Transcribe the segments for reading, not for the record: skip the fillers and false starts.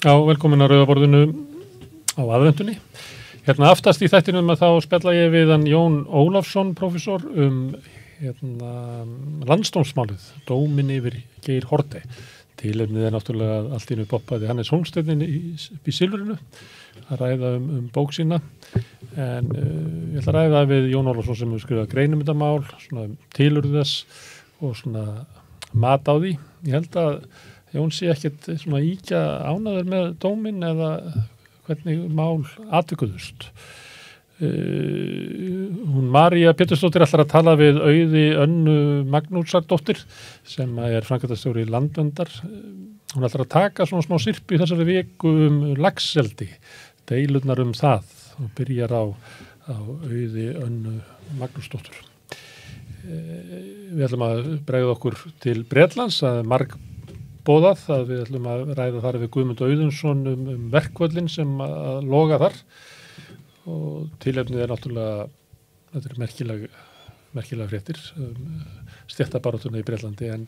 Já, velkomin á Rauðaborðinu á aðvendunni. Hérna aftast í þættinum að þá spjalla ég við hann Jón Ólafsson, prófessor, landsdómsmálið, dóminn yfir Geir Haarde. Tilefnið náttúrulega allt í einu poppaði Hannes Hólmsteinn í Silfrinu að ræða bók sína. En ég ætla að ræða við Jón Ólafsson sem hefur skrifað greinum þetta mál, svona tilurð þess og svona mat á því. Ég held að Jón sé ekkert svona íkja ánægður með dóminn eða hvernig mál atvikuðust. Hún María Pétursdóttir ætlar að tala við Auði Önnu Magnúsardóttir sem er framkvæmdastjóri Landverndar. Hún ætlar að taka svona smá sirpu í þessari viku laxeldi, deilurnar það og byrjar á Auði Önnu Magnúsdóttir. Við ætlum að bregða okkur til Bretlands að margbóðað að við ætlum að ræða þar við Guðmund Auðunsson verkvöllin sem að loga þar og tilefnið náttúrulega, þetta merkilega fréttir stéttabaráttuna í Bretlandi en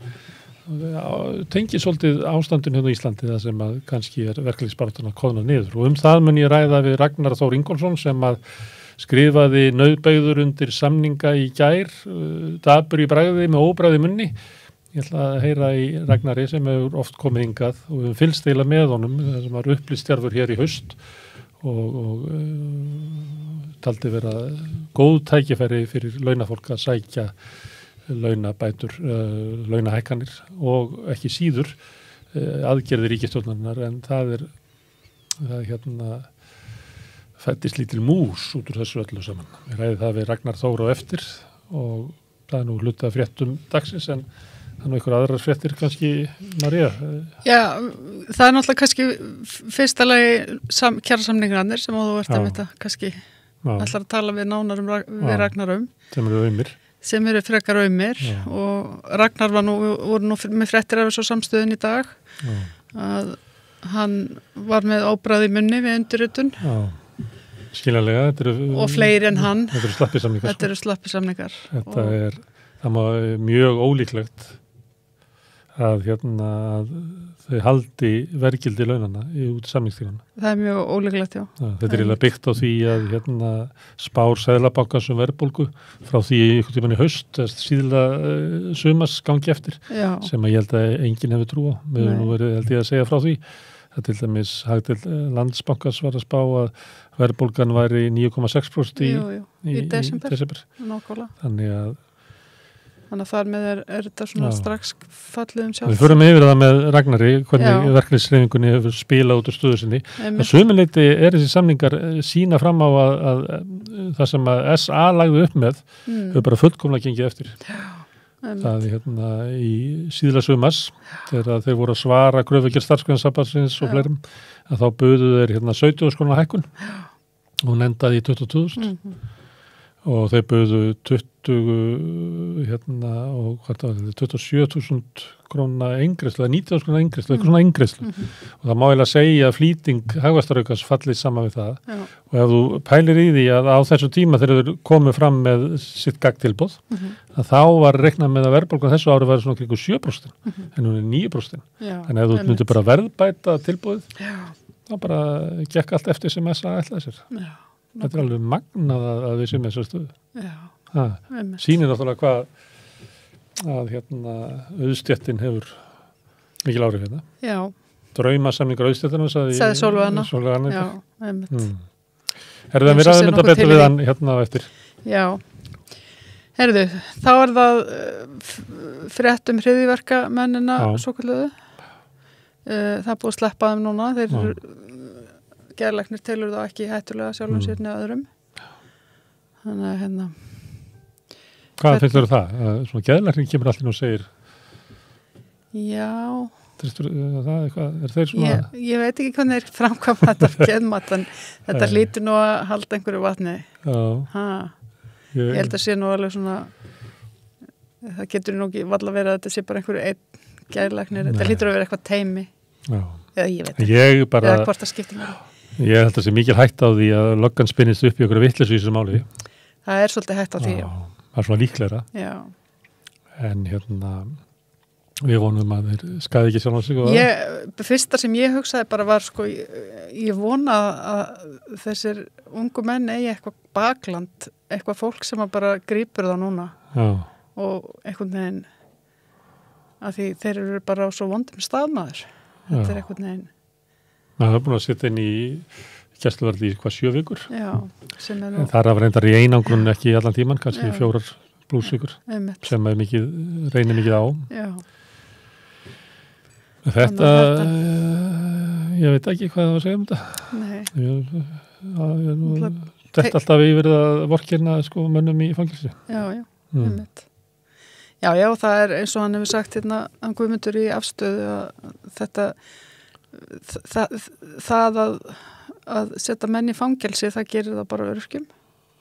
tengið svolítið ástandun hérna í Íslandi það sem að kannski verkalýðsbaráttuna koðna niður og það mun ég ræða við Ragnar Þór Ingólfsson sem að skrifaði nauðbeygður undir samninga í gær, dapur í bragði með óbragði munni. Ég ætla að heyra í Ragnari sem hefur oft komið hingað og við fylgst eiginlega með honum, það sem var upplýstjarfur hér í haust og taldi vera góð tækifæri fyrir launafólk að sækja launabætur, launahækkanir og ekki síður aðgerðir ríkisstjórnarinnar en það fættist lítil mús út úr þessu öllu saman. Ég ræði það við Ragnar Þór á eftir og það er nú hluti af fréttum dagsins en það er nú einhver aðrar fréttir kannski, María? Já, það er náttúrulega kannski fyrsta lagi kjarasamningarnir sem þú ert að þetta kannski ætlar að tala við nánar við Ragnar sem eru aumir. Sem eru frekar aumir og Ragnar voru nú með fréttir af þessu samstöðun í dag að hann var með óbragð í munni við undirritun. Skiljanlega, og fleiri en hann. Þetta eru slappisamningar. Þetta eru slappisamningar. Það má mjög ólíklegt að þau haldi verðgildi launana út samningstíðana. Það er mjög ólíklegt, já. Þetta er eiginlega byggt á því að spár Seðlabankans verðbólgu frá því einhvern tímann í haust, síðla sumars gangi eftir, sem að ég held að enginn hefur trú á. Við nú held ég að segja frá því. Það til dæmis Hagdeild Landsbankans var að spá að verðbólgan væri 9,6% í desember. Nákvæmlega. Þannig að þar með er þetta svona strax fallið sjálf. Við förum yfir það með Ragnari, hvernig verkalýðshreyfingunni hefur spilað út úr stöðu sinni. Að sumuleyti þessi samningar sýna fram á að það sem að SA lagði upp með hefur bara fullkomlega gengið eftir. Það í síðla sumars þegar þeir voru að svara kröfugerð starfsgreinasambandsins og fleirum að þá buðu þeir 70.000 hækkun og hún endaði í 22.000 og þeir buðu 27.000 króna eingreiðslu eða 90.000 króna eingreiðslu, eitthvað svona eingreiðslu og það má eiginlega segja að flýting hagvaxtaraukans fallið saman við það og ef þú pælir í því að á þessu tíma þegar þeir komu fram með sitt gagntilboð að þá var reiknað með að verðbólgan þessu ári væri svona kringu 7% en hún er 9% en ef þú myndir bara verðbæta tilboðið þá bara gekk allt eftir sem SA ætlaði sér. Þetta er alveg magnað að við séum þessar stöðu. Sýnir náttúrulega hvað að auðstéttin hefur mikil áhrif hérna. Já. Draumasamningar auðstéttina sagði Sólveig Anna. Já, einmitt. Herðu við ræðum þetta betur við hann hérna á eftir. Já. Herðu, þá er það frétt hryðjuverkamennina svokölluðu. Það er búið að sleppa þeim núna. Þeir geðlæknir telur þá ekki hættulega sjálfum sér neða öðrum. Þannig að Hvað finnst þér það? Svona geðlæknir kemur allir og segir Já. Er þeir svona Ég veit ekki hvernig þeir framkvæma þetta geðmat en þetta hlýtur nú að halda einhverju vatni. Ég held að sé nú alveg svona það getur nú ekki varla verið að þetta sé bara einhverju einn geðlæknir. Þetta hlýtur að vera eitthvað teymi. Eða ég veit ekki. Eða hvort það skiptir mér. Ég held að það sé mikil hætt á því að löggan spinnist upp í okkur vitleysu í þessu máli. Það er svolítið hætt á því, Það er svona líklegra. Já. En Við vonum að þeir skaði ekki sjálf á sig. Fyrsta sem ég hugsaði bara var sko, ég vona að þessir ungu menn eigi eitthvað bakland, eitthvað fólk sem bara grípur það núna. Já. Og einhvern veginn að því þeir eru bara á svo vondum staðmaður. Þetta einhvern veginn. Það er búin að setja inn í gæsluvarði í 7 vikur. Já, sem nú. Það er að reyndar í einangrun ekki allan tíman, kannski 4 blúsvikur sem er reynir mikið á. Já. Þetta, ég veit ekki hvað það var að segja um þetta. Nei. Þetta alltaf yfir að vorkirna sko mönnum í fangilsi. Já, einmitt. Já, það er eins og hann hefur sagt hérna, hann Guðmundur í afstöðu að þetta, það að setja menn í fangelsi, það gerir það bara öryrkjum.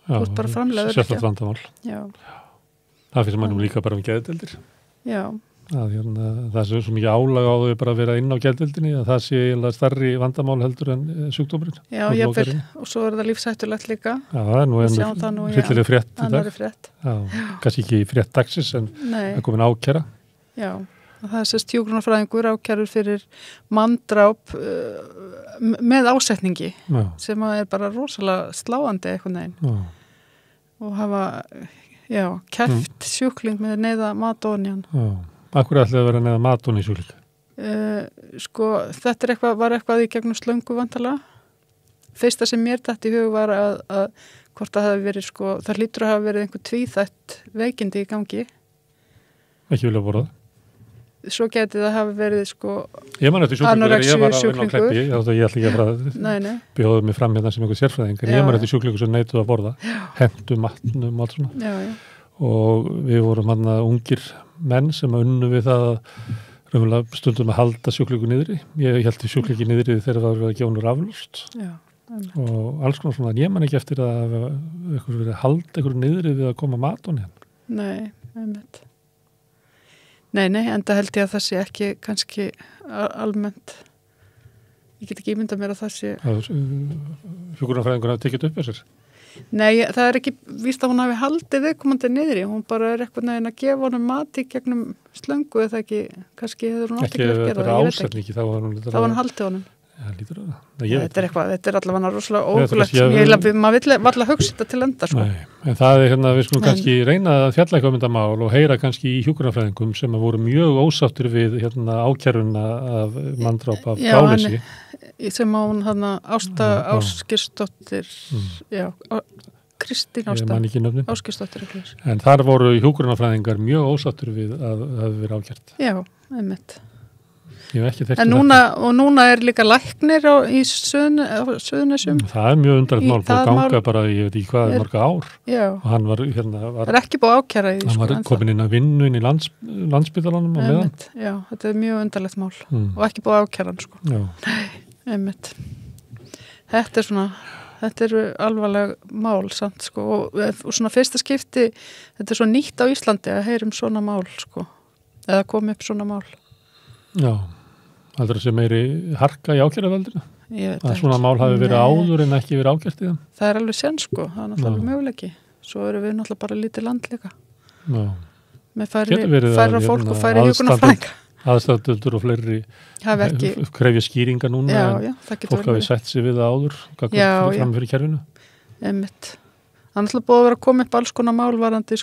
Þú ert bara framlega öryrkja. Sérstakt vandamál. Já. Það finnst mannum líka bara geðdeildir. Já. Að það sé svo mikið álag á þau bara að vera inn á geðdeildinni að það sé eiginlega stærri vandamál heldur en sjúkdómurinn. Já, jafnvel, og svo er það lífshættulegt líka. Já, það er nú hryllileg frétt í dag. Annarri frétt. Já, kannski ekki frétt dagsins en það er komin ákæra. Já, það er sérst hjúkrunarfræðingur ákærur fyrir manndráp með ásetningi sem er bara rosalega sláandi eitthvað neginn. Og hafa, kæft sjúkling með neyða matónjan. Já. Akkur ætlaði að vera neða matun í sjúkling? Sko, þetta var eitthvað í gegnum slöngu vantalega. Fyrsta sem mér datt í hug var að hvort það hafi verið, sko, það hlýtur að hafa verið einhver tvíþætt veikindi í gangi. Ekki vilja borða? Svo geti það hafi verið, sko, ég man eftir sjúklingur, ég var að vinna á Kleppi, ég ætla ekki að fara bjóða mig fram hérna sem einhver sérfræðing, en ég man eftir sjúklingur sem neituð að borða, hentu matnum og allt svona. Já. Og við vorum hann ungir menn sem unnu við það að stundum að halda sjúklingu niðri. Ég held í sjúklingi niðri þegar það var að gefa hún raflust. Já. Og alls konar svona, en ég man ekki eftir að ykkur verið að halda ykkur niðri við að koma matun hérna. Nei, einmitt. Nei, en það held ég að það sé ekki kannski almennt. Ég get ekki ímyndað mér að það sé. Hjúkrunarfræðingur hafi tekið upp þessir. Nei, það er ekki víst að hún hafi haldið viðkomandi niðri, hún bara er eitthvað neginn að gefa honum mat í gegnum slöngu eða ekki, kannski hefur hún átt ekki að gera það, ég veit ekki. Þá var hann haldið honum. Já, lítur það. Þetta er allavega rosalega ógulegt sem ég heila, maður vill varla hugsa þetta til enda, sko. Nei, en það er hérna, við skulum kannski reyna að fjalla eitthvað um þetta mál og heyra kannski í hjúkrunarfræðingum sem voru mjög ósáttir við hérna ákæruna af manndráp af gáleysi. Sem á hún Ásta Ásgeirsdóttir Kristín Ásta Ásgeirsdóttir. En þar voru hjúkrunarfræðingar mjög ósáttur við að það hefði verið ákært. Já, einmitt. En núna er líka læknir í Suðurnesjum. Það er mjög undarlegt mál, búið ganga bara ég veit ekki hvað marga ár. Já. Og hann var það er ekki búið ákæra í því. Hann var komin inn að vinnu inn í Landspítalanum á meðan. Já, þetta er mjög undarlegt mál og ekki búið ákæra hann, sko. Já. Nei. Einmitt. Þetta eru alvarleg mál samt, sko, og svona fyrsta skipti, þetta er svo nýtt á Íslandi að heyrum svona mál, sko, eða komi upp svona mál. Já, heldur það sé meiri harka í ákæruvaldinu? Að svona mál hafi verið áður en ekki verið ákært í það? Það er alveg sen, sko, það er náttúrulega möguleiki. Svo eru við náttúrulega bara lítið land líka. Já. Með færra fólk og færri hjúkrunarfræðinga. Aðstæðendur og fleiri krefja skýringa núna fólk hafi sett sig við það áður fram fyrir kerfinu. Einmitt. Það er alltaf búið að vera að koma upp alls konar mál varandi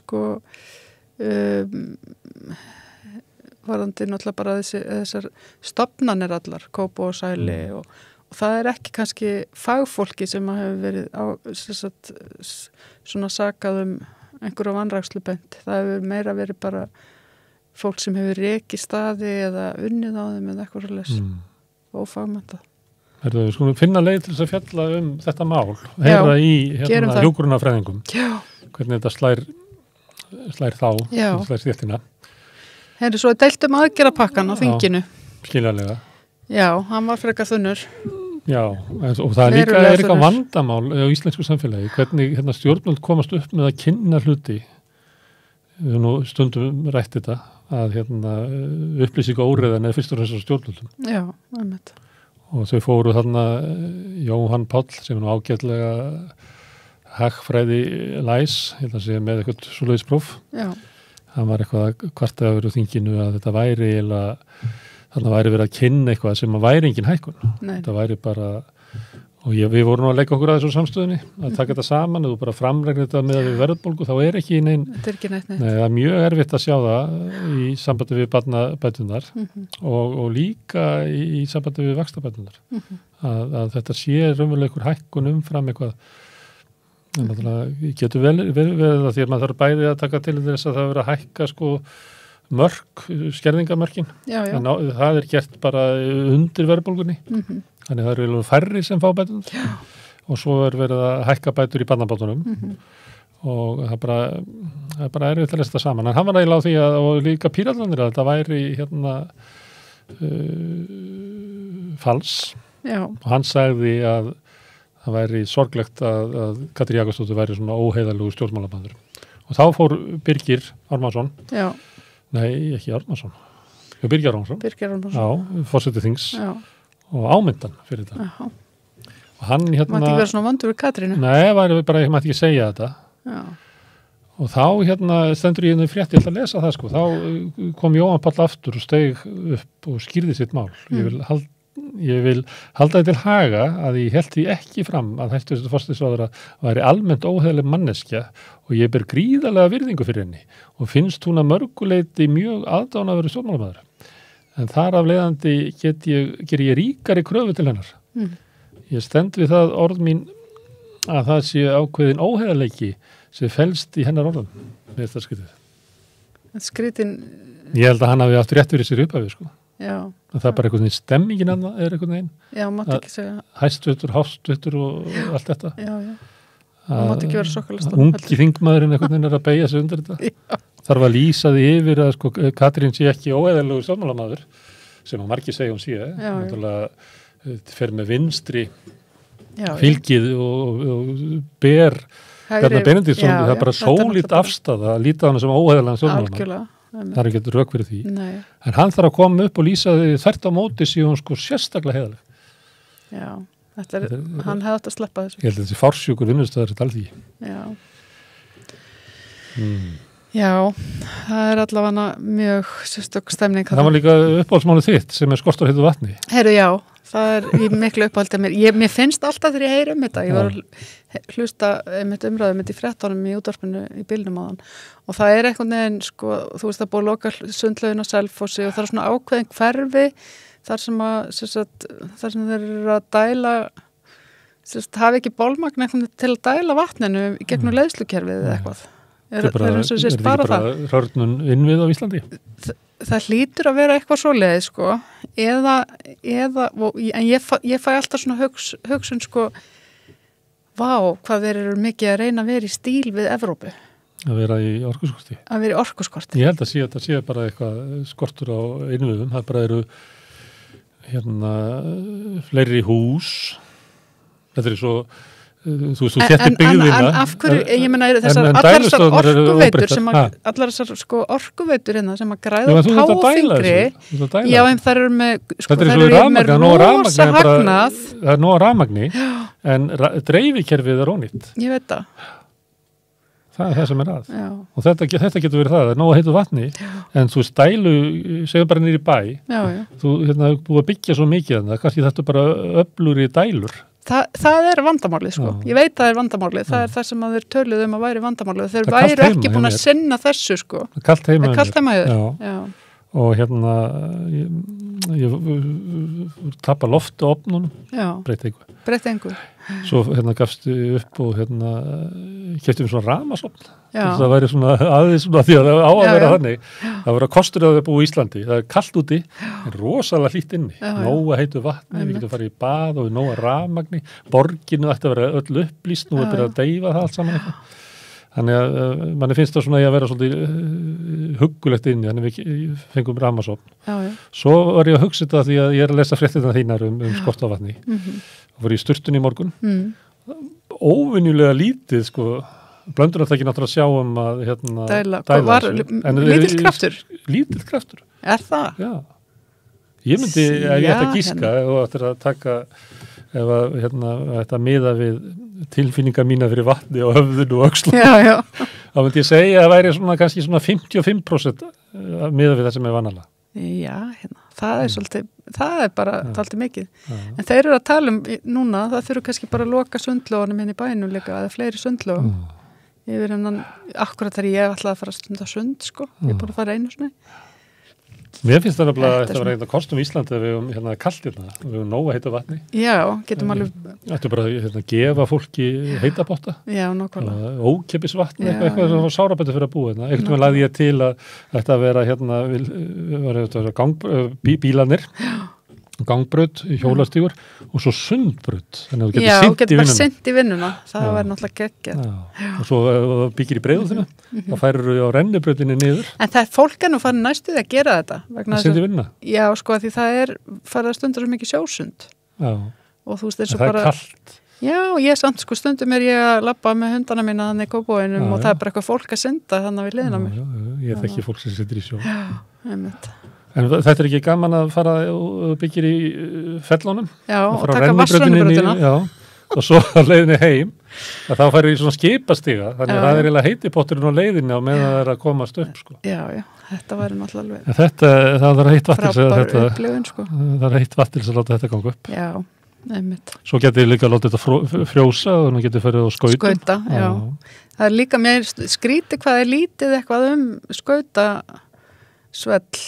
varandi náttúrulega bara þessar stofnanir allar, Kópó og Sæli og það er ekki kannski fagfólki sem hefur verið svona sakað einhverju vanrækslu bent. Það hefur meira verið bara fólk sem hefur rekið staði eða unnið á þeim eða eitthvað svolítið ófagmæntað. Við skulum finna leið til þess að fjalla þetta mál, heyra í hjúkrunarfræðingum, hvernig þetta slær þá, slær stéttina. Herri, svo er deilt aðgerðapakkan á þinginu. Skiljanlega. Já, hann var frekar þunnur. Já, og það líka er eitthvað vandamál á íslensku samfélagi, hvernig stjórnvöld komast upp með að kynna hluti. Við höfum nú stundum rætt þetta að upplýsingu óreiðan eða fyrst og fremst á stjórnvöldum. Já, einmitt. Og þau fóru þarna Jóhann Páll sem er nú ágætlega hagfræði læs, ég held að segja með eitthvað svoleiðispróf. Já. hann var eitthvað kvartaður úr þinginu að þetta væri þannig að væri verið að kynna eitthvað sem að væri engin hækkun. Þetta væri bara, og við vorum að leika okkur að þessu samstöðunni, að taka þetta saman, ef þú bara framregnir þetta með við verðbólgu, þá er ekki neinn. Þetta er ekki neitt. Nei, það er mjög erfitt að sjá það í sambandi við barnabæturnar og líka í sambandi við vaxtabæturnar. Að þetta sé raunverulega einhver hækkun umfram eitthvað. Það getur vel verið að því að maður þarf bæði að taka til þess að það verið að hækka mörk, skerðingamörkin. En það er gert bara undir verðbólgunni. Þannig það eru færri sem fá bæturnar og svo er verið að hækka bætur í barnabótunum og það er bara erfitt að lesa það saman. En hann var eiginlega á því og líka Píratarnir að þetta væri fals og hann sagði að það væri sorglegt að Katrín Jakobsdóttir væri svona óheiðarlegur stjórnmálamaður. Og þá fór Birgir Ármannsson, nei ekki Ármannsson, Birgir Ármannsson, já, forseti þings. Og ámyndan fyrir þetta. Og hann Mátti ekki vera svona vondur við Katrínu? Nei, ég mátti ekki segja þetta. Já. Og þá stendur ég frétt, ég ætla að lesa það þá kom Jóhann Páll aftur og steig upp og skýrði sitt mál. Ég vil halda þetta til haga að ég held því ekki fram að hæstvirtur forsætisráðherra væri almennt óheiðarleg manneskja og ég ber gríðarlega virðingu fyrir henni og finnst hún að mörguleyti mjög aðdánaverður stjórnmálamaður. En þar af leiðandi ger ég ríkari kröfu til hennar. Ég stend við það orð mín að það sé ákveðin óheiðarleiki sem felst í hennar orðum. Með þetta skrítið. Skrítin... Ég held að hann hafi haft rétt fyrir sér upphafi, Já. Það er bara einhvern veginn stemmingin hann er einhvern veginn. Já, mátti ekki segja. Hæstvirtur, hástvirtur og allt þetta. Já. Það mátti ekki vera sokkalast. Ungi þingmaðurinn einhvern veginn að beygja sig undir þetta. Já. Þarf að lýsa því yfir að Katrín sé ekki óeðallegur stjórnmálamaður sem að margir segja sé. Náttúrulega fer með vinstri fylgið og ber Bjarna Benediktsson, það er bara sólít afstaða að líta hann sem óeðallegan stjórnmálamann. Algjörlega. Það er ekki rök fyrir því. Nei. En hann þarf að koma upp og lýsa því þvert á móti sé hún sérstaklega heiðaleg. Já, hann hefði átt að sleppa þessu. Ég held að þessi fársjúkur vinnustöðar er alþýði. Já. Já, það er allavega mjög sérstök stemning. Það var líka uppáhaldsmálið þitt sem skortur heitu vatni. Heyrðu, já, það er í miklu uppáhaldi mér. Mér finnst alltaf þegar ég heyri þetta. Ég var að hlusta umræðum í fréttunum í útvarpinu í bílnum áðan og það er einhvern veginn, þú veist það búið að loka sundlaugin á Selfossi og það er svona ákveðin hverfi þar sem þeir eru að dæla, hafi ekki bólmagn til að dæla vatninu gegnum leiðslukerfið eða eitthvað. Er þetta ekki bara hörnun innvið á Íslandi? Það hlýtur að vera eitthvað svoleiðis eða en ég fæ alltaf svona hugsun vá, hvað þeir eru mikið að reyna að vera í stíl við Evrópu. Að vera í orkuskorti? Að vera í orkuskorti. Ég held að þetta sé bara eitthvað skortur á innviðum, það bara eru fleiri hús, þetta er svo þú þéttir byggðina. En af hverju, ég meina allar þessar orkuveitur sem að græða páfingri, já, en það eru með rosa hagnað. Það er nóg rafmagni, en dreifikerfið er ónýtt. Ég veit það. Það er það sem er að. Já. Og þetta getur verið það er nóg að heitu vatni, en þú stælu, segðu bara niður í bæ, þú búið að byggja svo mikið en það, kannski þetta bara öflur í dælur. Það er vandamálið, Ég veit það er vandamálið. Það er það sem að þeir töluðu að væri vandamálið. Þeir væru ekki búin að sinna þessu, Kalt heima. Kalt heima yfir. Já. Og ég tappa loftu opnunum. Já. Breytti engu. Svo gafstu upp og keyptum svona ramasopn. Það væri svona aðeins svona því að það á að vera þannig. Það voru að kostur að búa í Íslandi. Það er kalt úti, en rosalega hlýtt inni. Nóga heitu vatni, við getum farið í bað og nóga rafmagni. Borginu ætti að vera öll upplýst, nú er byrjað að deyfa það allt saman eitthvað. Þannig að manni finnst það svona að vera svolítið huggulegt inni, þannig við fengum rafmagnsofn. Svo var ég að hugsa þetta því að ég er að lesa fréttirnar þínar skort á vatni. Og var í sturtun í morgun. Óvenjulega lítið, blöndunartæki náttúrulega sjá að dæla. Lítill kraftur? Lítill kraftur. Er það? Já. Ég myndi, ef ég ætti að gíska og ætti að taka, ef að ætti að miða við tilfinningar mína fyrir vatni og höfðun og öxlum. Þá myndi ég segja að það væri svona kannski svona 55% miðað við það sem er vanalega. Já, það er svolítið, það er bara svolítið mikið. En þeir eru að tala núna, það þurfa kannski bara að loka sundlóðunum í bænum líka, eða fleiri sundlóðum. Yfir hennan, akkurat þegar ég ætlaði að fara að stunda sund, sko. Ég er bara að fara einu svona. Mér finnst það nefnilega að þetta var eitthvað kostum í Íslandi að við höfum kalt hérna, við höfum nóga heita vatni. Já, getum alveg... Þetta er bara gefa fólki heita potta. Já, nákvæmlega. Ókeypis vatni, eitthvað sem var sárabættu fyrir að búa hérna. Einhvern veginn lagði ég til að þetta vera bílanir, gangbraut, hjólastígur og svo sundbraut. Þannig að þú getur bara synt í vinnuna. Það var náttúrulega geggjað. Og svo byggir í breiðuþinu, þá færur við á rennibrautinni niður. En það fólk nú farið næstuð að gera þetta. Það synd í vinnuna? Já, sko, því það farið að stundar svo mikið sjósund. Já. Og þú veist, þessu bara... Það er kalt. Já, ég samt, sko, stundum ég að labba með hundana mína þannig í Kópavoginum og það er bara eitthvað fólk að synda þannig við liðina mér. Ég þekki fólk sem syndir í sjó. En þetta er ekki gaman að fara og byggir í fellunum? Já, og taka vatnsrennibrautina. Já, og svo á leiðinni heim, að þá færi í svona skipastiga, þannig að það er eiginlega heitipotturinn á leiðinni á meðan það er að komast upp, sko. Já, þetta væri náttúrulega alveg. Það er heitt vatn frábær upplifun, sko. Það er heitt vatn sem láta þetta ganga upp. Já, einmitt. Svo getið líka að láta þetta frjósa og þannig getið farið á skauta. Skauta, já. Það er líka mér skrítið hvað er lítið eitthvað skautasvell.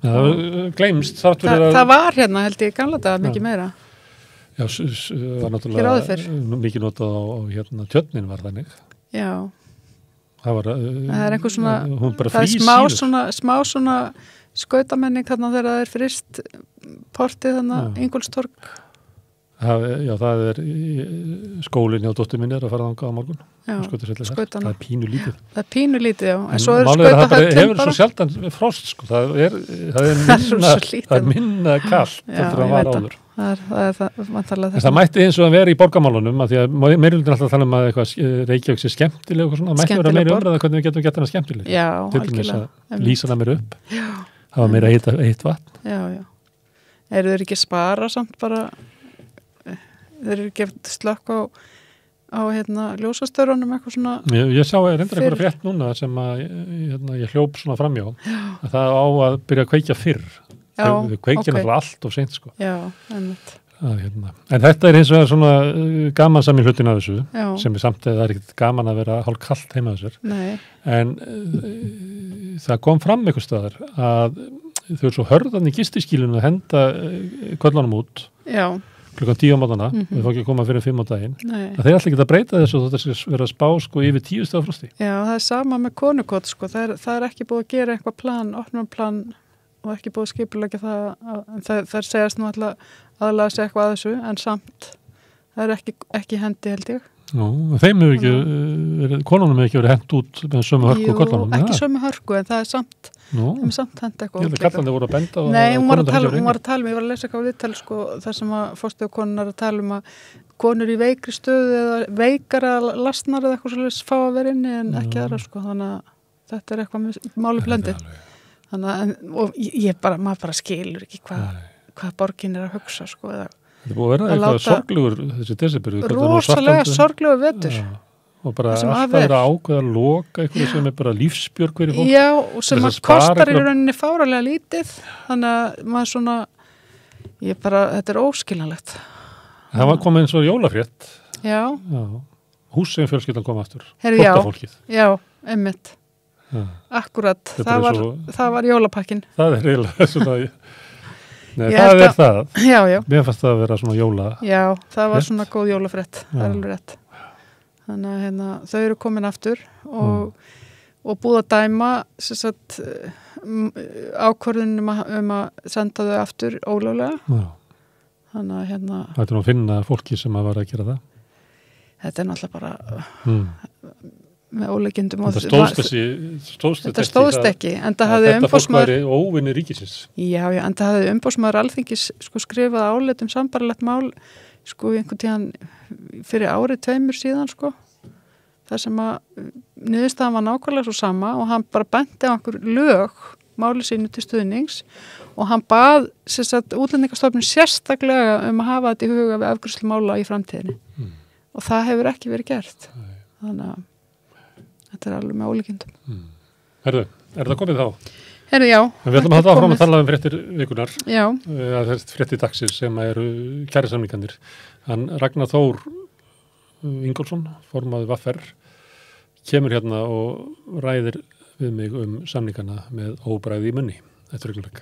Það gleymst það var hérna held ég gamla daga mikið meira. Já, var náttúrulega mikið notað á hérna tjörnin var þannig. Já. Það er einhver svona smá svona skautamenning þarna þegar það er frist portið þarna Ingólfstorg. Já, það er skólinn hjá dóttur minni að fara þangað á morgun. Já, skautana. Það er pínu lítið. Það er pínu lítið, já. En svo það hefur svo sjaldan frost, sko. Það er minna kalt eftir að vara áður. Það mætti eins og að vera í borgarmálunum, að því að meirildin alltaf tala um að Reykjavík sé skemmtileg og svona. Það mætti vera meira umræða hvernig við getum gett hana skemmtileg. Já, algjörlega. Til að lýsa það meira upp. Já. Það var meira heitt vatn. Já, já. Eru þeir ekki spara samt bara... Þeir eru gefið slökk á ljósastörunum eitthvað svona... Ég sá reyndar einhverja frétt núna sem að ég hljóp svona framjá að það á að byrja að kveikja fyrr. Við kveikjum alltaf allt of seint, sko. Já, einmitt. En þetta er eins og svona gamansami hlutin af þessu sem er samt eða það er ekkert gaman að vera hálf kallt heima þessar. Nei. En það kom fram einhvers staðar að þau eru svo hörðan í gistiskílinu að henda köllunum út. Já. Klukkan 10 á mótana, við fá ekki að koma fyrir 5 á daginn, að þeir alltaf geta að breyta þessu og þetta sé vera að spá sko yfir 10 stiga frosti. Já, það er sama með konukot, sko, það er ekki búið að gera eitthvað plan, opnarplan og ekki búið að skipulegja það, þær segjast nú alltaf aðlaga sig eitthvað að þessu, en samt, það er ekki hendi held ég. Nú, þeim hefur ekki, konunum hefur ekki verið hent út með sömu hörku og kollanum. Jú, ekki sömu hörku, en það er samt, þeim er samt hent eitthvað. Ég held að kallandi voru að benda. Nei, hún var að tala um, ég var að lesa eitthvað á viðtal, sko, þar sem að forstöðukonunar að tala um að konur í veikri stöðu eða veikara lastnar eða eitthvað svolítið fá að vera inni en ekki aðra, sko, þannig að þetta er eitthvað máli blendið. Þannig að, og maður bara skilur ekki hvað borgin er að hugsa, sko, eða þetta búið að vera eitthvað sorglegur þessi desember. Rosalega sorglegur vetur. Já, og bara alltaf vera ákveða að loka eitthvað sem er bara lífsbjörg fyrir fólk. Já, og sem að kostar í rauninni fáralega lítið. Þannig að maður svona, þetta er óskiljanlegt. Það var komið eins og jólafrétt. Já. Húsegin fjölskyldan kom aftur. Flóttafólkið. Já, einmitt. Akkurat. Það var jólapakkin. Það er eiginlega svona... Nei, það er það. Já, já. Mér fannst það að vera svona jóla. Já, það var svona góð jólafrétt. Það er alveg rétt. Þannig að þau eru komin aftur og búið að dæma ákvörðunum að senda þau aftur ólöglega. Já. Þannig að þetta er nú að finna fólki sem að vera að gera það. Þetta er náttúrulega bara... með óleikindum þetta stóðst ekki en það hafði þetta fólk væri óvinni ríkisins en það hafði umboðsmaður Alþingis skrifað álit sambarlegt mál einhvern tíðan fyrir árið 2 síðan þar sem að niðurstaðan var nákvæmlega svo sama og hann bara benti á einhver lög máli sínu til stuðnings og hann bað útlendingastofnun sérstaklega að hafa þetta í huga við afgreiðslu mála í framtíðinni og það hefur ekki verið gert. þannig að þetta alveg með ólíkindum. Herðu, það komið þá? Herðu, já. Við ætlum að halda áfram að tala fréttir vikunar. Já. Það fréttir dagsins sem eru kjarasamningarnir. Ragnar Þór Ingólfsson, formaður VR, kemur hérna og ræðir við mig samningana með óbragði í munni. Þetta augnablik.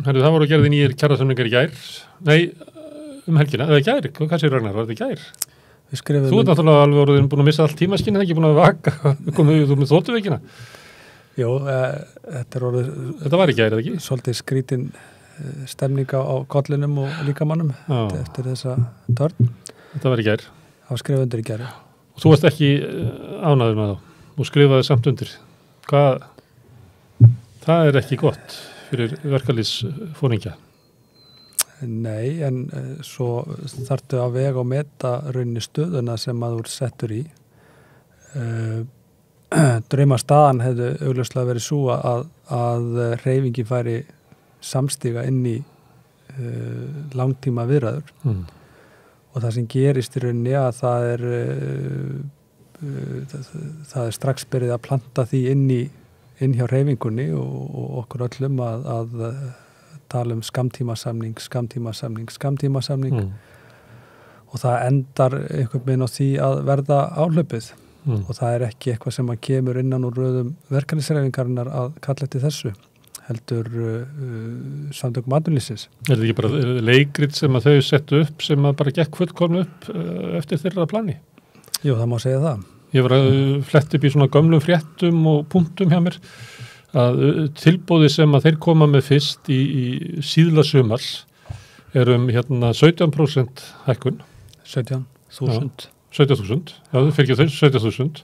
Herru, það voru gerði nýjir kjarasamningar í gær. Nei, helgina, eða gær, hvað séu Ragnar, var þetta í gær? Þú ert náttúrulega alveg orðin búin að missa allt tímaskinn, ekki búin að vaka, komið þú með þóttuveikina? Jó, þetta orðið... Þetta var í gær, eða ekki? Svolítið skrítin stemninga á kollinum og líkamannum eftir þessa törn. Þetta var í gær. Það var skrifað undir í gær. Og þú varst ekki ánægður með þá og skrifaði samt undir. Það er ekki gott fyrir verkalýðsforingja? Nei, en svo þarftu að vega og meta rauninni stöðuna sem að þú ert settur í. Draumastaðan hefði augljóslega verið svo að hreyfingi færi samstiga inn í langtíma viðræður. Og það sem gerist í rauninni að það er strax byrjað að planta því inn hjá hreyfingunni og okkur öllum að tala skammtímasamning og það endar einhvern veginn á því að verða áhlaupið og það er ekki eitthvað sem að kemur innan úr röðum verkalýðshreyfingarinnar að kalla eftir þessu heldur samtökum atvinnulífsins. Er þetta ekki bara leikrit sem að þau settu upp sem að bara gekk fullkomnu upp eftir þeirra plani? Jú, það má segja það. Ég var að fletta upp í svona gömlum fréttum og punktum hjá mér að tilbúði sem að þeir koma með fyrst í síðla sumars er 17% hækkun. 17.000. 17.000, já, fyrir ekki þau, 17.000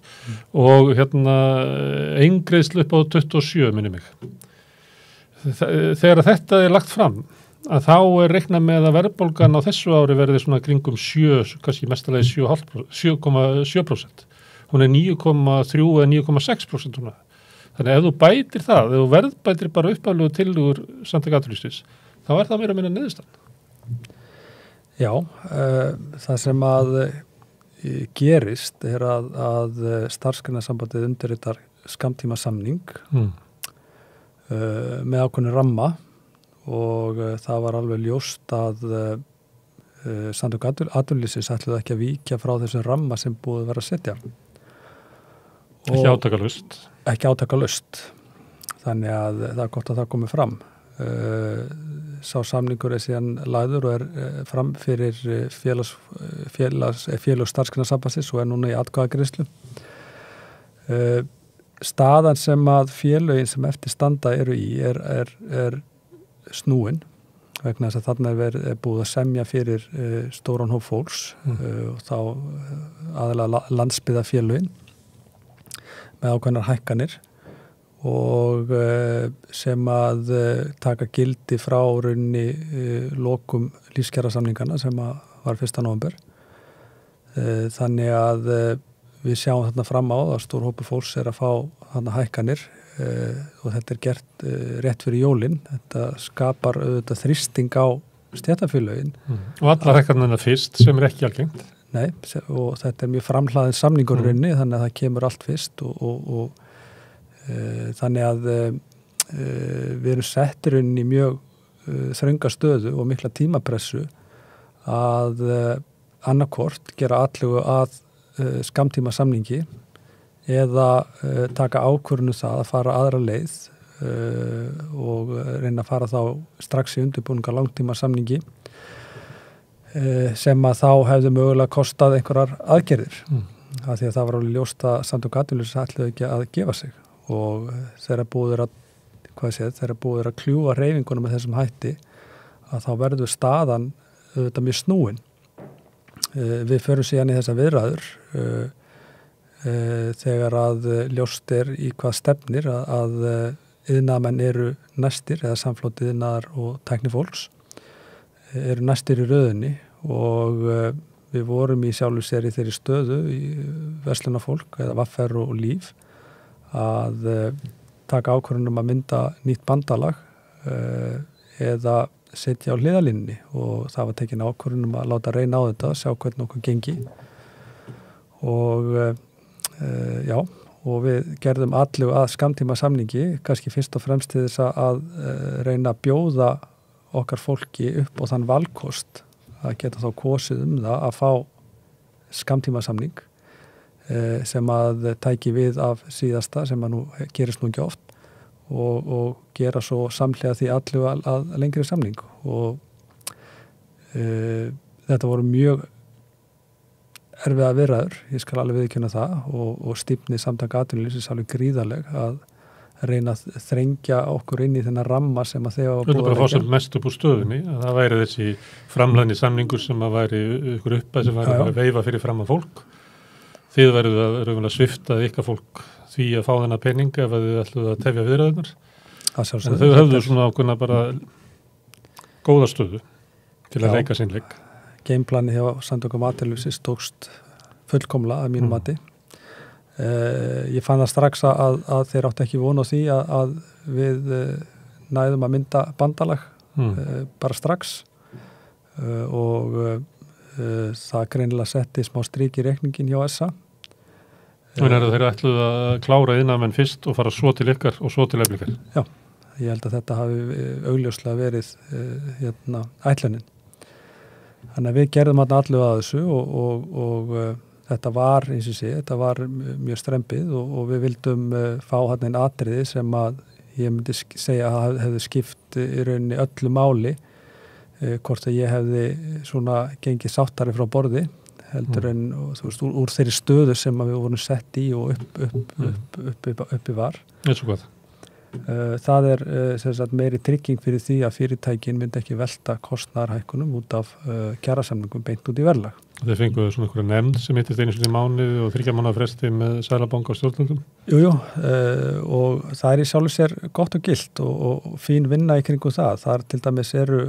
og eingreiðslu upp á 27 minni mig. Þegar þetta er lagt fram að þá er reiknað með að verðbólgan á þessu ári verði svona kringum 7, kannski mestalegi 7,7%. Hún er 9,3 eða 9,6% núna. Þannig að ef þú bætir það, ef þú verðbætir bara uppaflegu tillögur Samtaka atvinnulífsins, þá er það meira að minna niðurstaðan. Já, það sem að gerist er að starfsgreinasambandið undirritar skammtímasamning með ákveðnu ramma og það var alveg ljóst að Samtök atvinnulífsins ætluðu ekki að víkja frá þessum ramma sem búið að vera að setja. Ekki átakalaust. Ekki átakalaust. Þannig að það er gott að það komi fram. Sá samningur er síðan lagður og er fram fyrir félags starfsgreinasambandsins og er núna í atkvæðagreiðslu. Staðan sem að félögin sem eftir standa eru í er snúin vegna þess að þarna er búið að semja fyrir stóran hóp fólks og þá aðalega landsbyggðarfélögin með ákveðnar hækkanir og sem að taka gildi frá rauninni lokum lífskjarasamningana sem að var 1. nóvember. Þannig að við sjáum þarna fram á að stór hópur fólks er að fá þarna hækkanir og þetta er gert rétt fyrir jólin. Þetta skapar auðvitað þrýsting á stéttarfélögin. Og allar hækkanirna fyrst sem er ekki algengt. Nei, og þetta er mjög framhlaðin samningur í rauninni þannig að það kemur allt fyrst og þannig að við erum settir inn í mjög þrönga stöðu og mikla tímapressu að annarkvort gera allugu að skammtíma samningi eða taka ákvörðun það að fara aðra leið og reyna að fara þá strax í undirbúninga langtíma samningi sem að þá hefði mögulega kostað einhverjar aðgerðir af því að það var alveg ljóst að Samtök atvinnulífsins ætluðu ekki að gefa sig og þegar búið er að kljúfa hreyfingunum með þessum hætti að þá verður staðan auðvitað mjög snúin. Við förum síðan í þessa viðræður þegar að ljóst í hvað stefnir að iðnaðarmenn eru næstir eða samflótið iðnaðar og tæknifólks eru næstir í röðinni og við vorum í sjálfu sér í þeirri stöðu í verslunarfólk eða vaffer og líf að taka ákvörðunum að mynda nýtt bandalag eða setja á hliðalínni og það var tekin ákvörðunum að láta reyna á þetta, sjá hvernig okkur gengi og og við gerðum allu að skammtíma samningi, kannski fyrst og fremst til þess að reyna að bjóða okkar fólki upp á þann valkost að geta þá kosið það að fá skammtíma samning sem að tæki við af síðasta sem að nú gerist nú ekki oft og gera svo samhliða því allu að lengri samning og þetta voru mjög erfiða viðræður, ég skal alveg viðurkenna það og stífni samtaka atvinnulífsins alveg gríðarleg að reyna að þrengja okkur inn í þennan ramma sem að þegar Þetta bara fá sem mest upp úr stöðunni að það væri þessi framlæni samningur sem að væri ykkur uppað sem væri að veifa fyrir fram að fólk þið verður að raunverulega svifta ykkar fólk því að fá þennan pening ef að þið ætluðu að tefja viðræðunar en þau höfðu svona ákveðna bara góða stöðu til að leika sinn leik Gameplani hjá Samtökum atvinnulífsins tókst fullkomlega að mínu mati. Ég fann það strax að þeir áttu ekki von á því að við næðum að mynda bandalag bara strax og það greinilega setti smá strik í reikningin hjá SA. Þeir ætluðu að klára iðnaðarmenn fyrst og fara svo til ykkar og svo til Eflingar? Já, ég held að þetta hafi augljóslega verið ætlunin. Þannig að við gerðum allu að þessu og þetta var, eins og sé, þetta var mjög strempið og við vildum fá hann einn atriði sem að ég myndi segja að hefði skipt í rauninni öllu máli, hvort að ég hefði svona gengið sáttari frá borði, heldur en þú veist, úr þeirri stöðu sem að við vorum sett í og uppi var. Eins og hvað? Það sem sagt meiri trygging fyrir því að fyrirtækin myndi ekki velta kostnaðarhækkunum út af kjarasamningum beint út í verðlag. Þeir fenguðu svona einhverja nefnd sem hittist einu sinni í mánuði og 3 mánaða fresti með Seðlabanka og stjórnvöldum? Jú, og það í sjálfu sér gott og gilt og fín vinna í kringum það. Þar til dæmis eru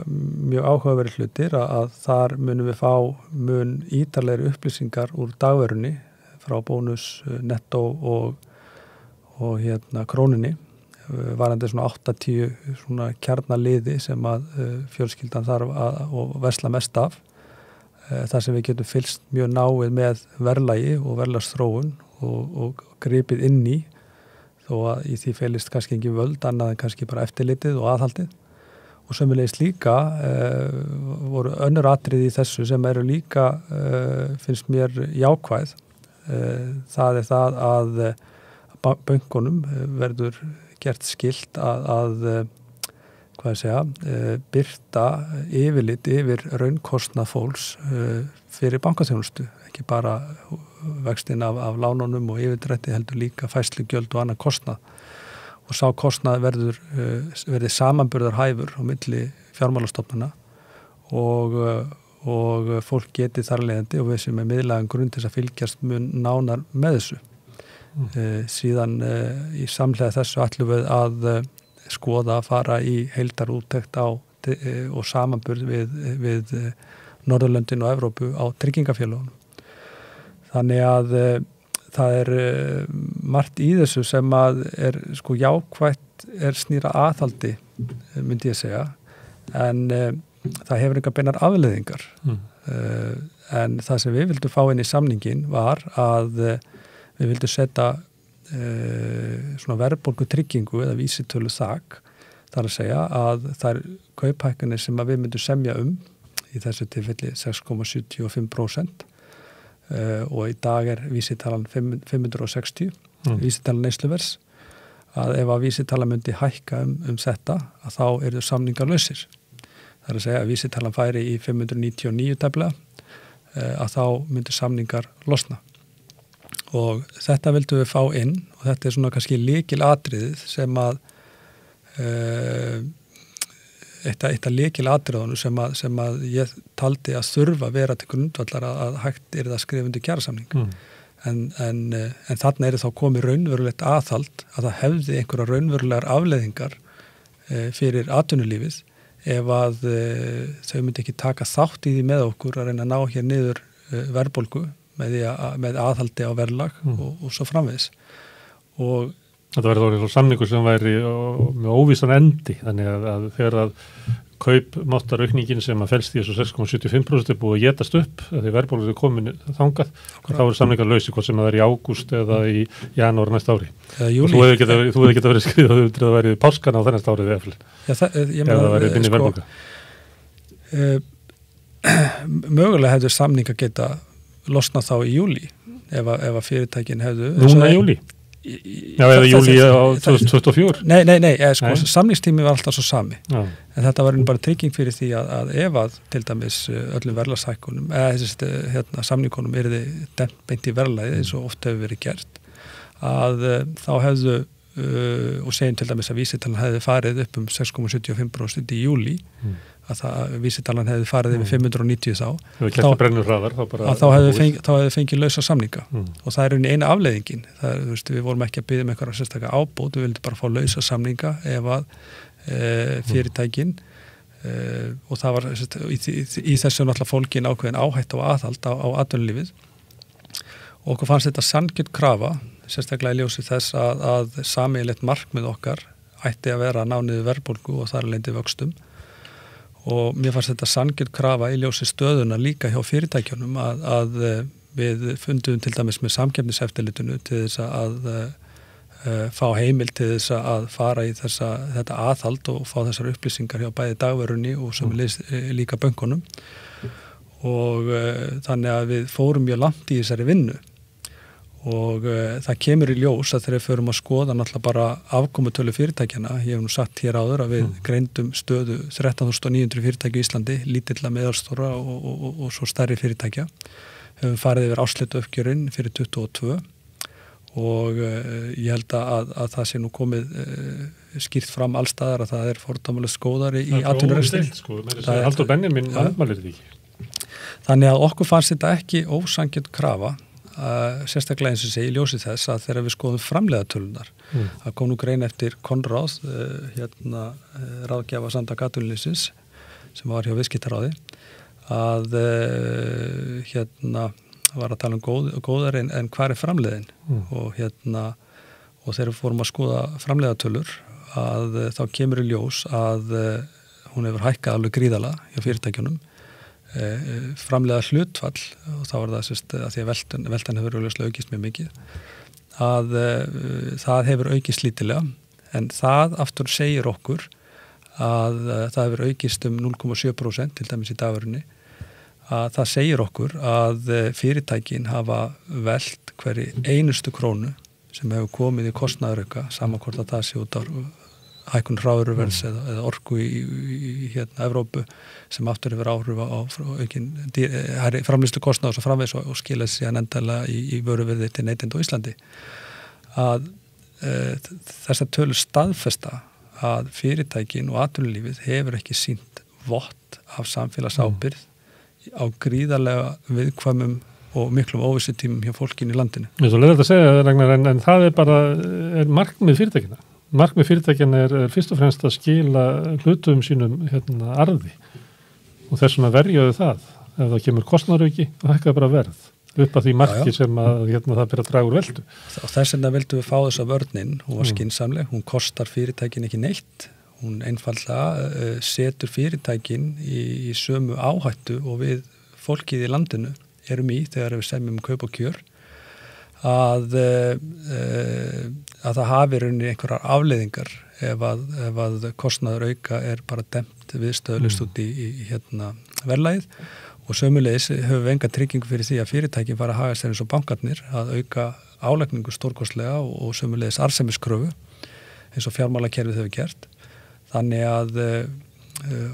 mjög áhugaverið hlutir að þar munum við fá mun ítarlegri upplýsingar úr dagverunni frá Bónus, Netto og krónunni varandi svona 8-10 svona kjarnaliði sem að fjölskyldan þarf að versla mest af þar sem við getum fylgst mjög náið með verðlagi og verðlagsþróun og gripið inn í þó að í því felist kannski ekki völd annað en kannski bara eftirlitið og aðhaldið og sömulegis líka voru önnur atriði í þessu sem eru líka finnst mér jákvæð það það að bönkunum verður gert skylt að birta yfirlit yfir raunkostnað fólks fyrir bankaþjónustu, ekki bara vextin af lánunum og yfirdrætti heldur líka færslugjöld og annan kostnað og sá kostnað verði samanburðar hæfur á milli fjármálastofnana og fólk geti þar leiðandi og við sem miðlægan grunn til að fylgjast mun nánar með þessu. Síðan í samhliða þessu ætlum við að skoða að fara í heildarúttekt á og samanburð við Norðurlöndin og Evrópu á tryggingafélögunum. Þannig að það margt í þessu sem að sko jákvætt snýra aðhaldi, myndi ég segja, en það hefur engar beinar afleiðingar. En það sem við vildum fá inn í samningin var að við vildum setja svona verðbólgu tryggingu eða vísitölu þak, þar að segja að þær kauphækkanir sem að við myndum semja í þessu tilfelli 6,75% og í dag vísitalan 560, vísitalan neysluvers, að ef að vísitalan myndi hækka þetta, að þá eru samningarlausir. Það er að segja að vísitalan færi í 599 tæplega, að þá myndi samningar losna. Og þetta vildum við fá inn og þetta svona kannski lykilatriðið sem að eitt af lykilatriðunum sem að ég taldi að þurfa að vera til grundvallar að hægt það skrifa undir kjarasamning. en þarna þá komið raunverulegt aðhald að það hefði einhverja raunverulegar afleiðingar fyrir atvinnulífið ef að þau myndi ekki taka þátt í því með okkur að reyna að ná hér niður verðbólgu með aðhaldi á verðlag og svo framvegis. Og þetta verður þá samningur sem væri með óvísan endi, þannig að þegar að kaupmáttaraukningin sem að felst í þessu 6,75% er búið að étast upp því verðbólgan er komin þangað og þá eru samningar lausi hvort sem það er í ágúst eða í janúar næsta ári. Og þú hefði geta verið skrifað að það væri páskan á þennast árið eða það væri minni verðbólga. Mögulega hefur samningar geta losnað þá í júlí ef að fyrirtækin hefðu... Núna í júlí? Já, eða júlí á 2024? Nei, samningstími var alltaf svo sami. Já. En þetta var bara trygging fyrir því að ef að til dæmis öllum verðlagshækkunum eða samningunum yrði dempt beint í verðlagið eins og oft hefur verið gert að þá hefðu og segjum til dæmis að vísitalan hefði farið upp 6,75% í júlí að vísitalan hefði farið yfir 590 þá hefði fengið lausa samninga og það er eina afleiðingin. Við vorum ekki að biðja um eitthvað sérstaklega ábót, við vildum bara fá lausa samninga ef að fyrirtækin og það var í þessu náttúrulega fólkin ákveðin áhætt og aðhald á atvinnulífið og okkur fannst þetta sanngjörn krafa, sérstaklega í ljósi þess að sameiginlegt markmið okkar ætti að vera að ná niður verðbólgu og þar lendi vöxtum. Og mér fannst þetta sanngjörn krafa í ljósi stöðuna líka hjá fyrirtækjunum að við fundum til dæmis með samkeppniseftirlitinu til þess að fá heimild til þess að fara í þetta aðhald og fá þessar upplýsingar hjá bæði dagvörunni og sem líka bönkunum og þannig að við fórum mjög langt í þessari vinnu og það kemur í ljós að þegar við förum að skoða náttúrulega bara afkomutölu fyrirtækjana, ég hef nú sagt hér áður að við greindum stöðu 13.900 fyrirtæki í Íslandi, lítilla meðalstóra og svo stærri fyrirtækja. Höfum farið yfir áslitu uppgjörinn fyrir 22 og ég held að það sé nú komið skýrt fram allstaðar að það er fordómulega skóðari í atvinnurekstri. Halldór Benjamín andmælir því ekki. Þannig að okkur fannst þetta ekki ósanngjarn krafa sérstaklega eins og segi í ljósi þess að þegar við skoðum framleiðatölunar að kom nú grein eftir Konráð ráðgjafa Samtaka atvinnulífsins sem var hjá Viðskiptaráði að var að tala um góðar en hvar er framleiðin og þegar við fórum að skoða framleiðatölur að þá kemur í ljós að hún hefur hækkað alveg gríðarlega hjá fyrirtækjunum framleiða hlutfall og þá var það að því að veltan hefur augljóslega aukist mjög mikið að það hefur aukist lítilega en það aftur segir okkur að það hefur aukist 0,7% til dæmis í dagvörunni að það segir okkur að fyrirtækin hafa velt hverri einustu krónu sem hefur komið í kostnaðarauka saman hvort að það sé út á hækkun hráðurverðs eða orku í Evrópu sem aftur hefur áhrif á aukin framleiðslu kostnað og svo framvegis og skila síðan endalega í vöruverði til neytenda á Íslandi að þessar tölur staðfesta að fyrirtækin og atvinnulífið hefur ekki sýnt vott af samfélagsábyrgð á gríðarlega viðkvæmum og miklum óvissutímum hjá fólkinu í landinu. Mér er þetta að segja, Ragnar, en það er markmið fyrirtækina. Markmið fyrirtækjana er fyrst og fremst að skila hlutum sínum arði og þess vegna verjaðu það ef það kemur kostnaðarauki og hækkaði bara verð upp að því marki sem að það byrja að draga úr veldu. Og þess vegna vildum við fá þessa vörnin, hún var skynsamleg, hún kostar fyrirtækin ekki neitt, hún einfaldlega setur fyrirtækin í sömu áhættu og við fólkið í landinu erum í þegar við semjum kaup og kjör að það hafi rauninni einhverjar afleiðingar ef að kostnaður auka er bara dempt viðstöðlust út í verðlagið og sömulegis höfum við enga tryggingu fyrir því að fyrirtækin fara að haga sér eins og bankarnir að auka álagningu stórkostlega og sömulegis arðsemiskröfu eins og fjármálakerfið hefur gert þannig að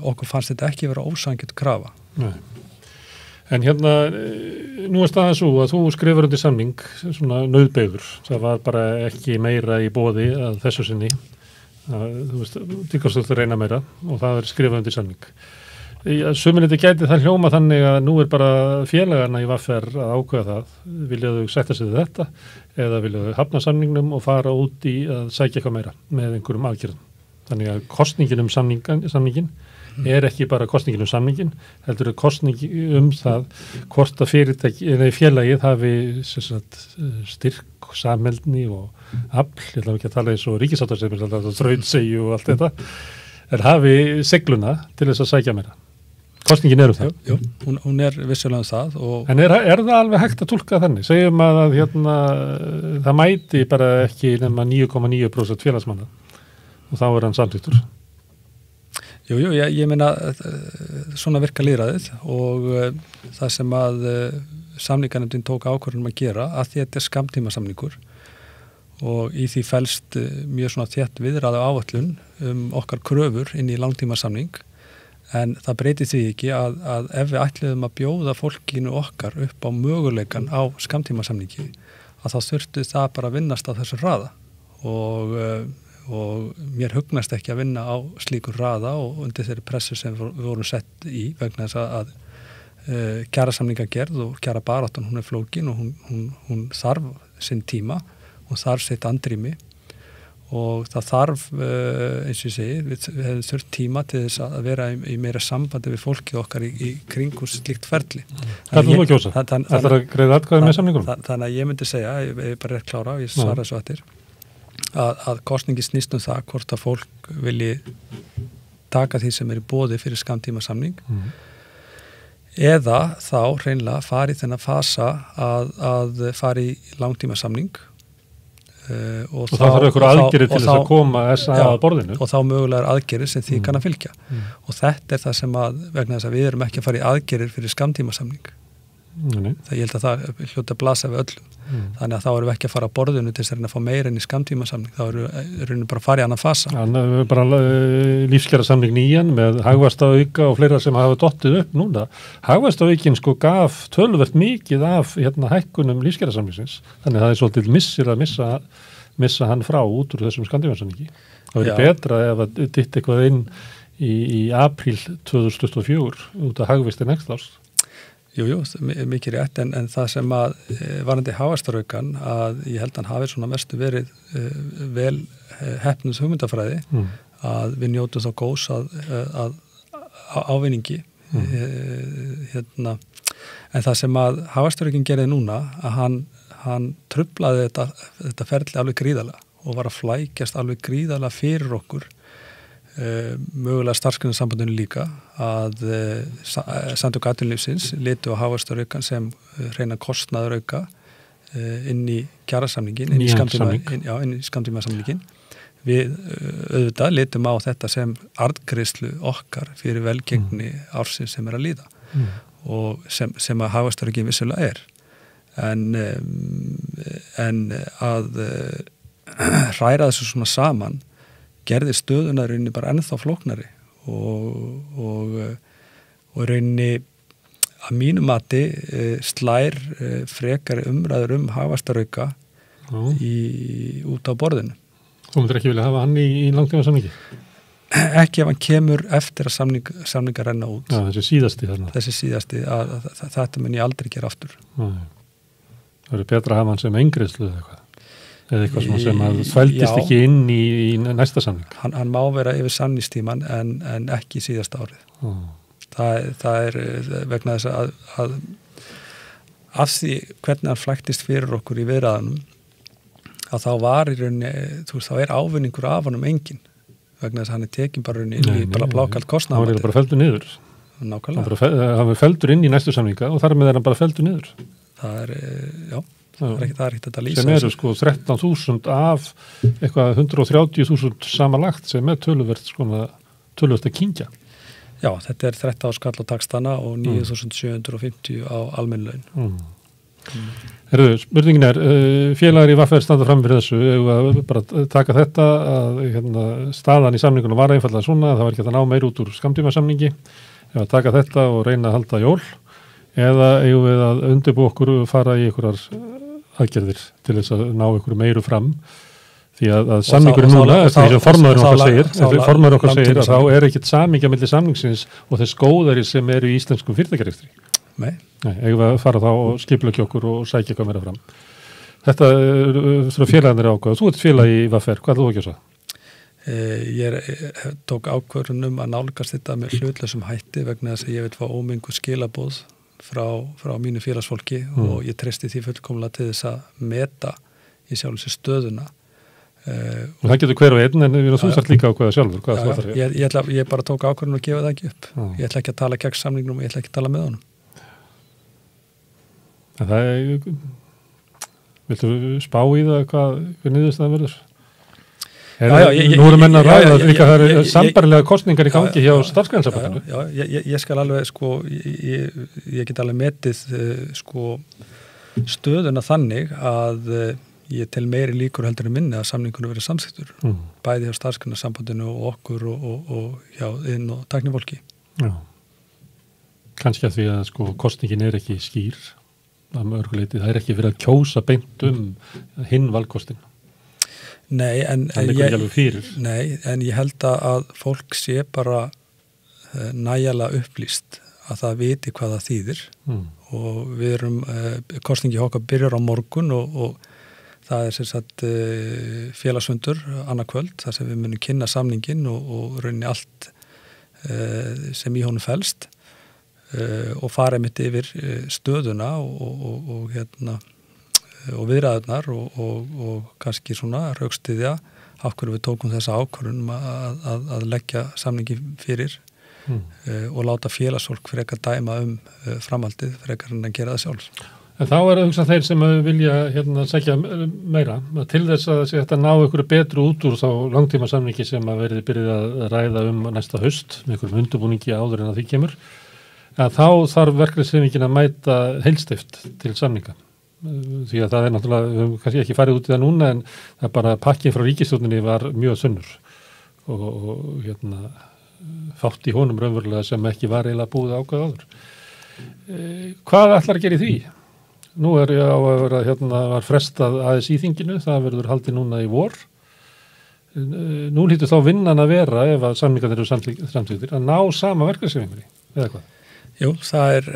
okkur fannst þetta ekki vera ósanngjarn krafa. Nei. En nú er staðan svo að þú skrifar undir samning, svona nauðbeygður, það var bara ekki meira í boði að þessu sinni, þú veist, tíkast þú reyna meira og það er skrifað undir samning. Suminandi gæti það hljóma þannig að nú bara félagarna í VFR að ákveða það, vilja þau setja sig þetta eða vilja þau hafna samningnum og fara út í að sækja eitthvað meira með einhverjum aðgerðum. Þannig að kosningin samningin ekki bara kosningin samningin, heldur kosning það hvort að fyrirtæki eða félagið hafi styrk, samheldni og afl, ég ætla ekki að tala eins og ríkisáttasemir, þrautsegju og allt þetta, en hafi segluna til þess að sækja meira. Kosningin það. Jú, hún vissulega það. En er það alveg hægt að túlka þannig? Segjum að það mæti bara ekki nema 9,9% félagsmanna og þá hann samþyktur. Jú, ég meina svona virka lýðræðið og það sem að samninganefndin tók ákvörðun að gera að þetta skammtíma samningur og í því felst mjög svona þétt viðræðu áætlun okkar kröfur inn í langtíma samning. En það breytir því ekki að ef við ætluðum að bjóða fólkinu okkar upp á möguleikan á skammtímasamningi að þá þurftu það bara að vinnast á þessu hraða og mér hugnast ekki að vinna á slíkur hraða og undir þeirri pressu sem við vorum sett í vegna þess að kjarasamningagerð og kjarabaráttan hún flókin og hún þarf sinn tíma, hún þarf sitt andrými og það þarf, eins og ég segi, við hefum þurft tíma til þess að vera í meira sambandi við fólkið okkar í kringu slíkt ferli. Hvað er þú að kjósa? Ætlar að greiða atkvæði með samningunum? Þannig að ég myndi segja, ég bara klára og ég svara þessu eftir, að kosningi snýst það hvort að fólk vilji taka því sem í boði fyrir skammtíma samning eða þá hreinlega fari þennan fasa að fari í langtíma samning og það þarf einhver aðgerðir til þess að koma SA að borðinu og þá mögulegar aðgerðir sem því kann að fylgja og þetta það sem að vegna þess að við erum ekki að fara í aðgerðir fyrir skammtímasamning það ég held að það hljóti að blasa við öllum þannig að þá erum við ekki að fara að borðinu til þess að fá meira inn í skammtímasamning þá erum við bara að fara í annan fasa bara lífskjarasamning nýjan með hagvaxtaauka og fleira sem hafa dottið upp núna hagvaxtaaukin gaf töluvert mikið af hækkunum lífskjarasamningsins þannig að það svolítið missir að missa hann frá út úr þessum skammtímasamningi það verið betra ef að ditt eitthvað inn í apríl 2024 út af hagvextin ekstlást Jú, mikið rétt, en það sem að varandi hagvaxtaraukan að ég held að hann hafi svona mestu verið vel heppnus hugmyndafræði að við njótum þá góðs að ávinningi en það sem að hagvaxtaraukin gerði núna að hann truflaði þetta ferli alveg gríðarlega og var að flækjast alveg gríðarlega fyrir okkur mögulega starfsgreinasambandinu líka að Samtök atvinnulífsins litu á hagvaxtaraukan sem hreina kostnaðarauka inn í kjarasamningin inn í skammtímasamningin við auðvitað litum á þetta sem arðgreiðslu okkar fyrir velgengni ársins sem að líða og sem að hagvaxtaraukin vissulega en að hræra þessu svona saman gerði stöðuna rauninni bara ennþá flóknari og rauninni að mínu mati slær frekari umræður hagvaxtarauka út á borðinu. Þú myndir ekki vilja hafa hann í langtímasamningi? Ekki ef hann kemur eftir að samningar renna út. Já, þessi síðasti þarna. Þessi síðasti, þetta mun ég aldrei gera aftur. Það verður betra að hafa hann sem eingreiðslu eða eitthvað. Eða eitthvað sem að þvældist ekki inn í næsta samning. Hann má vera yfir samningstíman en ekki síðasta árið. Það vegna þess að af því hvernig hann flæktist fyrir okkur í viðræðunum að þá var í rauninni, þá ávinningur af honum engin vegna þess að hann tekin bara inn í blákalt kostnaðamati. Hann bara feldur niður. Nákvæmlega. Hann feldur inn í næstu samninga og þar með hann bara feldur niður. Það já. Það er ekkert að lýsa. Sem eru 13.000 af eitthvað 130.000 samanlagt sem töluvert að kyngja. Já, þetta 13 skall á takstana og 9.750 á almennlaun. Spurningin félagar í VFR standa fram fyrir þessu eða bara taka þetta að staðan í samningunum var einfallega svona það var ekki að ná meir út úr skammtímasamningi eða taka þetta og reyna að halda jól eða eigum við að undirbúa okkur fara í einhverjar aðgerðir til þess að ná einhverju meiru fram Því að samningurinn núna, eftir því sem formaður okkar segir að þá ekkert samingja milli samningsins og þess góðari sem eru í íslenskum fyrirtækjarekstri. Nei. Eigum við að fara þá og skipleggja okkur og sækja eitthvað meira fram. Þetta er félagarnir ákvæða. Þú ert félag í VFR, hvað er þú ekki að segja? Ég tók ákvörðun að nálgast þetta með hlutlausum hætti vegna þess að ég vil fá ómengu skilaboð frá mínu félagsfólki og ég treysti því fullkomlega til þess að meta í sjálf þessi stöðuna. Og það getur hver og einn en þú þarf líka ákveða sjálfur hvað þú þarf að ég bara tók ákvörðun og gefa það ekki upp. Ég ætla ekki að tala gegn samningnum og ég ætla ekki að tala með honum. Viltu spá í það hvað niðurstaðan verður? Nú erum menn að ræða líka það eru sambarilega kostningar í gangi hjá starfsgreinasambandinu. Já, ég skal alveg ég get alveg metið stöðuna þannig að ég tel meiri líkur heldur en minni að samningunum verið samþykktur, bæði hjá starfsgreinasambandinu og okkur og hjá inn og tæknifólki. Já. Kannski að því að kostningin er ekki skýr að mörguleiti, það er ekki fyrir að kjósa beint hinn valkostin. Nei, en ég held að fólk sé bara nægilega upplýst að það viti hvað það þýðir og við erum, kosningi okkar byrjar á morgun og það er sem sagt félagsfundur annað kvöld þar sem við munum kynna samningin og rauninni allt sem í honum felst og fara mitt yfir stöðuna og viðræðurnar og kannski svona raukstyðja af hverju við tókum þessa ákvörðun að leggja samningi fyrir og láta félagsfólk frekar dæma framhaldið frekar en að gera það sjálf. En þá er það þeir sem vilja sækja meira til þess að þetta ná ykkur betru út úr þá langtíma samningi sem að verði byrjað að ræða næsta haust með einhverjum undirbúningi áður en að því kemur. Að þá þarf verkalýðshreyfingin að mæta heilstift til samninga. Því að það er náttúrulega, við höfum kannski ekki farið út í það núna en það bara pakkin frá ríkisstjórninni var mjög þunnur og fátt í honum raunverulega sem ekki var eiginlega búið ákveð áður. Hvað ætlar að gera í því? Nú er ég á að vera, var frestað aðeins í þinginu, það verður haldið núna í vor. Nú hlýtur þá vinnan að vera, ef að samningarnir eru samþykktir, að ná sama verkalýðshreyfingunni, eða hvað? Jú, það er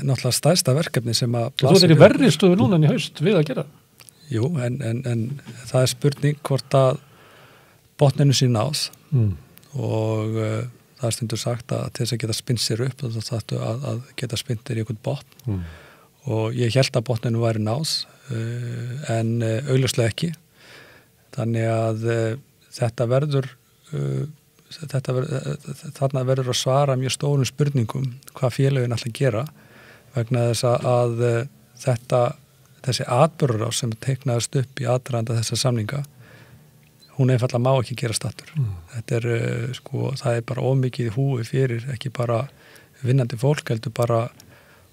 náttúrulega stærsta verkefni sem að Þú er í verri stöðu núna en í haust við að gera. Jú, en það er spurning hvort að botninu sé náð og það er stundur sagt að til þess að geta spinn sér upp þá þarftu að geta spinn þér í einhvern botn og ég held að botninu væri náð en augljóslega ekki. Þannig að þetta verður þarna verður að svara mjög stórum spurningum hvað félögin ætla að gera vegna þess að þessi atburðarás sem teiknaðist upp í aðdraganda þessa samninga hún einfaldlega má ekki gera stattur. Þetta það er bara ómikið í húi fyrir ekki bara vinnandi fólk heldur bara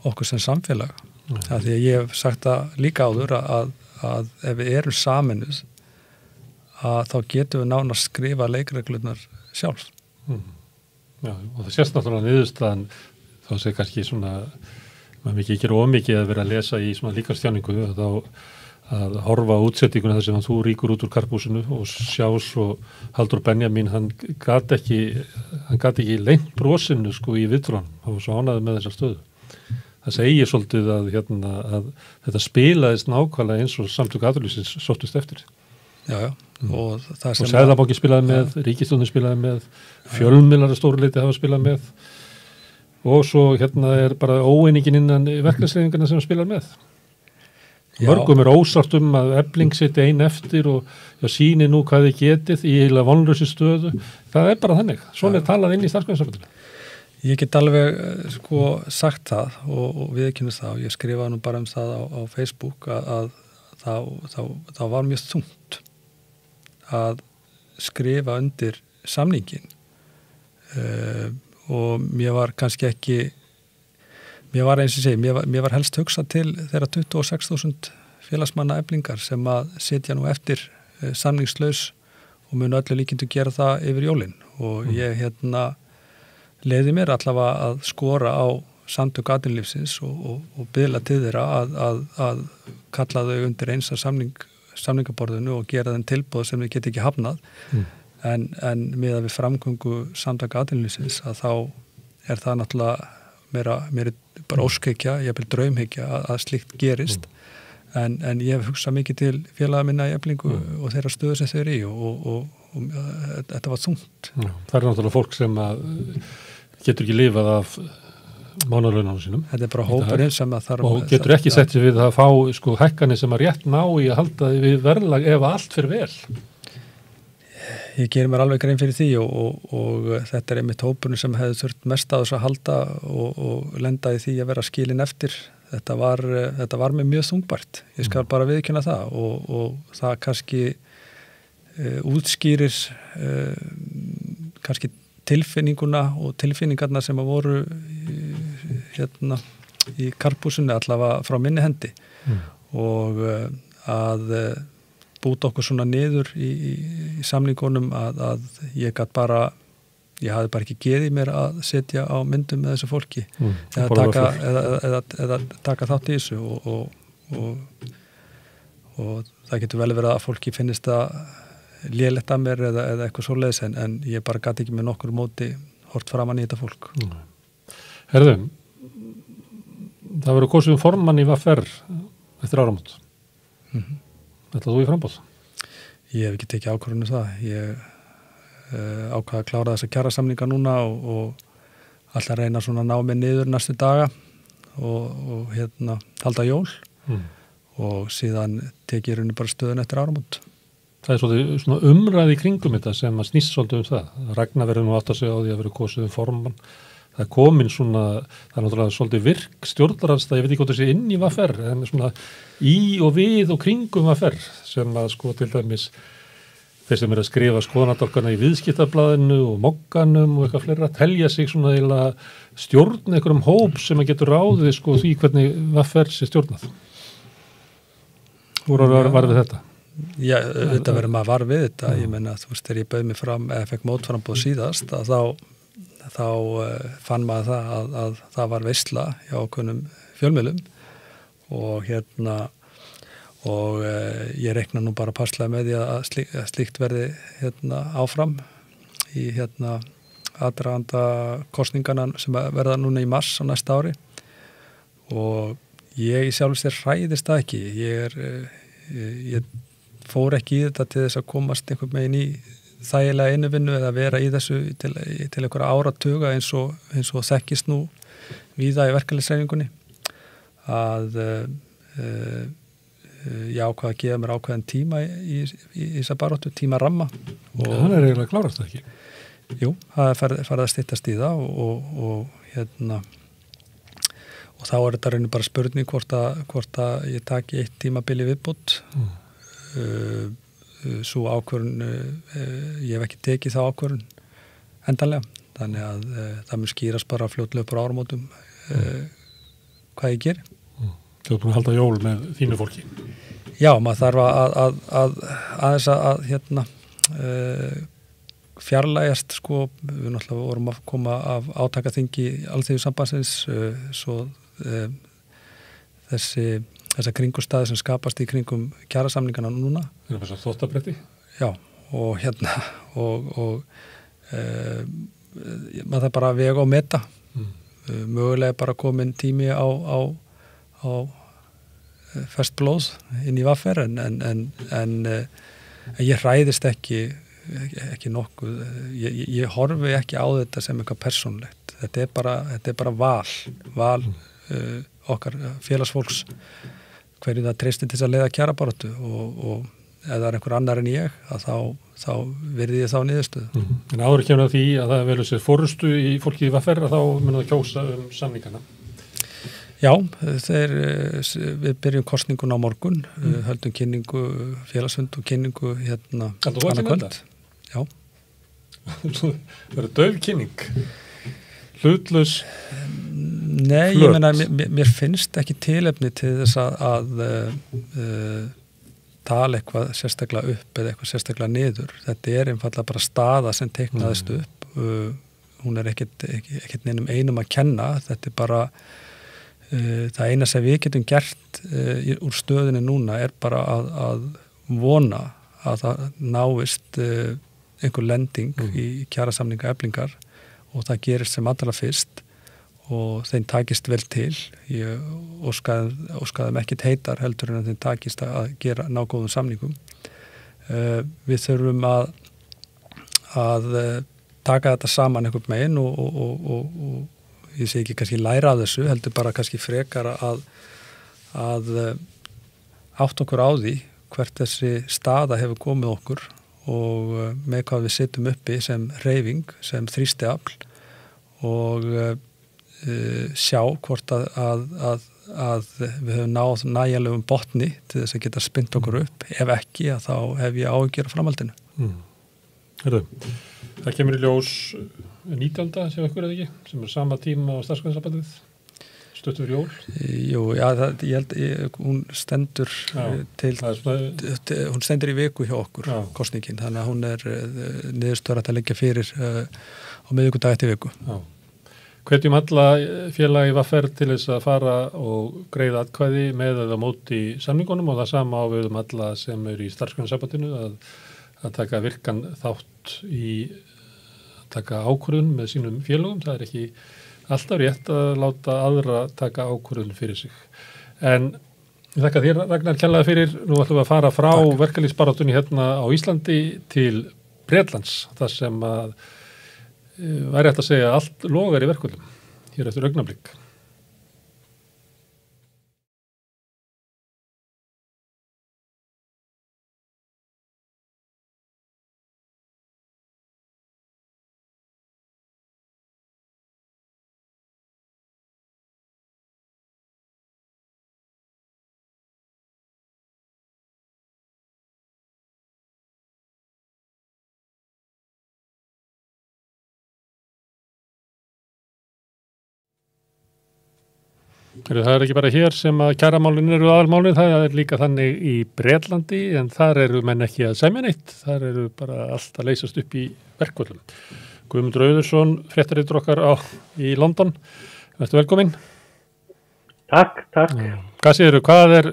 okkur sem samfélag. Því að ég hef sagt það líka áður að ef við erum saminuð að þá getum við nánast skrifa leikreglurnar sjálf. Já, og það sést náttúrulega niðurstaðan þá sé kannski svona maður mikið ekki ómikið að vera að lesa í svona líkamstjáningu þá að horfa á útsettinguna þar sem þú ríkur út úr karpúsinu og sjá svo Halldór Benjamín hann gat ekki leynt brosinu í viðtölunum, hann var svo ánægður með þessa stöðu. Það segir svolítið að þetta spilaðist nákvæmlega eins og samtök atvinnulífsins sóttust eftir. Já. Og Seðlabanki spilaði með, ríkisstjórnin spilaði með, fjölmiðlar að stóru leyti hafa spilað með og svo er bara óeiningin innan verkalýðshreyfinganna sem spilar með. Mörgum er ósátt að Efling sitt ein eftir og sýni nú hvað þið getið í heila vonlausi stöðu. Það er bara þannig. Svona er talað inn í starfsgreinasambandinu. Ég get alveg sagt það og viðurkennist það og ég skrifaði nú bara það á Facebook að það var mjög þungt að skrifa undir samningin og mér var kannski ekki mér var eins og segi, mér var helst hugsað til þeirra 26.000 félagsmanna Eflingar sem að sitja nú eftir samningslaus og munu öllu líkindu gera það yfir jólin og ég leiði mér allavega að skora á samtök atvinnulífsins og biðla til þeirra að kalla þau undir eins að samning samningaborðinu og gera þeim tilboð sem við getum ekki hafnað en með að við framgöngu samtaka atvinnulífsins að þá það náttúrulega meira bara óskhyggja, jafnvel draumhyggja að slíkt gerist en ég hef hugsað mikið til félaga minna í Eflingu og þeirra stöðu sem þeir í og þetta var þungt. Það náttúrulega fólk sem getur ekki lifað af mánaðarlaununum sínum. Þetta bara hópurinn sem að þarf og getur ekki sett sér við að fá hækkanir sem að rétt ná í að halda við verðlag ef allt fyrir vel. Ég gerir mér alveg grein fyrir því og þetta einmitt hópurinn sem hefði þurft mest að þess að halda og lenda í því að vera skilin eftir. Þetta var mér mjög þungbært. Ég skal bara viðurkenna það og það kannski útskýrir kannski tilfinninguna og tilfinningarna sem að voru í karpúsinu allavega frá minni hendi og að búta okkur svona niður í samningunum að ég hafði bara ekki geðið mér að setja á myndum með þessu fólki eða taka þátt í þessu og það getur vel verið að fólki finnist það lélegt að mér eða eitthvað svoleiðis en ég bara gat ekki með nokkur móti hort framan í þetta fólk. Herðu, það verður kosið formann í VFR eftir áramót. Ætlaðu þú í framboð? Ég hef ekki tekið ákvörðun það. Ég ákvað að klára þessa kjarasamninga núna og alltaf reyna svona að ná mig niður næstu daga og halda jól og síðan tekið í rauninni bara stöðun eftir áramót. Það svona umræði í kringum þetta sem að snýst svolítið það. Ragnar verður nú átt að segja á því að verður kosið formann. Það komin svona, það náttúrulega svolítið virk stjórnarandstaða, ég veit ekki hvort það sé inn í VFR, en svona í og við og kringum VFR sem að til dæmis þeir sem að skrifa skoðanadálkana í viðskiptablaðinu og mogganum og eitthvað fleira, telja sig svona eiginlega stjórn einhverjum hóp sem að getur ráðið því hvernig VFR sé stjórnað. Hvor var við þetta? Já, þetta verður maður var við þetta. Ég meina, þú veist, þegar ég bauð mig fram eða fekk mótframboð síðast að þá fann maður það að það var veisla hjá okkunnum fjölmiðlum og ég reikna nú bara passlega með því að slíkt verði áfram í aðdraganda kosningana sem verða núna í mars á næsta ári og ég í sjálfs þér hræðist það ekki. Ég fór ekki í þetta til þess að komast einhvern veginn í þægilega innuvinnu eða vera í þessu til einhverja áratuga eins og þekkist nú víða í verkalýðshreyfingunni að ég ákvað að gefa mér ákveðan tíma í þessa baráttu, tímaramma. Það eiginlega klárast það ekki? Jú, það farið að styttast í það og þá þetta raunin bara spurning hvort að ég taki eitt tímabili viðbútt. Svo ákvörðun, ég hef ekki tekið þá ákvörðun endanlega, þannig að það mun skýrast bara fljótlega upp á áramótum hvað ég geri. Þú ert búin að halda jól með þínu fólki? Já, maður þarf aðeins að fjarlægjast við náttúrulega vorum að koma af átakaþingi Alþýðusambandsins svo þessa kringumstæði sem skapast í kringum kjarasamningana núna. Það er bara svo þvottabretti? Já, og maður það bara að vega og meta. Mögulega bara komin tími á ferskt blóð inn í VFR en ég hræðist ekki nokkuð. Ég horfi ekki á þetta sem eitthvað persónlegt. Þetta er bara val okkar félagsfólks hverju það treystir til þess að leiða kjarabaráttu og ef það er einhver annar en ég þá verði ég þá niðurstöðu. En áður kemur því að það velur sér forustu í fólki í VFR þá mun það kjósa samningana? Já, við byrjum kosningun á morgun, höldum kynningu, félagsfund og kynningu annað kvöld. Já. Það verður dauf kynning? Hlutlaus? Nei, ég meina, mér finnst ekki tilefni til þess að tala eitthvað sérstaklega upp eða eitthvað sérstaklega niður. Þetta er einfallega bara staða sem teiknaðist upp. Hún er ekkert einum að kenna. Þetta er bara það eina sem við getum gert úr stöðinni núna er bara að vona að það náist einhver lending í kjarasamninga Eflingar og það gerist sem allra fyrst og þeim takist vel til. Ég óskaðum ekkit heitar heldur en þeim takist að ná góðum samningum. Við þurfum að taka þetta saman einhvern megin og ég segi ekki kannski læra af þessu, heldur bara kannski frekar að átt okkur á því hvert þessi staða hefur komið okkur og með hvað við sittum uppi sem hreyfing, sem þrýstiafl og sjá hvort að við höfum náð nægjanlegum botni til þess að geta spint okkur upp. Ef ekki, þá hef ég áhyggjur af framhaldinu. Herðu, það kemur í ljós 19. sem ykkur eða ekki, sem sama tíma á starfsgreinasambandið, stuttur fyrir jól. Jú, já, ég held hún stendur hún stendur í viku hjá okkur, kosningin, þannig að hún niðurstöður að liggja fyrir á miðvikudag eftir viku. Já. Hvetjum alla félagi VR til þess að fara og greiða atkvæði með eða móti samningunum og það sama á við alla sem eru í starfsgreinasambandinu að taka virkan þátt í að taka ákvörðun með sínum félögum. Það ekki alltaf rétt að láta aðra taka ákvörðun fyrir sig. En ég þakka þér, Ragnar, kærlega fyrir. Nú ætlum við að fara frá verkalýðsbaráttunni hérna á Íslandi til Bretlands, þar sem að væri hægt að segja að allt logar í verkföllum hér eftir augnablik. Það ekki bara hér sem að kjaramálin eru aðalmálin, það líka þannig í Bretlandi, en þar eru menn ekki að semja neitt, þar eru bara allt að leysast upp í verkföllum. Guðmundur Auðursson, fréttarittur okkar í London, vertu velkominn. Takk. Hvað segirðu, hvað er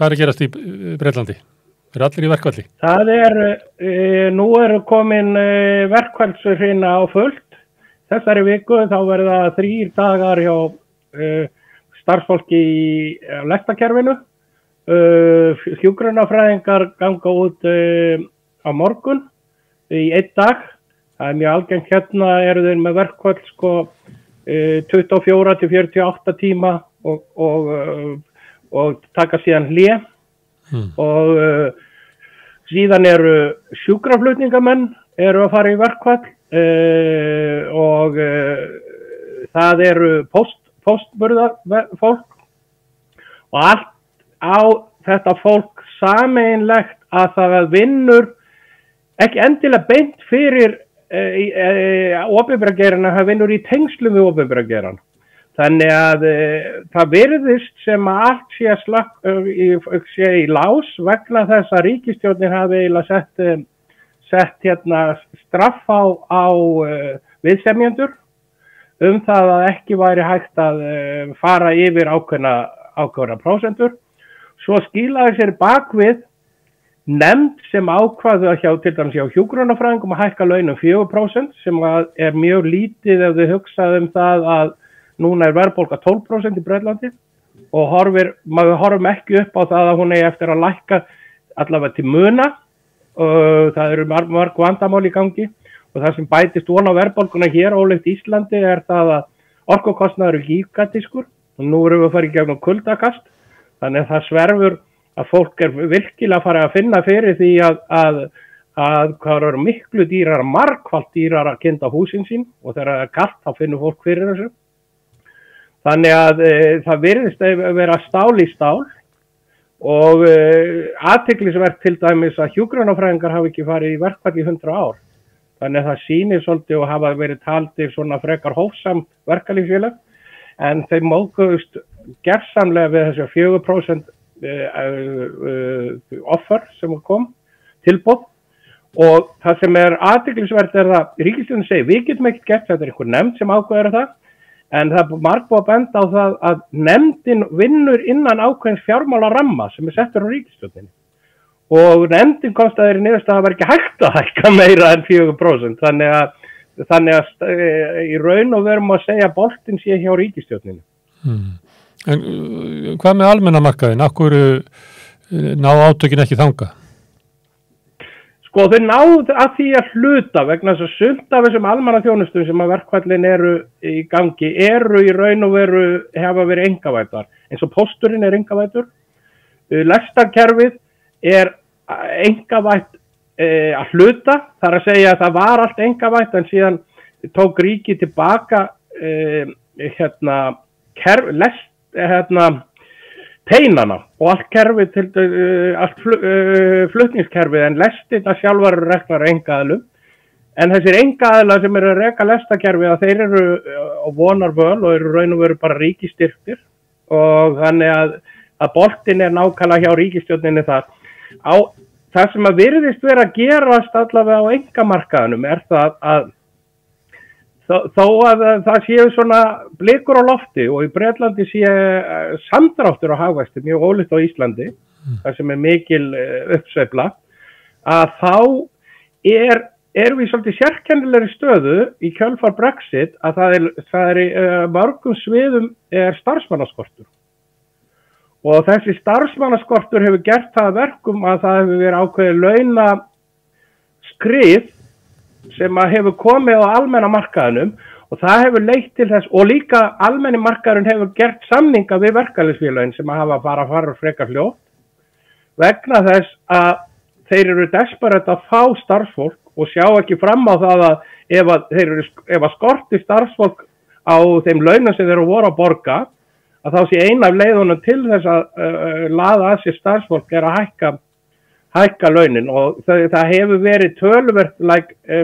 að gerast í Bretlandi? Eru allir í verkfalli? Það nú eru komin verkfallsur hérna á fullt. Þessari viku þá verða 3 dagar hjá starfsfólki í lektakerfinu. Hjúkrunarfræðingar ganga út á morgun í 1 dag. Það mjög algengt hérna eru þeir með verkfall 24 til 48 tíma og taka síðan hlé. Og síðan eru sjúkraflutningamenn eru að fara í verkfall og það eru postburðarfólk og allt á þetta fólk sameiginlegt að það vinnur ekki endilega beint fyrir opinbera geirann, það vinnur í tengslum við opinbera geirann. Þannig að það virðist sem að allt sé í lás vegna þess að ríkisstjórnin hafi eiginlega sett hérna straff á viðsemjendur það að ekki væri hægt að fara yfir ákveðna prósentur. Svo skilaði sér bakvið nefnd sem ákvaðu að til dæmis hjá hjúkrunarfræðingum að hækka laun 4% sem mjög lítið ef þau hugsaðu það að núna verðbólga 12% í Bretlandi og maður horfum ekki upp á það að hún eigi eftir að lækka allavega til muna og það eru mörg vandamál í gangi. Og það sem bætist á verðbólguna hér ólíkt Íslandi það að orkukostnaður er gigantískur og nú erum við að fara í gegnum kuldakast. Þannig að það sverfur að fólk virkilega að fara að finna fyrir því að hvað eru miklu dýrar, margfalt dýrar að kynda húsin sín og þegar það kalt þá finnur fólk fyrir þessu. Þannig að það virðist að vera stál í stál og athyglisvert til dæmis að hjúkrunarfræðingar hafa ekki farið í verkfall í 100 ár. Þannig að það sýnir svolítið og hafa verið taldir svona frekar hófsam verkalýðsfélag en þeim móðguðust gersamlega við þessi 4% offer sem kom tilboð og það sem athyglisvert það ríkisstjórnin segir við getum ekkert gert þetta einhver nefnd sem ákveður það en það margbúið að benda á það að nefndin vinnur innan ákveðins fjármálaramma sem settur á ríkisstjórninni og nefndin komst að þeirri niðurstaða að það var ekki hægt að hækka meira en 4%, þannig að í raun og verum að segja að boltinn sé hjá ríkisstjórninni. En hvað með almenna markaðinn? Akkur ná átökin ekki þangað? Sko þau náðu að því að hluta vegna þess að sumt af þessum almannaþjónustum sem að verkfallin eru í gangi eru í raun og veru hafa verið einkavæddar. Eins og pósturinn er einkavæddur, lestarkerfið er einkavætt að hluta, þar að segja að það var allt einkavætt en síðan tók ríki tilbaka teinana og allt kerfið allt flutningskerfið en lestirna sjálfar eru reknar einkaaðilum en þessir einkaaðilar sem eru að reka lestarkerfið að þeir eru og vonar völ og eru raun og veru bara ríkisstyrktir og þannig að boltinn er nákvæmlega hjá ríkisstjórninni þar. Það sem að virðist vera að gerast allavega á einkamarkaðinum er það að þó að það séu svona blikur á lofti og í Bretlandi sé samdráttur á hagvexti mjög ólíkt á Íslandi, þar sem er mikil uppsveifla, að þá erum við svolítið sérkennilegri stöðu í kjölfar Brexit að það er í mörgum sviðum starfsmannaskortur. Og þessi starfsmannaskortur hefur gert það verkum að það hefur verið ákveðið launaskrið sem að hefur komið á almenna markaðinum og það hefur leitt til þess og líka almenni markaðurinn hefur gert samninga við verkalýðsfélögin sem að hafa bara farið frekar fljótt vegna þess að þeir eru desperate að fá starfsfólk og sjá ekki fram á það að ef að skorti starfsfólk á þeim launum sem þeir voru að borga að þá sé eina af leiðunum til þess að laða að sér starfsfólk er að hækka launin og það hefur verið töluvert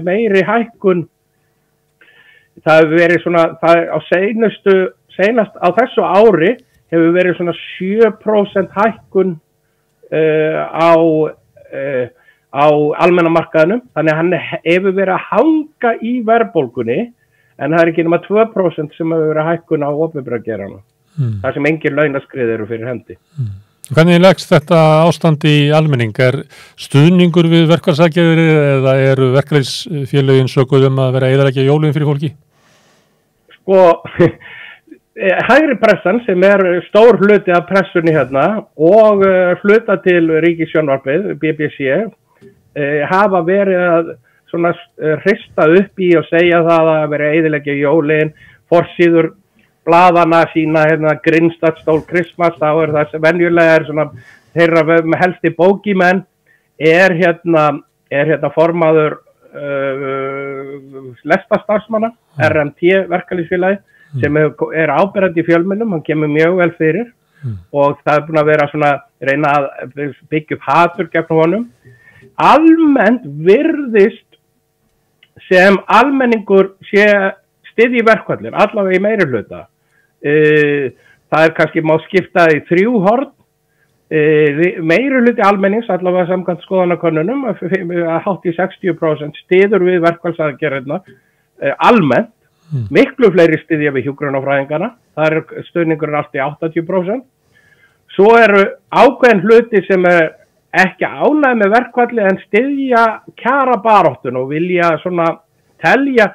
meiri hækkun, það hefur verið svona, senast á þessu ári hefur verið svona 7% hækkun á almennamarkaðinum, þannig að hann hefur verið að hanga í verðbólgunni en það er ekki nema 2% sem hefur verið hækkun á opinbera geiranum, þar sem engin launaskrið eru fyrir hendi. Hvernig leggst þetta ástand í almenning? Er stuðningur við verkfallsaðgerðir eða eru verkalýðsfélögin sökuð að vera að eyðileggja jólin fyrir fólki? Sko, hægri pressan sem er stór hluti af pressunni hérna og hluta til ríkissjónvarpið, BBC, hafa verið að svona hrista upp í og segja það að vera að eyðileggja jólin, forsíður blaðana sína Grinstadstól Christmas, þá það sem venjulega svona þeirra helsti bókimenn er formaður lestastarfsmanna, RMT verkalýðsfélagi sem er áberandi í fjölmiðlum, hann kemur mjög vel fyrir og það er búin að vera svona reyna að byggja upp hatur gegn honum. Almennt virðist sem almenningur sé styðji verkfallin, allavega í meiri hluta. Það er kannski má skipta í 3 horn, meiri hluti almennings, allavega samkvæmt skoðanakönnunum, hátt í 60% styður við verkfallsaðgerðirnar almennt, miklu fleiri styðja við hjúkrunarfræðingana, það er stuðningurinn allt í 80%. Svo eru ákveðin hluti sem er ekki ánægð með verkfalli en styðja kjarabaráttuna og vilja svona telja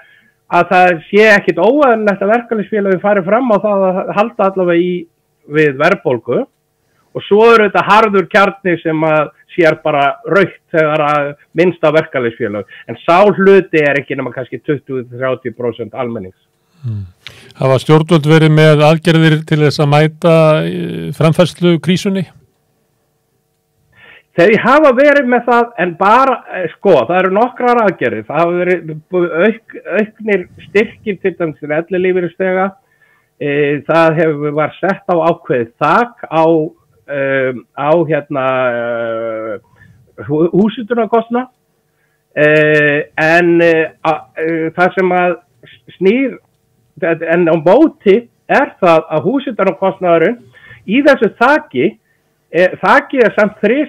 að það sé ekkit óeðlilegt að verkalýðsfélögin fari fram á það að halda allavega við verðbólgu og svo eru þetta harður kjarni sem að sér bara rautt þegar að minnst á verkalýðsfélög en sá hluti er ekki nema kannski 20-30% almennings. Hafa stjórnvöld verið með aðgerðir til þess að mæta framfærslu krísunni? Þeir hafa verið með það en bara, það eru nokkrar aðgerðir, það hafa verið auknir styrkir til dæmis til ellilífeyrisþega, það var sett á ákveðið þak á húshitunarkostnað, en það sem að snýr, en á móti er það að húshitunarkostnaðurinn í þessu þaki, þakið er samt 4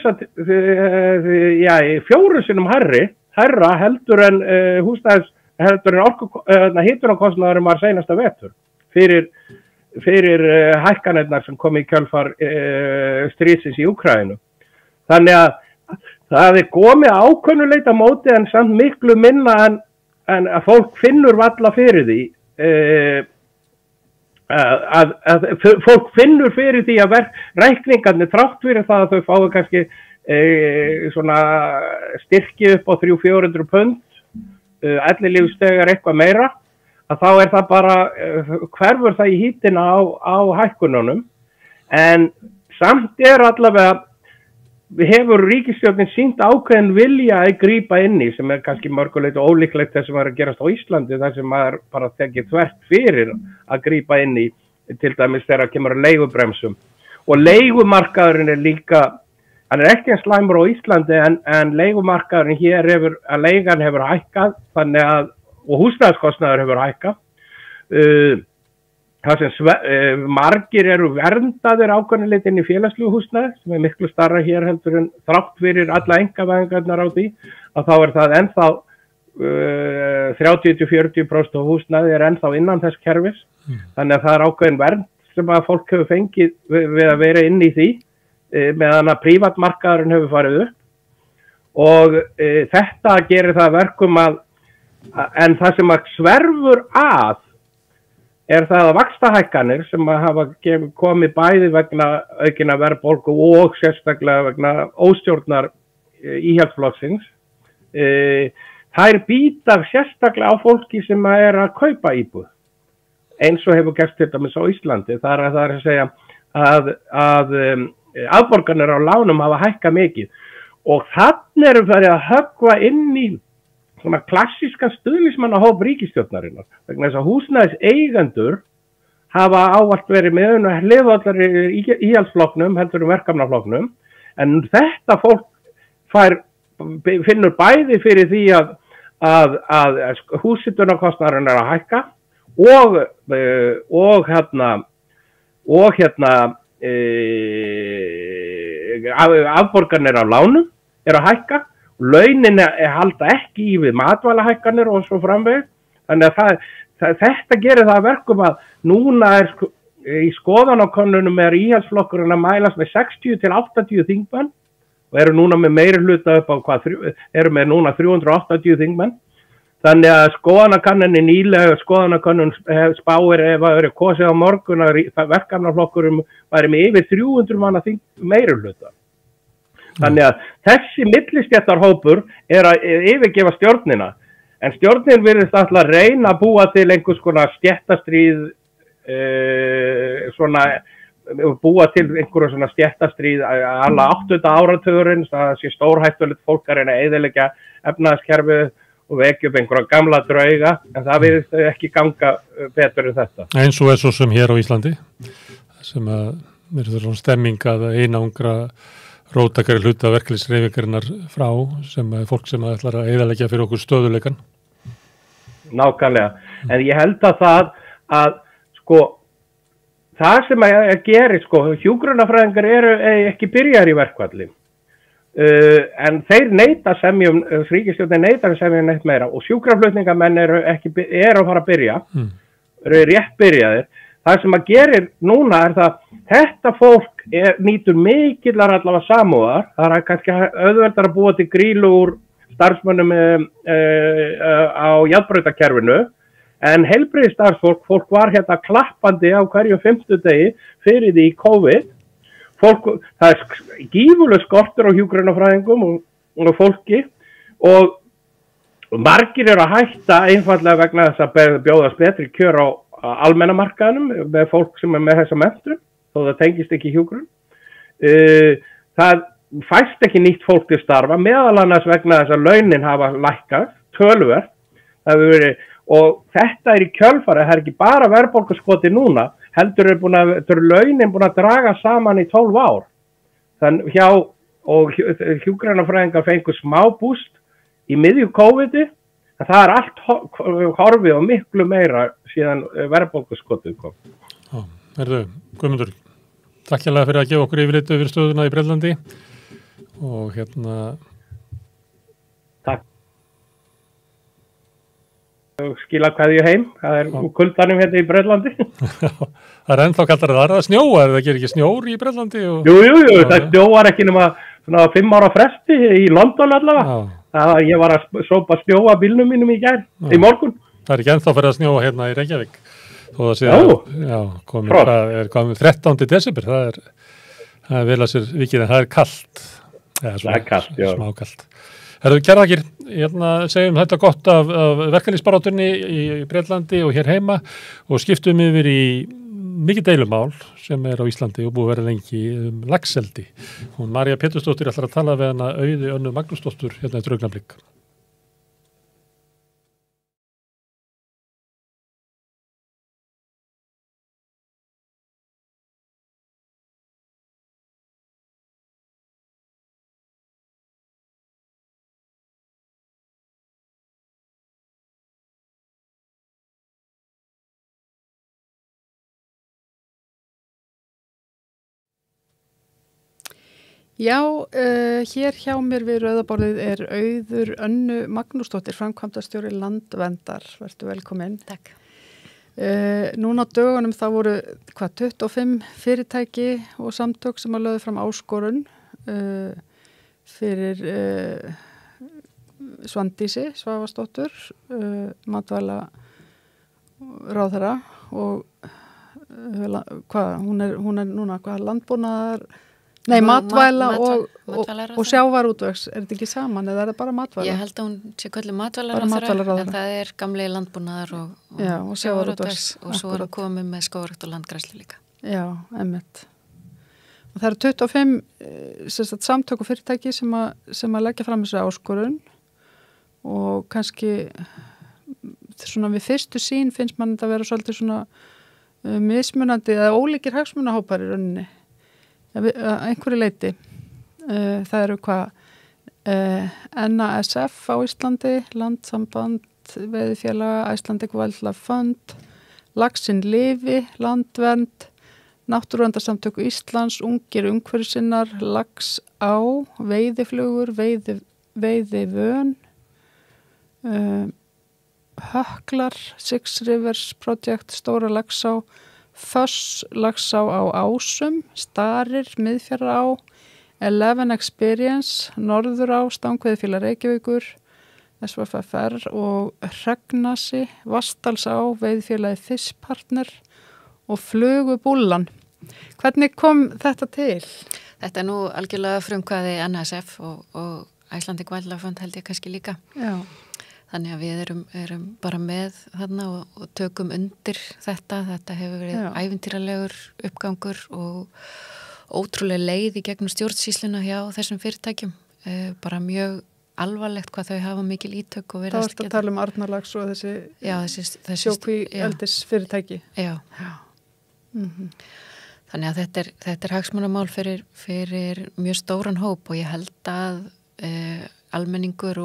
sinnum hærra heldur en hitunarkostnaðurinn var seinasta vetur fyrir hækkanirnar sem kom í kjölfar stríðsins í Úkraínu. Þannig að það komið ákvönnuleita móti en samt miklu minna en að fólk finnur valla fyrir því að fólk finnur fyrir því að reikningarnir þrátt fyrir það að þau fái kannski svona styrki upp á 300-400 pund ellilífsstegar eitthvað meira að þá það bara hverfur það í hítina á hækkununum en samt allavega hefur ríkisstjórnin sýnt ákveðin vilja að grípa inn í sem kannski mörgulegt og ólíklegt þess að gerast á Íslandi þar sem maður bara tekið þvert fyrir að grípa inn í til dæmis þegar kemur að leigubremsum og leigumarkaðurinn líka hann ekki eins slæmur á Íslandi en leigumarkaðurinn hér að leigan hefur hækkað þannig að og húsnæðiskostnaður hefur hækkað. Það sem margir eru verndaðir ákveðnilegt inn í félagslegu húsnæði sem miklu starra hér heldur en þrátt fyrir alla einkavæðingarnar á því að þá það ennþá 30-40% af húsnæði ennþá innan þess kerfis. Þannig að það ákveðin vernd sem að fólk hefur fengið við að vera inn í því meðan að prívatmarkaðurinn hefur farið upp og þetta gerir það verkum en það sem að sverfur að það að vaxtahækkanir sem að hafa komið bæði vegna aukina verðbólgu og sérstaklega vegna óstjórnar íhaldsflokksins þær býta sérstaklega á fólki sem að kaupa íbúð eins og hefur gerst til dæmis á Íslandi það að segja að afborganir á lánum hafa hækkað mikið og þannig eru farið að höggva inn í svona klassískan stuðningsmannahóp ríkisstjórnarinnar vegna þess að húsnæðiseigendur hafa ávallt verið með hliðhollar í íhaldsflokknum heldur verkefnaflokknum en þetta fólk finnur bæði fyrir því að húshitunarkostnaðurinn að hækka og afborganir af lánum að hækka launin halda ekki í við matvælahækkanir og svo framvegis. Þannig að þetta gerir það verkum að núna í skoðanakönnunum íhaldsflokkurinn að mælast með 60-80 þingmenn og eru núna með meiri hluta upp á eru með núna 380 þingmenn. Þannig að skoðanakanninni nýlega skoðanakönnun spáir ef það eru kosið á morgun að verkefnaflokkurum væri með yfir 300 manna meiri hluta. Þannig að þessi millistéttarhópur að yfirgefa stjórnina en stjórnin virðist alltaf reyna að búa til einhvers konar stéttastríð búa til einhverja svona stéttastríð alla 8. áratugurinn það sé stórhættulegt fólk að reyna að eyðileggja efnahagskerfið og vekja upp einhverja gamla drauga en það virðist ekki ganga betur en þetta. Eins og svo sem hér á Íslandi sem að verður svona stemming að einangra róttakari hluta verkalýðshreyfingarinnar frá sem fólk sem ætlar að eyðileggja fyrir okkur stöðuleikan. Nákvæmlega. En ég held að það sem að gerir hjúkrunarfræðingar eru ekki byrjar í verkfalli. En þeir neita semjum, ríkisstjórnin neitar semjum neitt meira og sjúkraflutningamenn eru að fara að byrja, eru rétt byrjaðir. Það sem að gerir núna það þetta fólk nýtur mikillar allavega samúðar. Það kannski auðveldar að búa til grílu úr starfsmönnum á járnbrautakerfinu en heilbrigðisstarfsfólk var hérna klappandi á hverjum 5. degi fyrir því COVID. Það gífurlegur skortur á hjúkrunarfræðingum og fólki og margir eru að hætta einfaldlega vegna þess að bjóðast betri kjör á almennamarkaðnum með fólk sem með þessa menntun þó það tengist ekki hjúkrun. Það fæst ekki nýtt fólk til starfa meðal annars vegna þess að launin hafa lækkað töluvert og þetta í kjölfarið, það ekki bara verðbólguskoti núna heldur launin búin að draga saman í 12 ár. Þannig og hjúkrunarfræðingar fengu smá búst í miðju COVID-i en það allt horfið og miklu meira síðan verðbólguskotið kom. Guðmundur, takk hérlega fyrir að gefa okkur yfirlit yfir stöðuna í Bretlandi og Takk. Skila kveðju heim, það kuldanum hérna í Bretlandi. Það ennþá kallar það snjóa, það gerir ekki snjór í Bretlandi? Jú, það snjóar ekki nema svona 5 ára fresti í London allavega. Ég var að sópa snjó að bílnum mínum í gær, í morgun. Það ekki ennþá fyrir að snjóa hérna í Reykjavík. Þó það sé að komið 13. desember, það er vel að sér vikið, en það er kalt. Það er kalt, já. Smákalt. Herðu, kæra þakkir, segjum þetta gott af verkalýðsbaráttunni í Bretlandi og hér heima og skiptum yfir í mikið deilumál sem á Íslandi og búið að vera lengi laxeldi. Hún María Pétursdóttir ætlar að tala við hana Auði Önnu Magnúsdóttur hérna eftir augnablik. Já, hér hjá mér við rauðaborðið er Auður Önnu Magnúsdóttir, framkvæmdastjóri Landverndar. Vertu velkomin. Takk. Núna á dögunum það voru 25 fyrirtæki og samtök sem að lögðu fram áskorun fyrir Svandísi Svavarsdóttur, matvæla ráðherra og hún er núna landbúnaðar. Nei, matvæla og sjávarútvegs, er þetta ekki saman eða er það bara matvæla? Ég held að hún sé köllu matvælaráðherra, en það er gamli landbúnaðar og sjávarútvegs og svo er að koma með skógrækt og landgræslu líka. Já, einmitt. Og það eru 25 samtök og fyrirtæki sem að leggja fram þessu áskorun og kannski svona við fyrstu sín finnst mann þetta að vera svolítið svona mismunandi eða ólíkir hagsmunahópar í rauninni. Einhverju leiti. Það eru NASF á Íslandi, Landsamband Veiðifélaga, Icelandic Wildlife Fund, Laxinn Lifi, Landvernd, Náttúruverndarsamtök Íslands, Ungir umhverfisinnar, Laxá, Veiðiflugur, Veiðivön, Höklar, Six Rivers Project, Stóra Laxá, Foss, Laxá á Ásum, Starir, Miðfjarðará, 11 Experience, Norðurá, Stangveiðifélag Reykjavíkur, SVFR og Hregnasi, Vatnsdalsá, Veiðifélagi Fiskpartner og Flugubúllan. Hvernig kom þetta til? Þetta er nú algjörlega frumkvæði NSF og Icelandic Wildlife Fund held ég kannski líka. Já. Þannig að við erum bara með þarna og tökum undir þetta. Þetta hefur verið ævintýralegur uppgangur og ótrúlega leið í gegnum stjórnsýsluna hjá þessum fyrirtækjum. Bara mjög alvarlegt hvað þau hafa mikil ítök og verið að tala Arnarlax og þessi sjókvíeldis fyrirtæki. Já. Þannig að þetta er hagsmunamál fyrir mjög stóran hóp og ég held að almenningur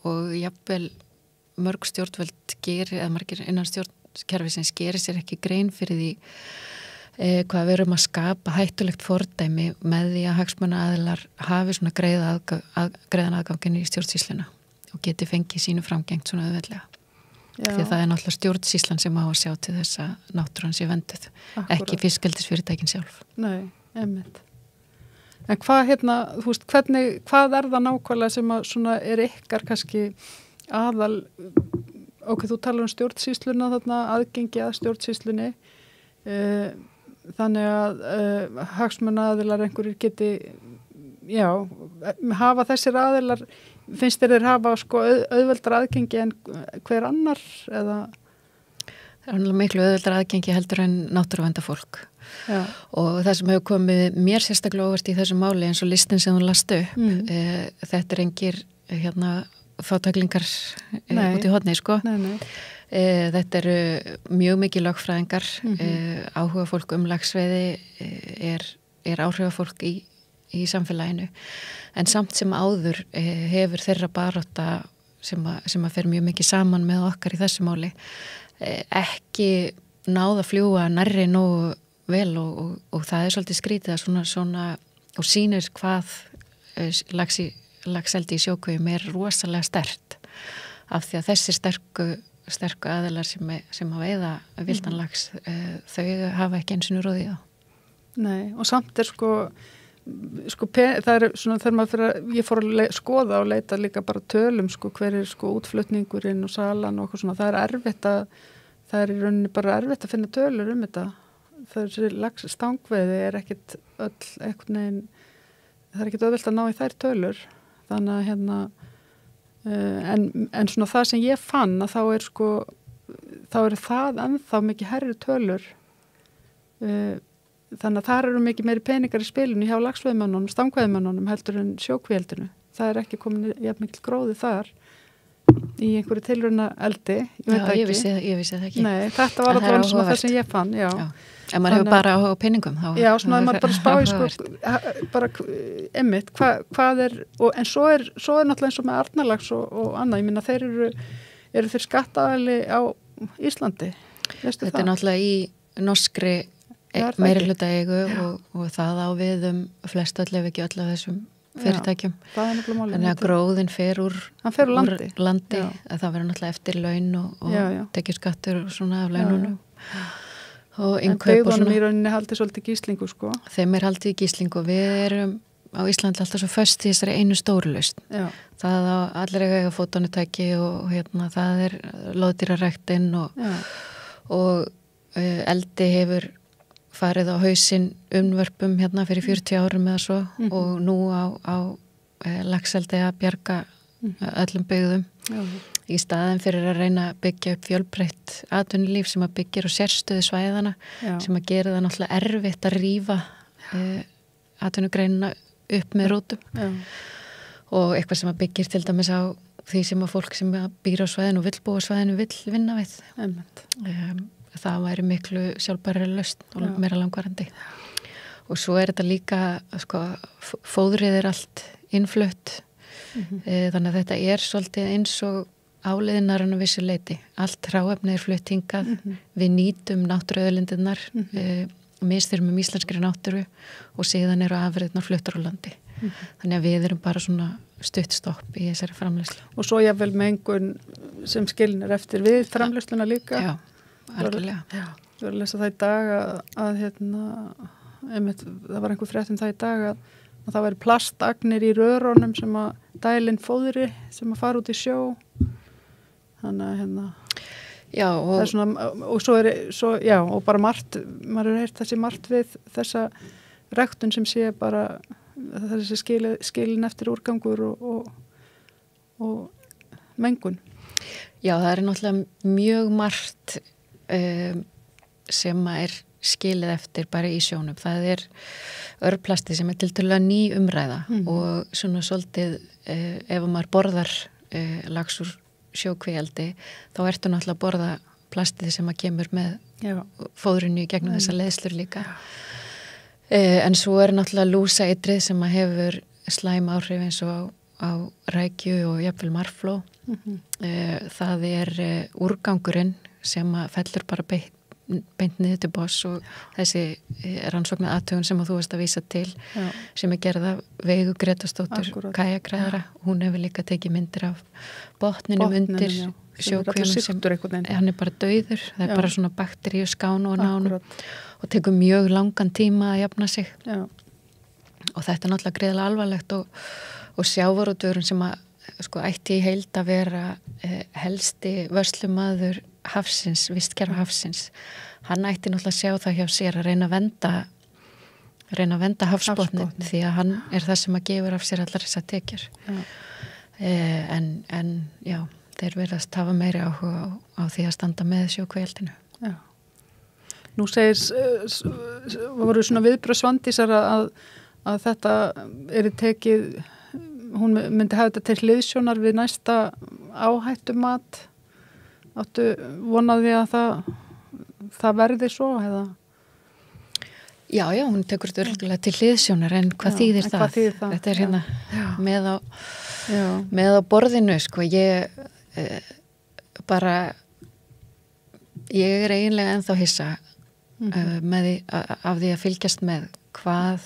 og jafnvel mörg stjórnvöld eða margir innan stjórnkerfisins gerir sér ekki grein fyrir því hvað við erum að skapa hættulegt fordæmi með því að hagsmunaaðilar hafi svona greiðan aðgangin í stjórnsýsluna og geti fengið sínu framgengt svona auðveldlega. Því að það er náttúrulega stjórnsýslan sem á að sjá til þess að náttúran sé venduð, ekki fiskeldisfyrirtækin sjálf. Nei, einmitt. En hvað þú veist, hvað er það nákvæmlega sem að svona er ykkar kannski aðal, þú talar stjórnsýsluna þarna, aðgengi að stjórnsýslunni, þannig að hagsmunaaðilar einhverjir geti, hafa þessir aðilar, finnst þeir hafa auðveldar aðgengi en hver annar eða? Það er miklu auðveldar aðgengi heldur en náttúruverndarfólk. Já. Og það sem hefur komið mér sérstaklega óvart í þessu máli eins og listin sem hún lastu upp þetta er engir fátæklingar út í horni sko. Nei. Þetta eru mjög mikið lögfræðingar áhuga fólk laxveiði er áhrifafólk í samfélaginu en samt sem áður hefur þeirra barátta sem að fer mjög mikið saman með okkar í þessu máli ekki náð að fljúga nærri nógu vel og það er svolítið skrítið að svona og sýnir hvað laxeldi í sjókvíum er rosalega sterkt af því að þessi sterku aðilar sem að veiða vildan lax þau hafa ekki einu sinni róðið á. Nei, og samt er sko, það svona þegar maður ég fór að skoða og leita líka bara tölum, sko, hver sko útflutningurinn og salan og okkur svona, það erfitt það í rauninni bara erfitt að finna tölur þetta. Þessi stangveiði ekkit öll einhvern veginn, það ekkit auðvelt að ná í þær tölur. Þannig að en svona það sem ég fann að þá það ennþá mikið hærri tölur. Þannig að það eru mikið meiri peningar í spilinu hjá laxveiðimönnunum, stangveiðimönnunum heldur en sjókvíeldinu. Það ekki komin jafn mikil gróði þar í einhverju tilrauna eldi, ég vissi það ekki. Nei, þetta var alltaf svona það sem ég fann, já. En maður hefur bara á peningum þá. Já, svona maður bara spáði sko, bara einmitt, hvað en svo er náttúrulega eins og með Arnarlax og annað, ég minna þeir eru þeir skattaðali á Íslandi, veistu það? Þetta náttúrulega í norskri meirihluta eigu og það á við flest öll ef ekki öll af þessum fyrirtækjum. Þannig að gróðin fer úr landi að það verður náttúrulega eftir laun og tekið skattur og svona af laununum. Og en byggðunum í rauninni haldið svolítið gíslingu, sko. Þeim haldið í gíslingu. Við erum á Íslandi alltaf svo föst í þessari einu stóru lausn. Það á allir eiga fótónutæki og það loðdýraræktinn og eldi hefur farið á hausinn umvörpum fyrir 40 árum eða svo og nú á laxeldi að bjarga öllum byggðum í staðin fyrir að reyna að byggja upp fjölbreytt atvinnulíf sem að byggir og sérstöðu svæðana sem að gera það náttúrulega erfitt að rífa atvinnugreinina upp með rótum og eitthvað sem að byggir til dæmis á því sem að fólk sem að býr á svæðinu og vill búa á svæðinu vill vinna við. Það væri miklu sjálfbærari lausn og meira langvarandi. Og svo þetta líka, sko, fóðrið allt innflutt. Þannig að þetta svolítið eins og áleiðinarinn á vissu leyti. Allt hráefni flutt hingað. Við nýtum náttúruauðlindirnar, misþyrmum íslenskri náttúru og síðan afurðirnar fluttar á landi. Þannig að við erum bara svona stuttstopp í þessari framleiðslu. Og svo jafnvel mengun sem skilnir eftir við framleiðsluna líka. Já. Algjörlega. Ég var að lesa það í dag að einmitt, það var einhver frétt það í dag að það væri plastagnir í rörunum sem að dælinn fóðri sem að fara út í sjó. Þannig að já, og svona, og og bara margt, maður hefur heyrt þessi margt við þessa ræktun sem sé bara þessi skilin eftir úrgangur og mengun. Já, það náttúrulega mjög margt sem skilið eftir bara í sjónum. Það örplasti sem tiltölulega ný umræða og svona svolítið ef maður borðar lax úr sjókvíeldi þá ertu náttúrulega að borða plastið sem að kemur með fóðrinu í gegnum þessar leiðslur líka. En svo náttúrulega lúsaeitrið sem að hefur slæm áhrif eins og á rækju og jafnvel marfló. Það úrgangurinn sem að fellur bara beint niður til boss og þessi rannsóknar athugun sem að þú veist að vísa til sem gerða Veigu Gretastóttur kajakræðara. Hún hefur líka tekið myndir af botninum undir sjókvíunum sem hann bara dauður. Það bara svona bakteríu skánu og nánu og tekur mjög langan tíma að jafna sig. Og þetta náttúrulega greiðlega alvarlegt og sjávarútvegurinn sem að sko ætti í heild að vera helsti vörslumaður hafsins, vistkerfa hafsins. Hann ætti náttúrulega að sjá það hjá sér að reyna að venda hafsbotnin því að hann það sem að gefur af sér allar þess að tekjur. En já, þeir verðast hafa meiri áhuga á því að standa með sjókvíeldinu. Já. Nú voru svona viðbrögð Svandísar að þetta tekið, hún myndi hafa þetta til hliðsjónar við næsta áhættumat. Áttu vonaði að það verði svo eða? Já, hún tekur þetta örgulega til hliðsjónar en hvað þýðir það? Þetta hérna með á borðinu, sko. Ég eiginlega ennþá hissa af því að fylgjast með hvað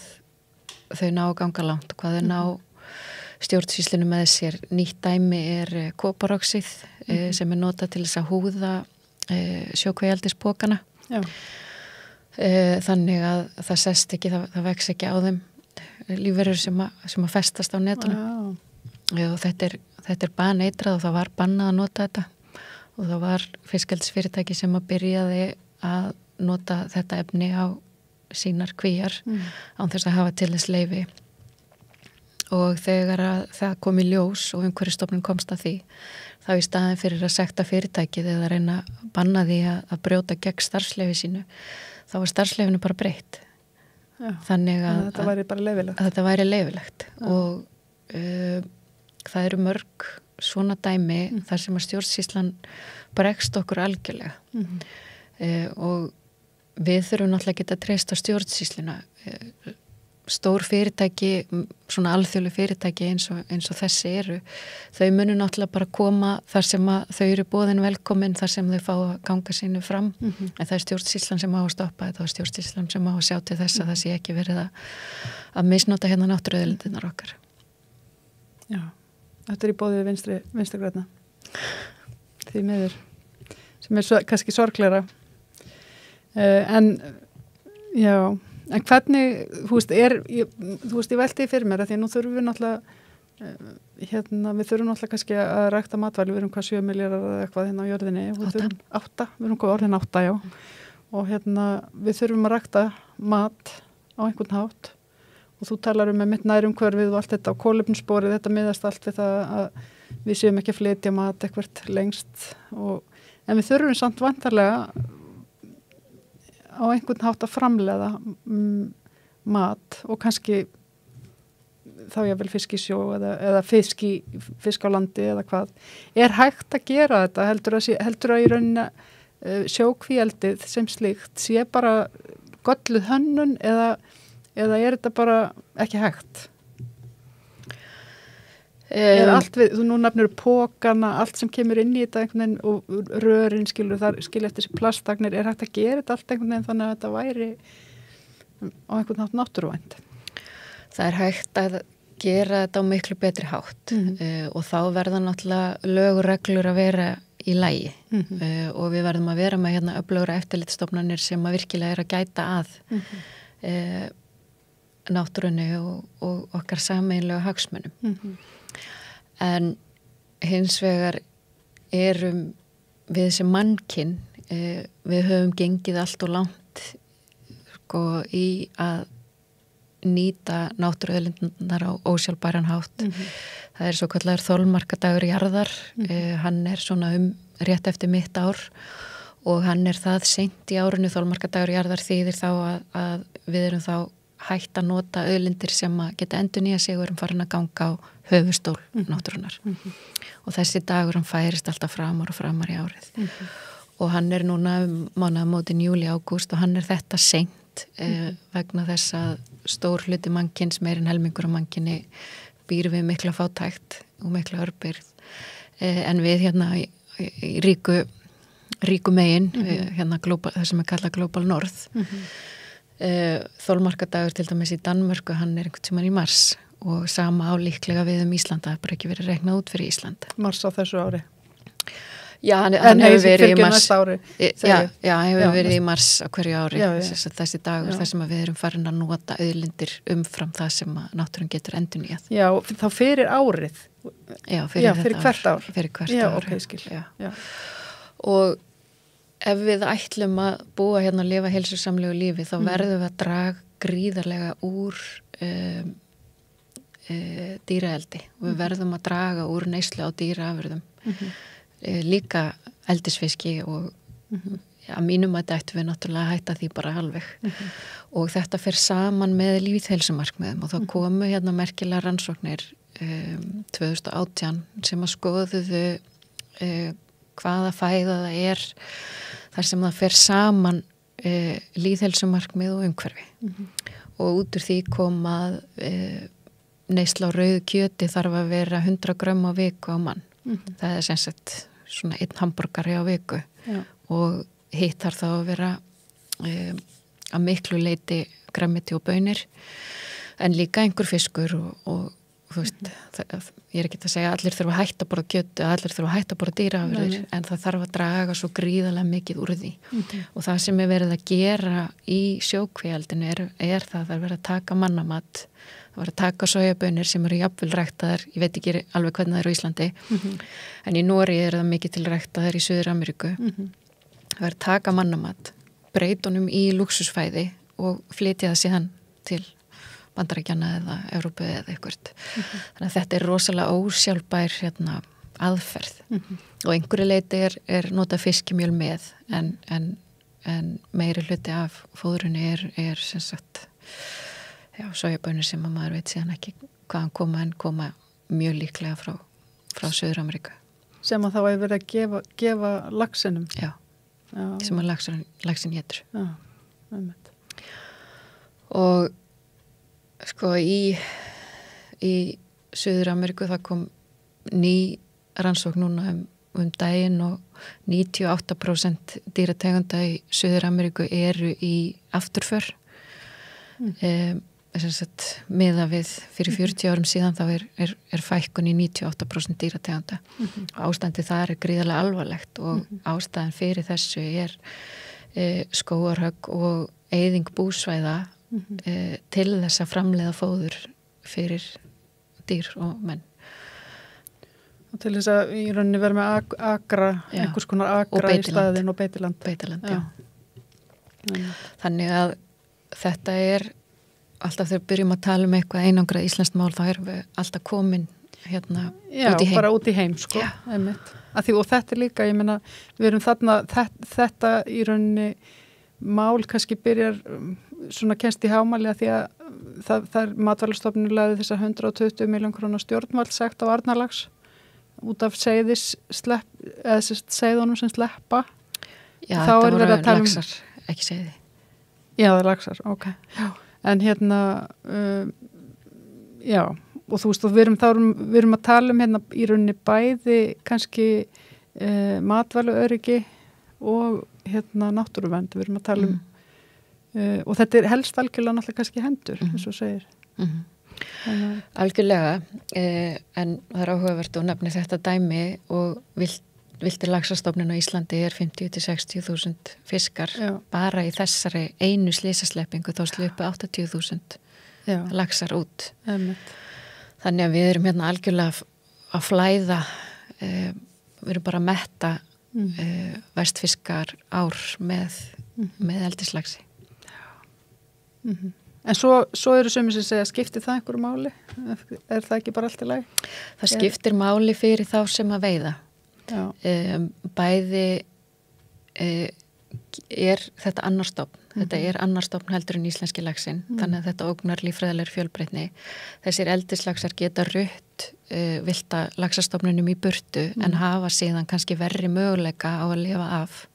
þau ná að ganga langt og hvað þau ná stjórnsýslinu með sér. Nýtt dæmi koparoxið sem notað til þess að húða sjókvíeldispokana. Þannig að það sest ekki, það vex ekki á þeim lífverur sem að festast á netunum. Og þetta er baneitrað og það var bannað að nota þetta og það var fiskeldisfyrirtæki sem að byrjaði að nota þetta efni á sínar kvíar án þess að hafa til þess leyfi. Og þegar að það kom í ljós og Umhverfisstofnun komst að því, þá í staðin fyrir að sekta fyrirtækið eða reyna að banna því að brjóta gegn starfsleyfi sínu, þá var starfsleyfinu bara breytt. Já, þannig að þetta væri bara leyfilegt. Að þetta væri leyfilegt. Og það eru mörg svona dæmi þar sem að stjórnsýslan bregst okkur algjörlega. Og við þurfum náttúrulega ekki að treysta stjórnsýsluna. Stór fyrirtæki, svona alþjóðleg fyrirtæki eins og þessi eru, þau munu náttúrulega bara koma þar sem að þau eru boðin velkomin, þar sem þau fá að ganga sínu fram, en það er stjórnsýslan sem á að stoppa þetta og stjórnsýslan sem á að sjá til þess að það sé ekki verið að misnota hérna náttúruauðlindirnar okkar. Já, þetta er í boðið vinstri grænna. Því miður, sem er kannski sorgleira. En hvernig, ég velti fyrir mér að því að nú þurfum við náttúrulega, við þurfum náttúrulega kannski að rækta matvæli, við erum hvað 7 milljarðar eða eitthvað hérna á jörðinni. 8, við erum hvað orðin 8, já. Og við þurfum að rækta mat á einhvern hátt og þú talar með mitt nærumhverfið og allt þetta á kolefnissporið, þetta miðast allt við það að við séum ekki að flytja mat eitthvað lengst. En við þurfum samt vantarlega á einhvern hátt að framleiða mat og kannski þá ég vel fisk í sjó eða fisk á landi eða hvað. Er hægt að gera þetta? Heldur að í rauninni sjókvíeldið sem slíkt sé bara gölluð hönnun eða er þetta bara ekki hægt? Er allt við, þú nú nefnir pókana, allt sem kemur inn í þetta einhvern veginn og rörin skilur eftir þessi plastagnir, er hægt að gera þetta allt einhvern veginn þannig að þetta væri á einhvern hátt náttúruvænt? Það er hægt að gera þetta á miklu betri hátt og þá verða náttúrulega lög og reglur að vera í lagi og við verðum að vera með hérna öflugra eftirlitsstofnanir sem að virkilega er að gæta að náttúrunni og okkar sameiginlega hagsmunum. En hins vegar erum við sem mannkinn, við höfum gengið allt og langt í að nýta náttúruauðlindirnar á ósjálfbæran hátt. Það er svo kallaður þolmarkadagur jarðar, hann er svona rétt eftir mitt ár og hann er það seint í árinu. Þolmarkadagur jarðar þýðir þá að við erum þá hægt að nota auðlindir sem að geta endurnýja sig og erum farin að ganga á höfustól náttúrunar. Og þessi dagur hann færist alltaf framar og framar í árið. Og hann er núna mánaðamótin júlí, ágúst og hann er þetta seint vegna þess að stór hluti mannkins, meirinn helmingur af mannkinni býr við mikla fátækt og mikla örbyrð. En við hérna í ríku megin, hérna það sem er kallað Global North, þolmarkadagur til dæmis í Danmörku, hann er einhvern tímann í mars og sama álíklega við Ísland, það er bara ekki verið reiknað út fyrir Ísland. Mars á þessu ári? Já, hann hefur verið í mars. Já, hann hefur verið í mars á hverju ári. Þessi dagur, þar sem við erum farin að nota auðlindir umfram það sem náttúrun getur endurnýjað. Já, þá fyrir árið? Já, fyrir hvert ár? Fyrir hvert ár. Ok, skil. Já. Og ef við ætlum að búa hérna og lifa heilsusamlegu lífi, þá verðum við að draga gríðarlega úr dýraeldi og við verðum að draga úr neyslu á dýraafurðum. Líka eldisfiski og að mínum að þetta ættum við náttúrulega að hætta því bara alveg. Og þetta fer saman með lýðheilsumarkmiðum og þá komu hérna merkilega rannsóknir 2018 sem að skoðuðu hvaða fæða það er þar sem það fer saman lýðheilsumarkmið og umhverfi. Og út úr því kom að neysla á rauðu kjöti þarf að vera 100 grömm á viku á mann. Það er sem sagt svona 1 hamborgari á viku og hitt þarf þá að vera að miklu leyti grænmeti og baunir en líka einhver fiskur og þú veist, ég er ekki að segja að allir þurfa að hætta að borða kjöt, allir þurfa að hætta að borða dýraafurðir, en það þarf að draga svo gríðarlega mikið úr því. Og það sem er verið að gera í sjókvíeldinu er það að vera að taka mannamat, það var að taka sojabönir sem eru jafnvel ræktaðar, ég veit ekki alveg hvernig það eru á Íslandi, en í Nóri það mikið til ræktaðar í Suður Ameríku. Það var að taka mannamat, breytunum í lúksusfæði og flytja það síðan til Bandaríkjanna eða Evrópu eða eitthvað. Þannig að þetta er rosalega ósjálfbær aðferð og einhverju leiti er notað fiskimjöl með en meiri hluti af fóðrunni er sem sagt sojabönir sem að maður veit síðan ekki hvaðan koma en koma mjög líklega frá Suður Ameríku. Sem að þá hefur verið að gefa laxinum. Já. Sem að laxin étur. Já, einmitt. Og sko í Suður Ameríku það kom ný rannsókn núna daginn og 98% dýrategunda í Suður Ameríku eru í afturför. Miða við fyrir 40 árum síðan þá er fækkun í 98% dýrategunda. Ástandið þar er gríðarlega alvarlegt og ástæðan fyrir þessu er skógarhögg og eyðing búsvæða til þess að framleiða fóður fyrir dýr og menn. Og til þess að í rauninni vera með akra, einhvers konar akra í staðin og beitiland. Beitiland, já. Þannig að þetta er alltaf þegar byrjum að tala eitthvað einangrað íslenskt mál, þá erum við alltaf komin út í heim. Já, bara út í heim, sko. Og þetta er líka, ég meina, við erum þarna, þetta í rauninni mál kannski byrjar svona kennst í hámæli að því að það er Matvælastofnun lagði þessa 120 milljón króna stjórnvald sekt á Arnarlax út af seiðunum sem sleppa. Já, þetta voru laxar, ekki seiði. Já, það er laxar, ok. Já. En já, og þú veist, við erum að tala í rauninni bæði kannski matvæluöryggi og náttúruvernd, við erum að tala og þetta er helst algjörlega náttúrulega kannski hendur, eins og segir. Algjörlega, en það er áhugavert og nefnir þetta dæmi og viltir laxastofnun á Íslandi er 50-60.000 fiskar. Bara í þessari einu slysasleppingu þá sluppu 80.000 laxar út. Þannig að við erum algjörlega að flæða, við erum bara að metta vestfiskar ár með eldislaxi. En svo eru sumir sem segja, skiptir það einhverju máli? Er það ekki bara allt í lagi? Það skiptir máli fyrir þá sem að veiða. Bæði er þetta annar stofn. Þetta er annar stofn heldur en íslenski laxinn, þannig að þetta ógnar líffræðilegri fjölbreytni. Þessir eldislaxar geta rutt villta laxastofnunum í burtu en hafa síðan kannski verri möguleika á að lifa af.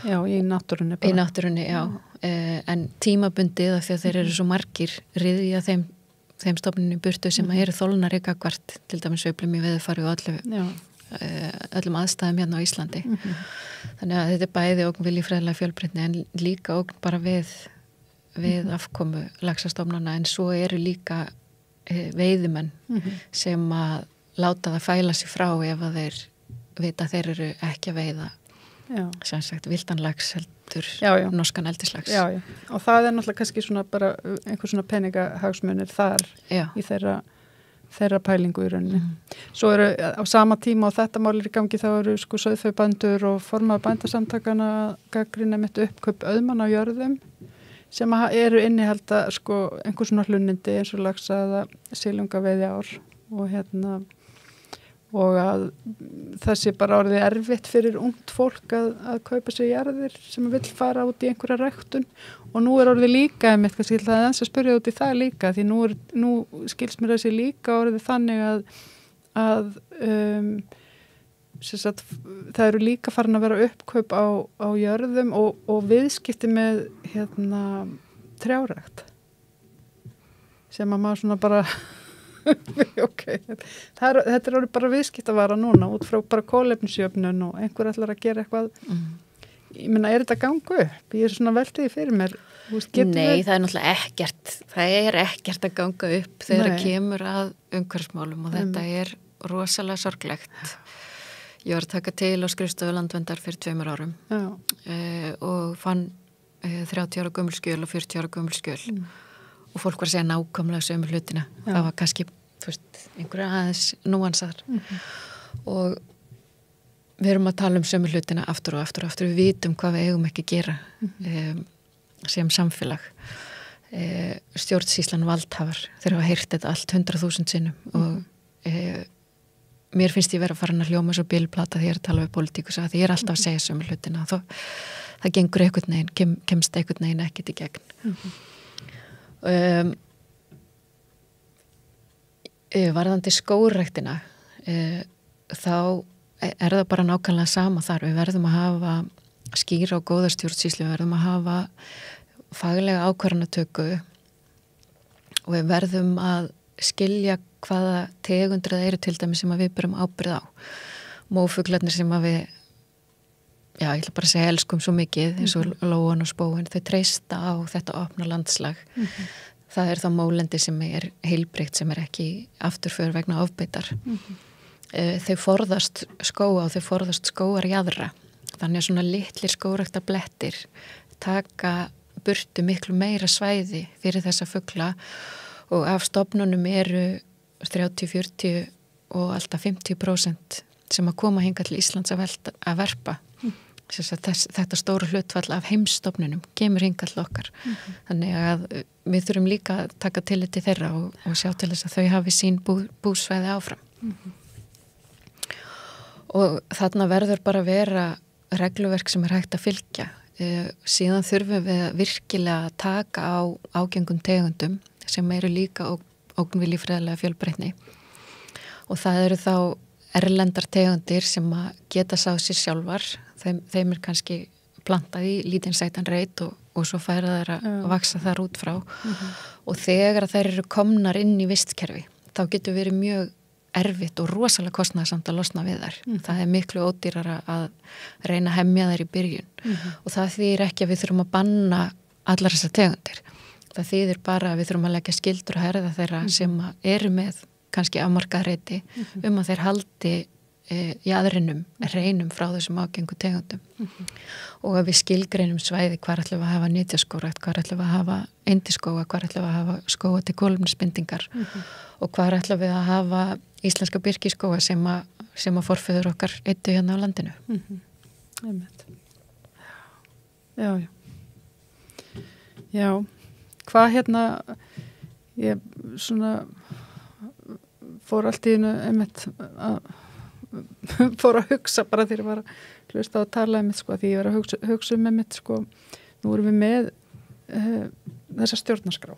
Já, í náttúrunni bara. Í náttúrunni, já. En tímabundið af því að þeir eru svo margir riðja þeim stofnunum í burtu sem eru þolnari gagnvart, til dæmis sveiflum í veðurfari og öllum aðstæðum hérna á Íslandi. Þannig að þetta er bæði ógn við líffræðilega fjölbreytni en líka ógn bara við afkomu laxastofnana, en svo eru líka veiðimenn sem að láta það fæla sig frá ef að þeir vita að þeir eru ekki að veiða sem sagt vildan lax heldur norskan eldislax. Já, og það er náttúrulega kannski svona bara einhver svona peningahagsmunir þar í þeirra pælingu í rauninni. Svo eru á sama tíma og þetta mál er í gangi þá eru sko sauðfjárbændur og formaður bændasamtakana gagnrýna mitt uppkaup auðmanna á jörðum sem eru innihalda sko einhver svona hlunindi eins og laxa eða silungaveiðiár og að það sé bara orðið erfitt fyrir ungt fólk að kaupa sér jarðir sem vill fara út í einhverja ræktun og nú er orðið líka kannski það eins að spyrja út í það líka því nú skilst mér þessi líka orðið þannig að sagt, það eru líka farin að vera uppkaup á jörðum og viðskipti með trjárækt sem að maður svona bara þetta er orðið bara viðskiptavara núna út frá bara kolefnisjöfnun og einhver ætlar að gera eitthvað ég meina, er þetta gangu upp? Ég er svona veltiði fyrir mér Nei, það er náttúrulega ekkert að ganga upp þegar það kemur að umhverfismálum og þetta er rosalega sorglegt. Ég var að taka til á skrifstofu Landverndar fyrir 2 árum og fann 30 ára gömul skjöl og 40 ára gömul skjöl og fólk var að segja nákvæmlega sömu hlutina. Já. Það var kannski, þú veist, einhverja aðeins núansar og við erum að tala sömu hlutina aftur og aftur og aftur, við vitum hvað við eigum ekki að gera sem samfélag. Stjórnsýslan valdhafar, þeir hafa heyrt þetta allt 100.000 sinnum og mér finnst ég vera að fara að hljóma svo bílplata þegar ég er að tala við pólitíkus að ég er alltaf að segja sömu hlutina það gengur einhvern veginn, kemst einhvern veginn ekkert í gegn. Varðandi skógræktina þá er það bara nákvæmlega sama þar. Við verðum að hafa skýra og góða stjórnsýslu, við verðum að hafa faglega ákvarðanatöku og við verðum að skilja hvaða tegundir það eru til dæmis sem við berum ábyrgð á. Mófuglarnir sem við, ég ætla bara að segja elskum svo mikið eins og lóan og spóin, þau treysta á þetta opna landslag. Það er þá mólendi sem er heilbrigt, sem er ekki afturför vegna ofbeitar. Þau forðast skóga og þau forðast skógarjaðra. Þannig að svona litlir skógrækta blettir taka burtu miklu meira svæði fyrir þessa fugla og af stofnunum eru 30, 40 og alltaf 50% sem að koma hingað til Íslands að verpa. Þetta stóru hlutfall af heimsstofnunum kemur hingað til okkar. Þannig að við þurfum líka að taka tillit til þeirra og sjá til þess að þau hafi sín búsvæði áfram. Og þarna verður bara að vera regluverk sem er hægt að fylgja. Síðan þurfum við virkilega að taka á ágengum tegundum sem eru líka ógn við líffræðilega fjölbreytni og það eru þá erlendar tegundir sem að geta sá sér sjálfar, þeim er kannski plantað í lítinn sætan reit og svo færa þær að vaksa þar út frá og þegar þær eru komnar inn í vistkerfi þá getur verið mjög erfitt og rosalega kostnaðarsamt að losna við þær. Það er miklu ódýrara að reyna að hemja þær í byrjun og það þýðir ekki að við þurfum að banna allar þessar tegundir. Það þýðir bara að við þurfum að leggja skyldur og herða þeirra sem eru með kannski afmarkaðreiti að þeir haldi jaðrinum, reinum frá þessum ágengu tegundum og að við skilgreinum svæði hvar ætlum við að hafa nytjaskógrækt, hvar ætlum við að hafa eindiskóga, hvar ætlum við að hafa skóga til kolefnisbindingar og hvar ætlum við að hafa íslenska birkiskóga sem að forfeður okkar eittu hérna á landinu. Já, hvað hérna ég svona fór allt í einu einmitt fór að hugsa bara þegar ég var að hlusta á að tala einmitt sko, því ég var að hugsa einmitt sko, nú erum við með þessa stjórnarskrá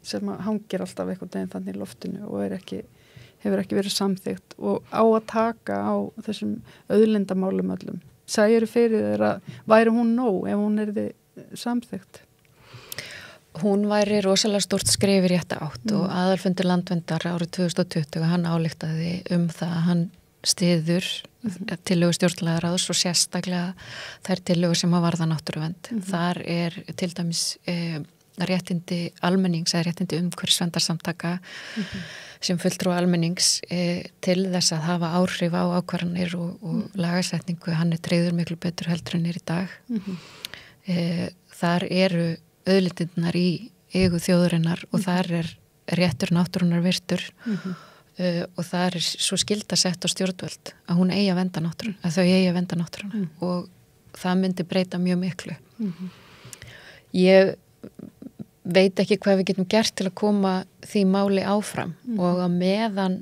sem hangir alltaf einhvern veginn þannig í loftinu og hefur ekki verið samþykkt og á að taka á þessum auðlindamálum öllum. Særu fyrir þeir að væri hún nóg ef hún yrði samþykkt? Hún væri rosalega stórt skref í rétta átt og aðalfundur landverndar árið 2020 hann ályktaði það að hann styður tillögur stjórnlagaráðs og sérstaklega þær tillögur sem að varða náttúruvernd. Þar er til dæmis réttindi almennings eða réttindi umhverfisverndarsamtaka sem fulltrúi almennings til þess að hafa áhrif á ákvarðanir og lagasetningu. Hann er tryggður miklu betur heldur en í dag. Þar eru auðlindirnar í eigu þjóðurinnar og þar er réttur náttúrunar virtur og það er svo skylda sett á stjórnvöld að hún eigi að vernda náttúruna, að þau eigi að vernda náttúruna og það myndi breyta mjög miklu. Ég veit ekki hvað við getum gert til að koma því máli áfram og að meðan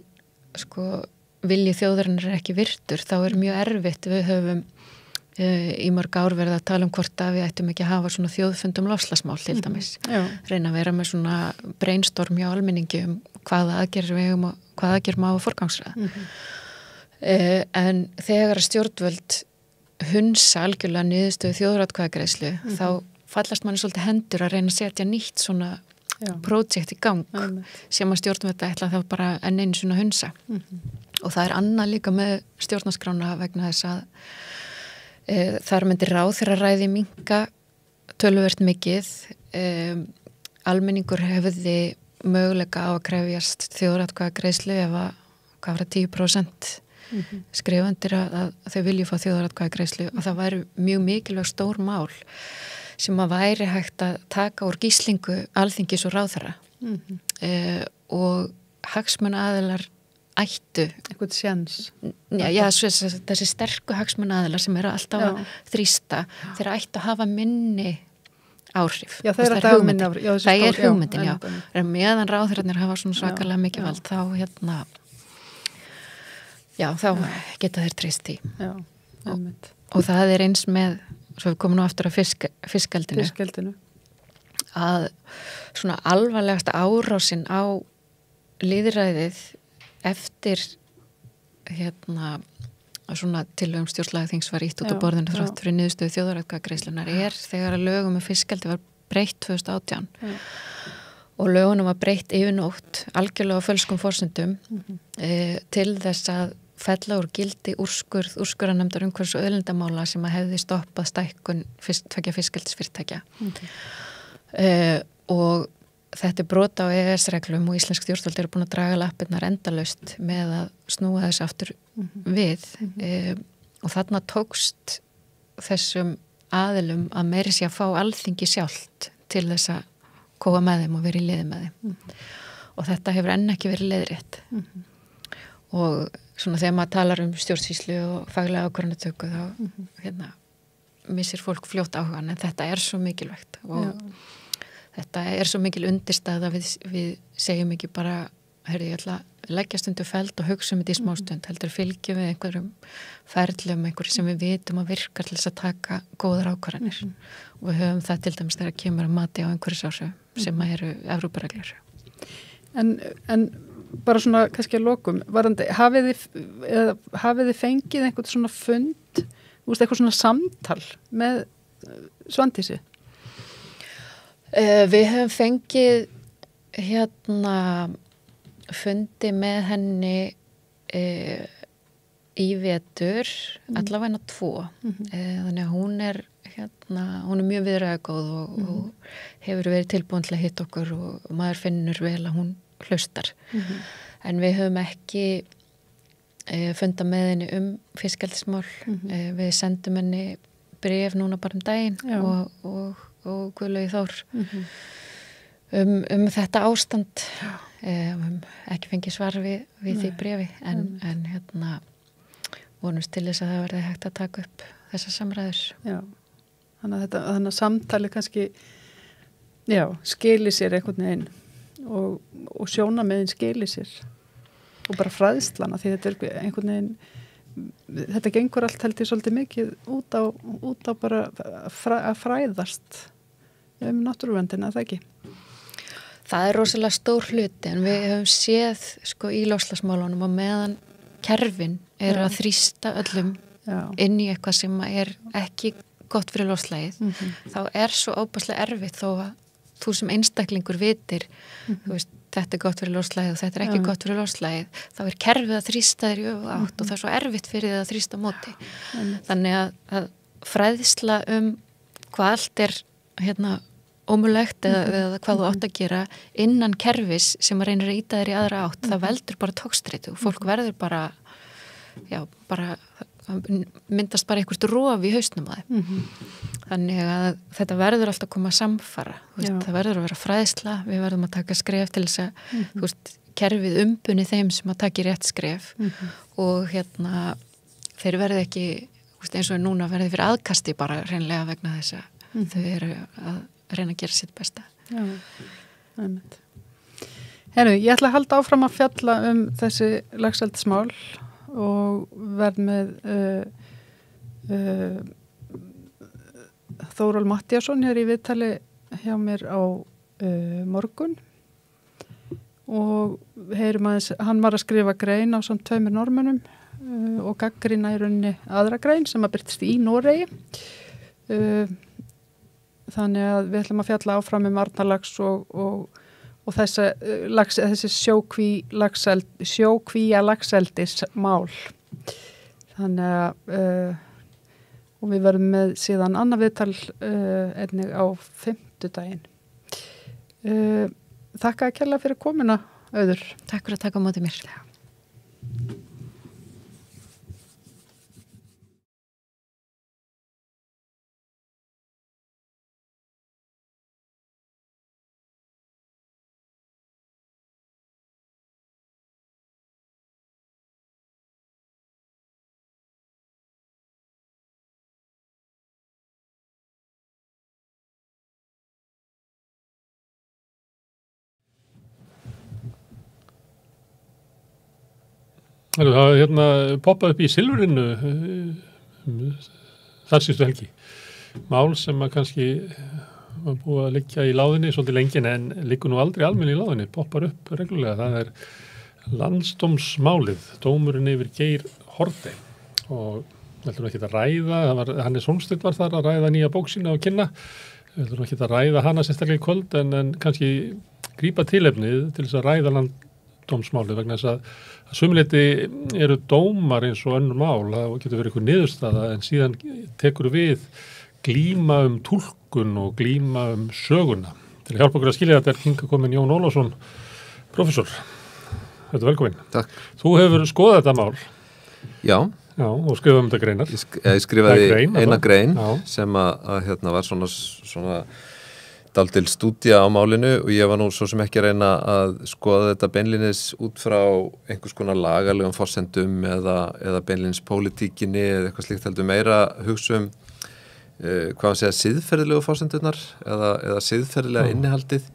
sko vilji þjóðurinnar er ekki virtur þá er mjög erfitt. Við höfum í mörg ár verið að tala hvort að við ættum ekki að hafa svona þjóðfundum loftslagsmál til dæmis. Reyna að vera með svona brainstorm hjá almenningi hvaða aðgerðum á að forgangsraða. En þegar stjórnvöld hunsa algjörlega niðurstöðu þjóðaratkvæðagreiðslu þá fallast manni svolítið hendur að reyna að setja nýtt svona projekt í gang sem að stjórnvöld ætla þá bara enn einu svona hunsa. Og það er annað líka með stjórnarskrána vegna þess að þar myndir ráðherraræði minnka töluvert mikið. Almenningur hefði möguleika á að krefjast þjóðaratkvæðagreiðslu ef að hvað var 10% skrifandir að þau vilji fá þjóðaratkvæðagreiðslu og það væri mjög mikilvæg stór mál sem að væri hægt að taka úr gíslingu alþingis og ráðherra og hagsmunaaðilar ættu eitthvað sjans þessi sterku hagsmunaaðilar sem eru alltaf að þrýsta þeir ættu að hafa minni áhrif. Já, það er hugmyndin. Það er hugmyndin, já. Meðan ráðherrarnir hafa svona svakalega mikið vald þá þá geta þeir treyst í. Já, og það er eins með, svo við komum nú aftur á fiskeldinu, að svona alvarlegasta árásin á lýðræðið eftir svona tillögum stjórnlagaþings var ítt út á borðinu þrátt fyrir niðurstöðu þjóðaratkvæðagreiðslunnar þegar að lögum með fiskeldi var breytt 2018 og lögunum var breytt yfir nótt algjörlega á fölskum forsendum til þess að fella úr gildi úrskurðarnefndar umhverfis og auðlindamála sem að hefði stoppað stækkun tveggja fiskeldisfyrirtækja og þetta er brot á EES-reglum og íslensk stjórnvöld eru búin að draga lappirnar endalaust með að snúa þessu aftur við og þarna tókst þessum aðilum að meiri sé að fá alþingi sjálft til þess að kóa með þeim og vera í liði með þeim og þetta hefur enn ekki verið leiðrétt og svona þegar maður talar um stjórnsýslu og faglega ákvarðanatöku þá missir fólk fljótt áhugan en þetta er svo mikilvægt og þetta er svo mikil undirstæð að við segjum ekki bara ég ætla að leggja stundu feld og hugsa þetta í smástund, heldur fylgjum við einhverjum ferlum, einhverjum sem við vitum að virkar til þess að taka góðar ákvarðanir og við höfum það til dæmis þegar kemur að mati á umhverfisáhrifum sem eru Evrópureglur. En bara svona kannski að lokum, hafið þið fengið einhvern svona fund, eitthvað svona samtal með Svandísi? Við höfum fengið fundi með henni í vetur, allavega 2 þannig að hún er mjög viðræðugóð og hefur verið tilbúin til að hitta okkur og maður finnur vel að hún hlustar en við höfum ekki funda með henni fiskeldismál við sendum henni bréf núna bara daginn og Guðlaugi Þór þetta ástand ekki fengið svar við því bréfi en vonumst til þess að það verði hægt að taka upp þessar samræður. Já, þannig að samtali kannski skili sér einhvern veginn og sjónarmiðin skili sér og bara fræðslana því þetta er einhvern veginn þetta gengur allt held ég svolítið mikið út á bara að fræðast náttúruverndina, það ekki? Það er rosalega stór hluti en við höfum séð í loftslagsmálunum og meðan kerfin eru að þrýsta öllum inn í eitthvað sem er ekki gott fyrir loftslagið þá er svo óbærslega erfitt þó að þú sem einstaklingur vitir þú veist, þetta er gott fyrir loftslagið og þetta er ekki gott fyrir loftslagið þá er kerfið að þrýsta þér í öfugátt og það er svo erfitt fyrir þið að þrýsta á móti þannig að fræðsla hvað allt er ómulegt eða hvað þú átt að gera innan kerfis sem að reynir að ýta þér í aðra átt það veldur bara tókstreitu og fólk verður bara myndast bara einhvert rof í hausnum að þannig að þetta verður alltaf að koma að samfara það verður að vera fræðsla við verðum að taka skref til þess að kerfið umbunni þeim sem að taki rétt skref og þeir verði ekki eins og núna verði fyrir aðkasti bara reynlega vegna þess að þau eru að reyna að gera sitt besta. Já, einmitt. Herru, ég ætla að halda áfram að fjalla þessi laxeldismál og verð með Þóról Mattíasson hér í viðtali hjá mér á morgun og heyrum aðeins, hann var að skrifa grein á samt 2 Norðmönnum og gagnrýna í rauninni aðra grein sem að birtist í Noregi þannig að við ætlum að fjalla áfram Arnarlax og þessi sjókvía laxeldis mál þannig að og við verðum með síðan annað viðtal einnig á 5. Þakka að kella fyrir komuna, Auður. Takk fyrir að taka á móti mér. Það hérna poppað upp í Silfrinu þar síðustu helgi. Mál sem að kannski var búið að liggja í láðinni svolítið lengin en liggur nú aldrei almenni í láðinni, poppar upp reglulega. Það landsdómsmálið, dómurinn yfir Geir Haarde og við ætlum ekki að ræða, Hannes Hólmsteinn var þar að ræða nýja bók sína og kynna. Við ætlum ekki að ræða hana sérstaklega í kvöld en kannski grípa tilefnið til þess að ræða landsdómsmálið vegna þess að sumuleyti eru dómar eins og önnur mál, það getur verið eitthvað niðurstaða en síðan tekur við glíma túlkun og glíma söguna. Til að hjálpa okkur að skilja þetta er hingað komin Jón Ólafsson, prófessor. Þetta er velkomin. Takk. Þú hefur skoðað þetta mál. Já, og skrifaði þetta greinar. Ég skrifaði eina grein sem að var svona dálítil stúdía á málinu og ég var nú svo sem ekki að reyna að skoða þetta beinlínis út frá einhvers konar lagalegum forsendum eða beinlínis pólitíkinni eða eitthvað slíkt heldur meira hugsa hvað að segja siðferðilegu forsendurnar eða siðferðilega innihaldið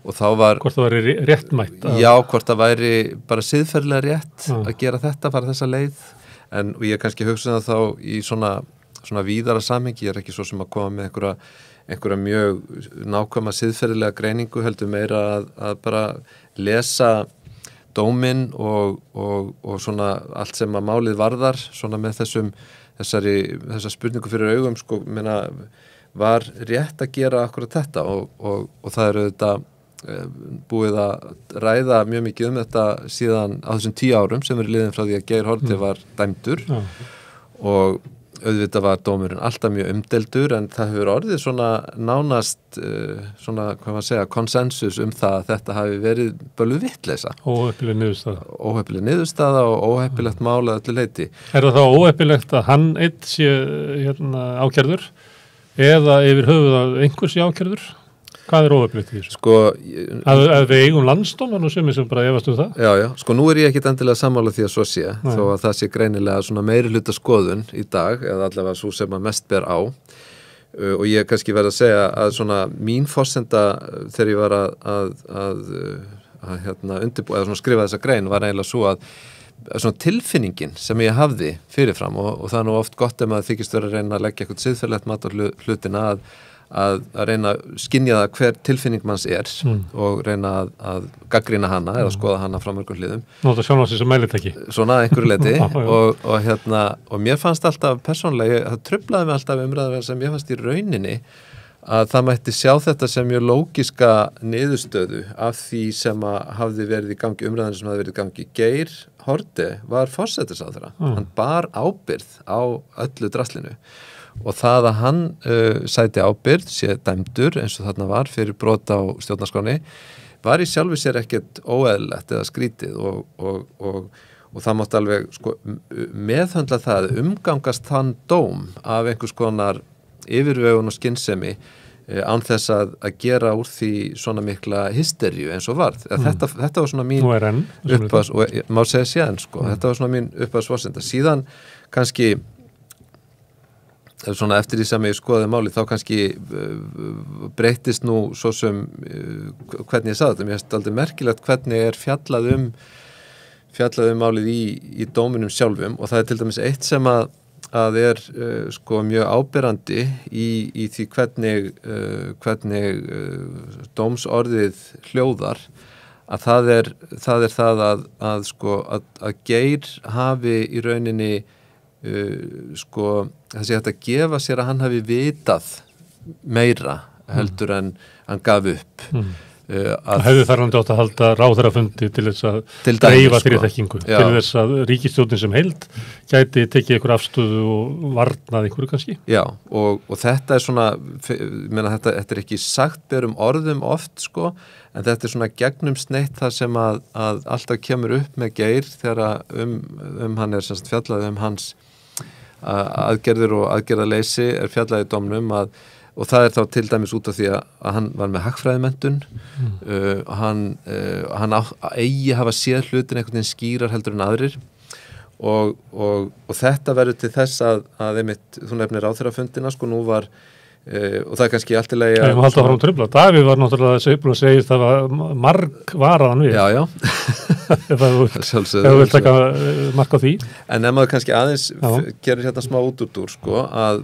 og þá var hvort það væri réttmætt hvort það væri bara siðferðilega rétt að gera þetta, fara þessa leið og ég kannski hugsa það þá í svona víðara samhengi, ég er ekki svo sem að koma með einhverja mjög nákvæma siðferðilega greiningu heldur meira að bara lesa dóminn og svona allt sem að málið varðar svona með þessa spurningu fyrir augum sko, var rétt að gera akkurat þetta og það eru þetta búið að ræða mjög mikið þetta síðan á þessum 10 árum sem liðin frá því að Geir Haarde var dæmdur og auðvitað var dómurinn alltaf mjög umdeldur en það hefur orðið svona nánast svona, hvað maður segja, konsensus það að þetta hafi verið bölvuð vitleysa. Óheppileg niðurstaða og óheppilegt mál að öllu leyti. Er það þá óheppilegt að hann einn sé ákærður eða yfir höfuð að einhver sé ákærður? Hvað er óheppilegt í þessu? Sko, að við eigum landsdóm og sem bara efast það? Já, sko nú er ég ekkit endilega sammála því að svo sé, þó að það sé greinilega svona meiri hluta skoðun í dag, eða allavega svo sem að mest ber á og ég kannski verð að segja að svona mín forsenda þegar ég var að undirbúa, eða svona skrifa þessa grein var eiginlega svo að svona tilfinningin sem ég hafði fyrirfram og það er nú oft gott ef maður þykist vera að reyna að leggja eitthvað siðferðilegt mat á hlutina að reyna að skynja það hver tilfinning manns er og reyna að gaggrina hana eða skoða hana frá mörgum hliðum. Nóta sjálf þessi sem mælitæki. Svona einhverju leiti og mér fannst alltaf persónulega, það truflaði mig alltaf umræðar sem ég fannst í rauninni að það mætti sjá þetta sem mjög lógiska niðurstöðu af því sem að hafði verið í gangi umræðan sem hafði verið í gangi. Geir Haarde var forsætisráðherra. Hann bar ábyrgð á öllu draslinu. Og það að hann sæti ábyrgð, sé dæmdur eins og þarna var fyrir brot á stjórnarskráni, var í sjálfu sér ekkert óeðlilegt eða skrítið og það mátti alveg sko, meðhöndla það umgangast þann dóm af einhvers konar yfirvegun og skynsemi án þess að gera úr því svona mikla hysteríu eins og varð. Þetta var svona mín uppáðs, og má segja síðan sko, þetta var svona mín uppáðsforsenda. Síðan kannski svona eftir því sem ég skoði máli þá kannski breytist nú svo sem hvernig ég sagði þetta, mér finnst aldrei merkilegt hvernig er fjallað um málið í dóminum sjálfum og það er til dæmis eitt sem að er sko mjög áberandi í því hvernig dómsorðið hljóðar að það er að Geir hafi í rauninni sko þessi hægt að gefa sér að hann hafi vitað meira heldur en hann gaf upp hefði þar hann átt að halda ráðherrafundi til þess að dreifa þeirri þekkingu til þess að ríkisstjórnin sem heild gæti tekið einhver afstöðu og varnað einhverju kannski. Já og þetta er svona þetta er ekki sagt berum orðum oft sko en þetta er svona gegnum sneitt þar sem að alltaf kemur upp með Geir þegar hann er semst fjallað hans aðgerðir og aðgerðarleysi er fjallað í dómnum og það er þá til dæmis út af því að hann var með hagfræðimenntun hann eigi hafa séð hlutin einhvern veginn skýrar heldur en aðrir og þetta verður til þess að einmitt, þú nefnir ráðherrafundina sko nú var og það kannski allt í lagi að halda frá trufla. Davíð var náttúrulega búin að segja það var marg varaðan við. Já. Ef þú vilt taka mark á því. En ef maður kannski aðeins gerir hérna smá útúrdúr, sko, að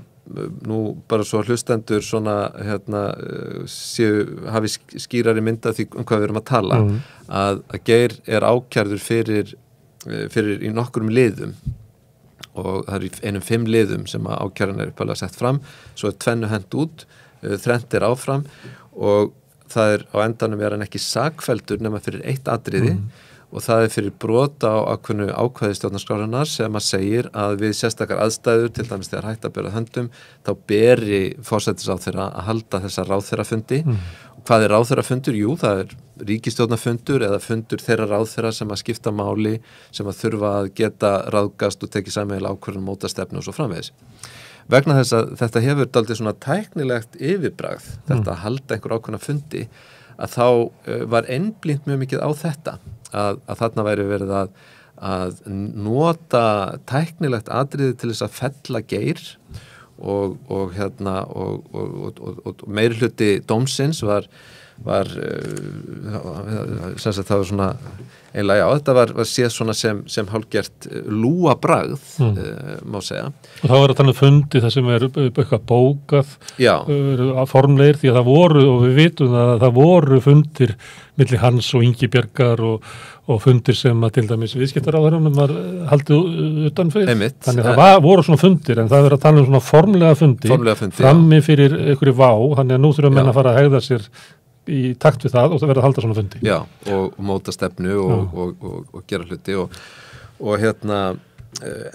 nú bara svo hlustendur svona hafi skýrari mynda því hvað við erum að tala, að Geir ákærður fyrir í nokkrum liðum og það í einum 5 liðum sem að ákæran uppalega sett fram, svo 2 hent út, 3 áfram og það á endanum hann ekki sakfelldur nema fyrir 1 atriði og það fyrir brot á ákvæði stjórnarskrárinnar sem að segir að við sérstakar aðstæður, til dæmis þegar hætt að bera höndum, þá beri forsætisráðherra að halda þessa ráðherrafundi. Hvað ráðherrafundur? Jú, það ríkisstjórnarfundur eða fundur þeirra ráðherra sem að skipta máli, sem að þurfa að geta ráðgast og tekið sameiginlega ákvörðun, móta stefnu og svo framvegis. Vegna þess að þetta hefur dálítið svona tæknilegt yfirbragð, þetta að halda einhver ákveðna fundi, að þá var einblínt mjög mikið á þetta, að þarna væri verið að nota tæknilegt atriði til þess að fella Geir og meiri hluti dómsins var sem sagt það var svona eiginlega, þetta var séð svona sem hálfgert lúabragð, má segja. Og þá er þetta fundi það sem eitthvað bókað formlegir, því að það voru, og við vitum að það voru fundir milli hans og Ingibjargar og fundir sem að til dæmis viðskiptaráðherranum var haldið utan fyrir. Einmitt. Þannig að það voru svona fundir, en það verið að tala svona formlega fundi frammi fyrir einhverju vá, þannig að nú þurfa menn að fara að hegða sér í takt við það og það verður að halda svona fundi. Já, og móta stefnu og gera hluti og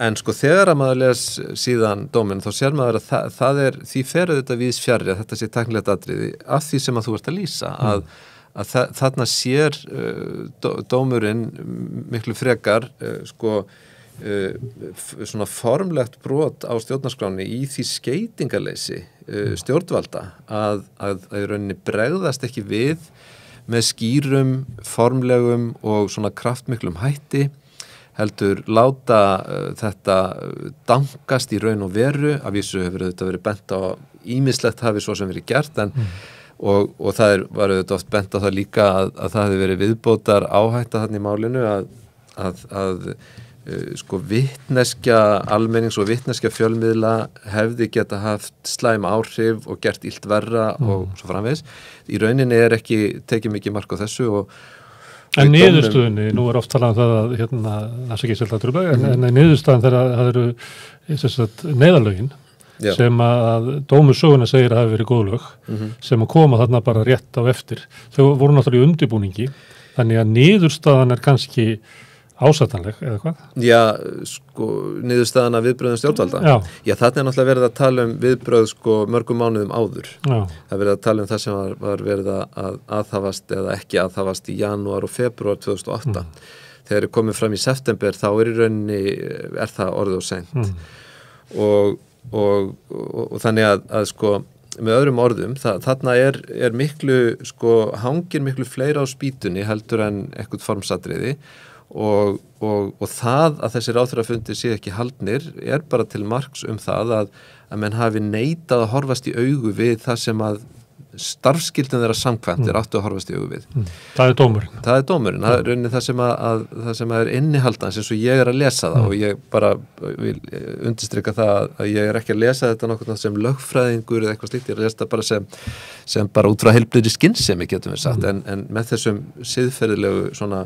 en sko þegar að maður les síðan dóminn, þá sér maður að því ferur þetta víðs fjarri að þetta sé tæknilegt atriði af því sem að þú ert að lýsa, að þarna sér dómurinn miklu frekar svona formlegt brot á stjórnarskráni í því skeytingarleysi stjórnvalda að í rauninni bregðast ekki við með skýrum, formlegum og svona kraftmiklum hætti, heldur láta þetta dankast í raun og veru. Að vísu hefur þetta verið bent á ýmislegt hafi svo sem verið gert, en og það var auðvitað oft bent á það líka að það hefði verið viðbótar áhætta þarna í málinu að sko vitneskja almennings og vitneskja fjölmiðla hefði geta haft slæm áhrif og gert illt verra og svo framvegis. Í rauninni ekki tekið mikið mark á þessu en niðurstöðunni, nú oft talað það að það sé ekki svolítið að trúlega, en niðurstöðan þegar það eru neyðarlögin sem að dómur söguna segir að hafi verið góð lög sem að koma þarna bara rétt á eftir. Þau voru náttúrulega í undirbúningi, þannig að niðurstaðan kannski ásættanleg eða hvað? Já, sko, niðurstaðan af viðbröðum stjórnvalda. Já, þarna náttúrulega verið að tala viðbröð mörgum mánuðum áður. Það verið að tala það sem var verið að aðhafast eða ekki aðhafast í janúar og febrúar 2008. Þegar komið fram í september þá í rauninni það orðið og seint. Og þannig að sko með öðrum orðum, þarna miklu hangir miklu fleira á spýtunni heldur en eitthvað formsatriði og það að þessi ráðherrafundir sé ekki haldnir bara til marks það að menn hafi neitað að horfast í augu við það sem að starfsskildin þeirra samkvæmt áttu að horfast í augu við. Það er dómurinn. Það er dómurinn. Það er rauninni það sem er innihaldans eins og ég að lesa það og ég bara vil undirstrika það að ég ekki að lesa þetta nokkuð sem lögfræðingur eða eitthvað slíkt, ég lesa það bara sem bara út frá heilbrigðri skynsemi getum við sagt, en með þessum siðferðilegu svona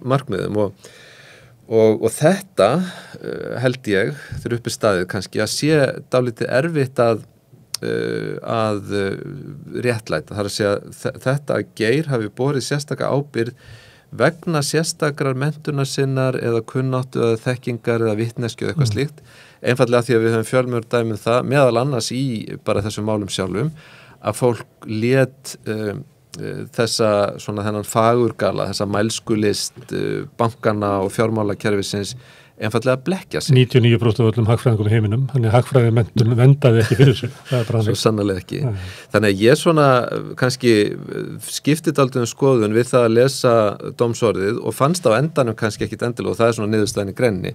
markmiðum og þetta held ég þegar uppi staðið kannski að sé dálítið erfitt að réttlæta. Það er að segja þetta að Geir hafi borið sérstaka ábyrgð vegna sérstakrar menntunar sinnar eða kunnáttu eða þekkingar eða vitneskju eða eitthvað slíkt, einfallega því að við höfum fjölmörg dæmi það, meðal annars í bara þessum málum sjálfum, að fólk lét þennan fagurgala, þessa mælskulist bankana og fjármálakerfisins einfallega blekja sig. 99% af öllum hagfræðingum í heiminum, þannig hagfræði menntun vendaði ekki fyrir þessu. Það bara svo sannarlega ekki. Þannig að ég svona kannski skiptið aldrei skoðun við það að lesa dómsorðið og fannst á endanum kannski ekkit endilega, og það svona niðurstaðan í grenni,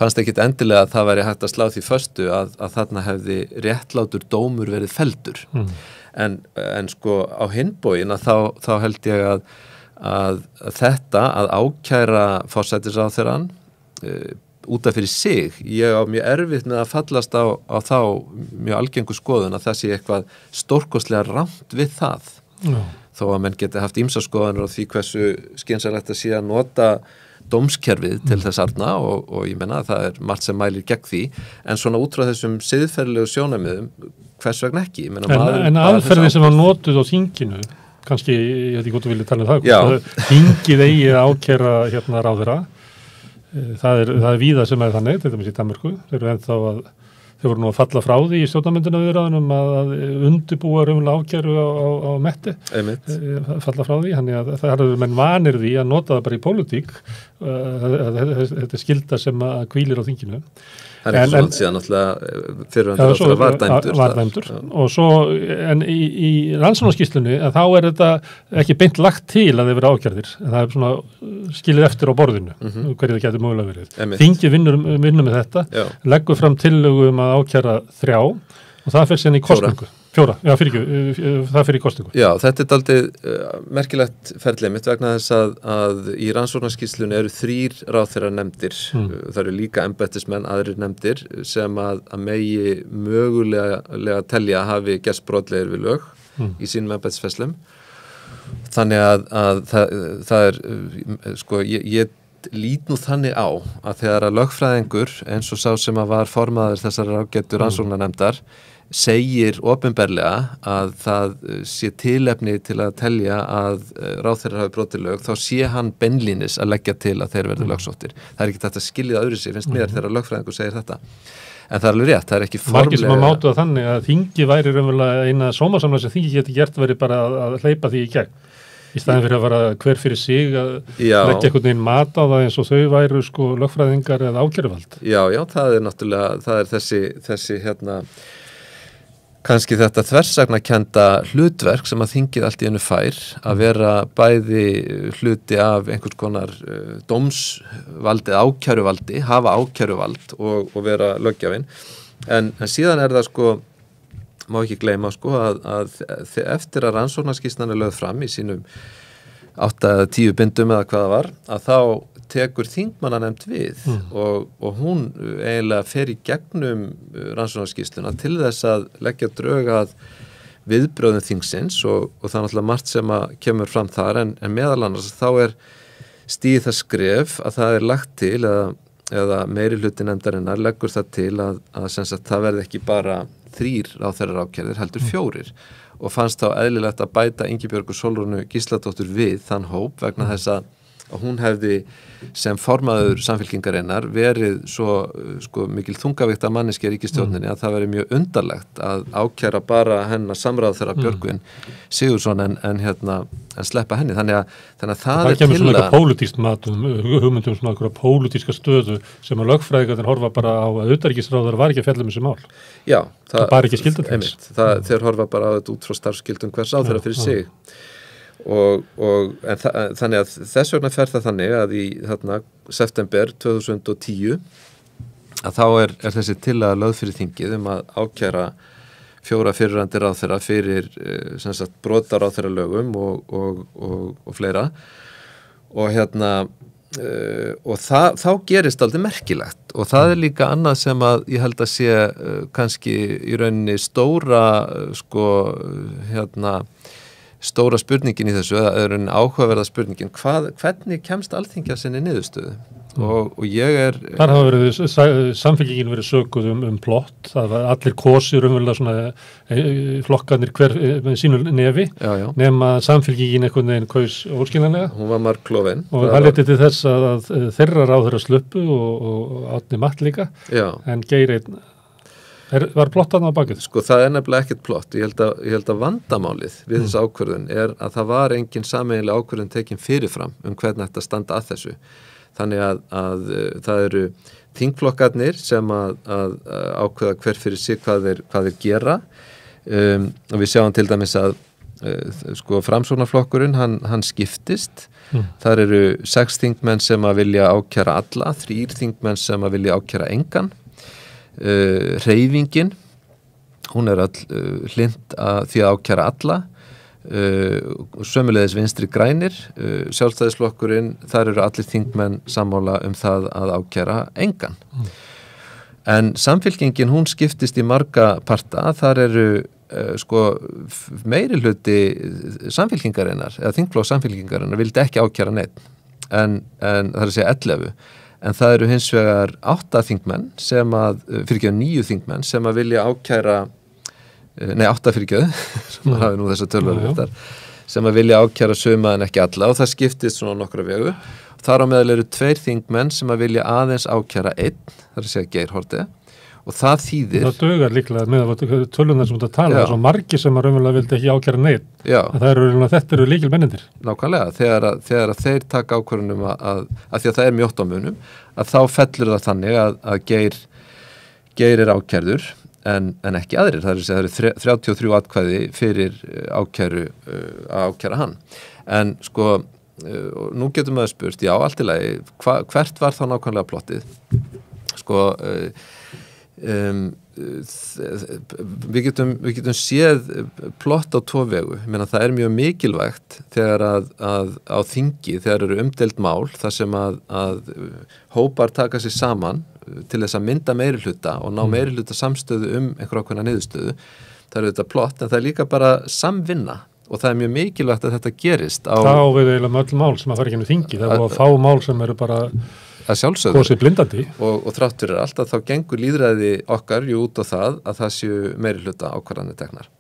fannst ekkit endilega að það væri hægt að slá því föstu að þarna hefði réttlátur dómur verið felldur. En sko á hinbógin að þá held ég að þetta að ákæra forsætisráðherrann út af fyrir sig, ég á mjög erfitt með að fallast á þá mjög algengu skoðun að það sé eitthvað stórkostlega rangt við það. Þó að menn geti haft ýmsar skoðanir á því hversu skynsamlegt að sé að nota dómskerfið til þess arna og ég menna að það er margt sem mælir gegn því, en svona út frá þessum siðferðilegu sjónarmiðum, hvers vegna ekki? En aðferðin sem var notuð á þinginu, kannski, ég veit ekki hvort þú viljið tala um það, þingið eigi að ákæra ráðherra, það er víða sem er þannig, þetta með í Danmörku, þeir voru nú að falla frá því í stjórnarmyndunarviðræðunum að undirbúa raunverulega ákæru á metti, falla frá því, þannig að það eru menn vanir því að nota það bara í pólitík, þetta er skylda sem að hvílir á þinginu. Það er ekki svona síðan náttúrulega fyrirvendur var dæmdur. Og svo, en í rannsóknarskýrslunni, þá er þetta ekki beint lagt til að þeir vera ákærðir, en það er svona skilið eftir á borðinu, hverju það getur mögulega verið. Þingið vinnur með þetta, leggur fram tillögu að ákæra 3 og það fer síðan í kosningu. 4, já, það fyrir í kostingu. Já, þetta er daldið merkilegt ferlið mitt vegna þess að í rannsóknarskýrslunni eru 3 ráðherrar nefndir, það eru líka embættismenn, aðrir nefndir sem að megi mögulega telja hafi gerst brotlegir við lög í sínum embættisfærslum. Þannig að það er, sko, ég lít nú þannig á að þegar að lögfræðingur eins og sá sem að var formaður þessar ágættu rannsóknarnefndar segir opinberlega að það sé tilefni til að telja að ráðherrar hafi brotið lög, þá sé hann beinlínis að leggja til að þeir verði lögsóttir. Það er ekki þetta skilið öðru sig, finnst mér þegar lögfræðingur segir þetta. En það er alveg rétt, það er ekki formlega... Margir sem að mátu að þannig að þingi væri raunverulega eina sómasamlega sem þingi geti gert veri bara að hleypa því í gegn. Í staðin fyrir að vara hver fyrir sig að leggja einhvern veginn mat á það eins og þau væru sko lögfræðingar eða ákæruvald. Já, það er náttúrulega, það er þessi kannski þetta þversagnakenda hlutverk sem að þingið allt í einu fær að vera bæði hluti af einhvers konar dómsvaldi, ákæruvaldi, hafa ákæruvald og vera löggjafinn. En síðan er það sko, má ekki gleyma sko að eftir að rannsóknarskýrslan er lögð fram í sínum 8 eða 10 bindum eða hvað það var, að þá tekur þingmannanefnd við og hún eiginlega fer í gegnum rannsóknarskýrsluna til þess að leggja drög að viðbröðum þingsins og það er náttúrulega margt sem að kemur fram þar en meðal annars þá er stigið það skref að það er lagt til eða meiri hluti nefndarinnar leggur það til að sem sagt það verði ekki bara 3 ráðherrar ákærðir heldur 4 og fannst þá eðlilegt að bæta Ingibjörgu Sólrúnu Gísladóttur við þann hóp vegna þess að hún hefði sem formaður samfylkingarinnar verið svo sko, mikil þungavíkta manneskja í ríkisstjórninni að það veri mjög undarlegt að ákæra bara hennar samráð þeirra Björgvin Sigurðsson en sleppa henni þannig að það er til að... Það kemur svona eitthvað pólitískt mat hugmyndum svona eitthvað pólitíska stöðu sem að lögfræðingarnir horfa bara á að utanríkisráðherra var ekki að fjalla þessi mál. Já. Það bara ekki skylda til þess. Þeir horfa bara á þetta út frá starfskyldum hvers ráðherra fyrir sig. Þannig að þess vegna fer það þannig að í september 2010 að þá er þessi tillaga lögð fyrir þingið að ákæra 4 fyrrverandi ráðherra fyrir brot á ráðherralögum og fleira og og þá gerist aldrei merkilegt og það er líka annað sem að ég held að sé kannski í rauninni stóra stóra spurningin í þessu, eða er áhugaverða spurningin, hvernig kemst Alþingi að sinni niðurstöðu? Og ég er... Þar hafa samfélkingin verið sökuð plott, það var allir kosir umverulega svona flokkarnir hver með sínu nefi, nema samfélkingin einhvern veginn kaus óskiljanlega. Hún var margklofin. Og það leti til þess að þeirra ráðherra sluppu og Árni Matt líka, en Geir einn var plottan á bakið? Sko það er nefnilega ekkert plott. Ég held að vandamálið við þessu ákvörðun er að það var engin sameiginlega ákvörðun tekin fyrirfram hvernig þetta standa að þessu. þannig að það eru þingflokkarnir sem að ákveða hver fyrir sig hvað þeir gera og við sjáum til dæmis að sko Framsóknarflokkurinn hann skiptist þar eru 6 þingmenn sem að vilja ákæra alla, 3 þingmenn sem að vilja ákæra engan hreyfingin hún öll hlynnt að því að ákæra alla sömuleiðis Vinstri grænir Sjálfstæðisflokkurinn, þar eru allir þingmenn sammála það að ákæra engan en Samfylkingin hún skiptist í marga parta, þar eru sko meirihluti Samfylkingarinnar eða þingflokk Samfylkingarinnar vildi ekki ákæra neitt en það er að segja 11 en það eru hins vegar 8 þingmenn sem að, 9 þingmenn sem að vilja ákæra 8 sem hafi nú þessa tölur sem að vilja ákæra suma en ekki alla og það skiptist svona nokkra vegu þar á meðal eru 2 þingmenn sem að vilja aðeins ákæra 1 það er að segja Geir Haarde og það þýðir það dugar líklega með að töluna sem þetta tala svo margir sem að raunverulega vildi ekki ákæra neitt en þetta eru lykilmennirnir nákvæmlega, þegar þeir taka ákvörðunum að því að það er mjótt á munum að þá fellur það þannig að Geir er ákærður en ekki aðrir, það eru 33 atkvæði fyrir ákæru að ákæra hann en sko nú getum maður spurt, já allt í lagi hvert var þá nákvæmlega plottið sko við getum séð plott á 2 vegu, ég meina það er mjög mikilvægt þegar að á þingi, þegar eru umdeild mál þar sem að hópar taka sér saman til þess að mynda meirihluta og ná meirihluta samstöðu einhver ákveðna niðurstöðu, það eru þetta plott en það er líka bara samvinna og það er mjög mikilvægt að þetta gerist þá við eiginlega öll mál sem að fara ekki inn í þingi það er að fá mál sem eru bara kosið blindandi og þrátt fyrir allt að þá gengur lýðræði okkar út á það séu meirihluta ákvarðanir teknar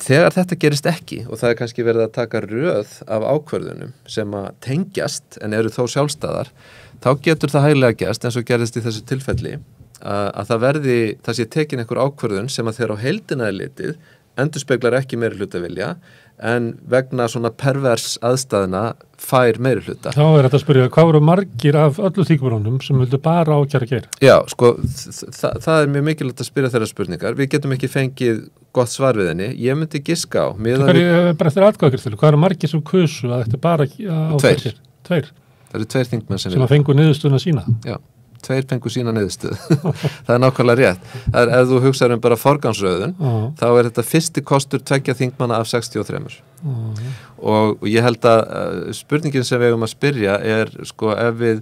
þegar þetta gerist ekki og það er kannski verið að taka röð af ákvörðunum sem að tengjast en eru þó sjálfstæðar þá getur það hæglega gerst eins og gerðist í þessu tilfelli að það sé tekin einhver ákvörðun sem að þeirra á heildina er litið endurspeglar ekki meirihlutavilja en vegna svona pervers aðstæðna fær meirihluta. Þá er þetta að spyrja, hvað eru margir af öllu þingmönnunum sem vildu bara ákæra Geir? Já, sko, það er mjög mikilvægt að spyrja þeirra spurningar. Við getum ekki fengið gott svar við henni. Ég myndi giska á. Hvað er atkvæðagreiðslu? Hvað eru margir sem kusu að þetta bara ákæra Geir? 2. Það eru 2 þingmenn sem að fengu niðurstöðuna sína? Já. 2 fengu sína niðurstöð. Það er nákvæmlega rétt. Ef þú hugsaður bara forgangsröðun, þá er þetta fyrsti kostur 2 þingmanna af 63. Og ég held að spurningin sem við eigum að spyrja er, sko, ef við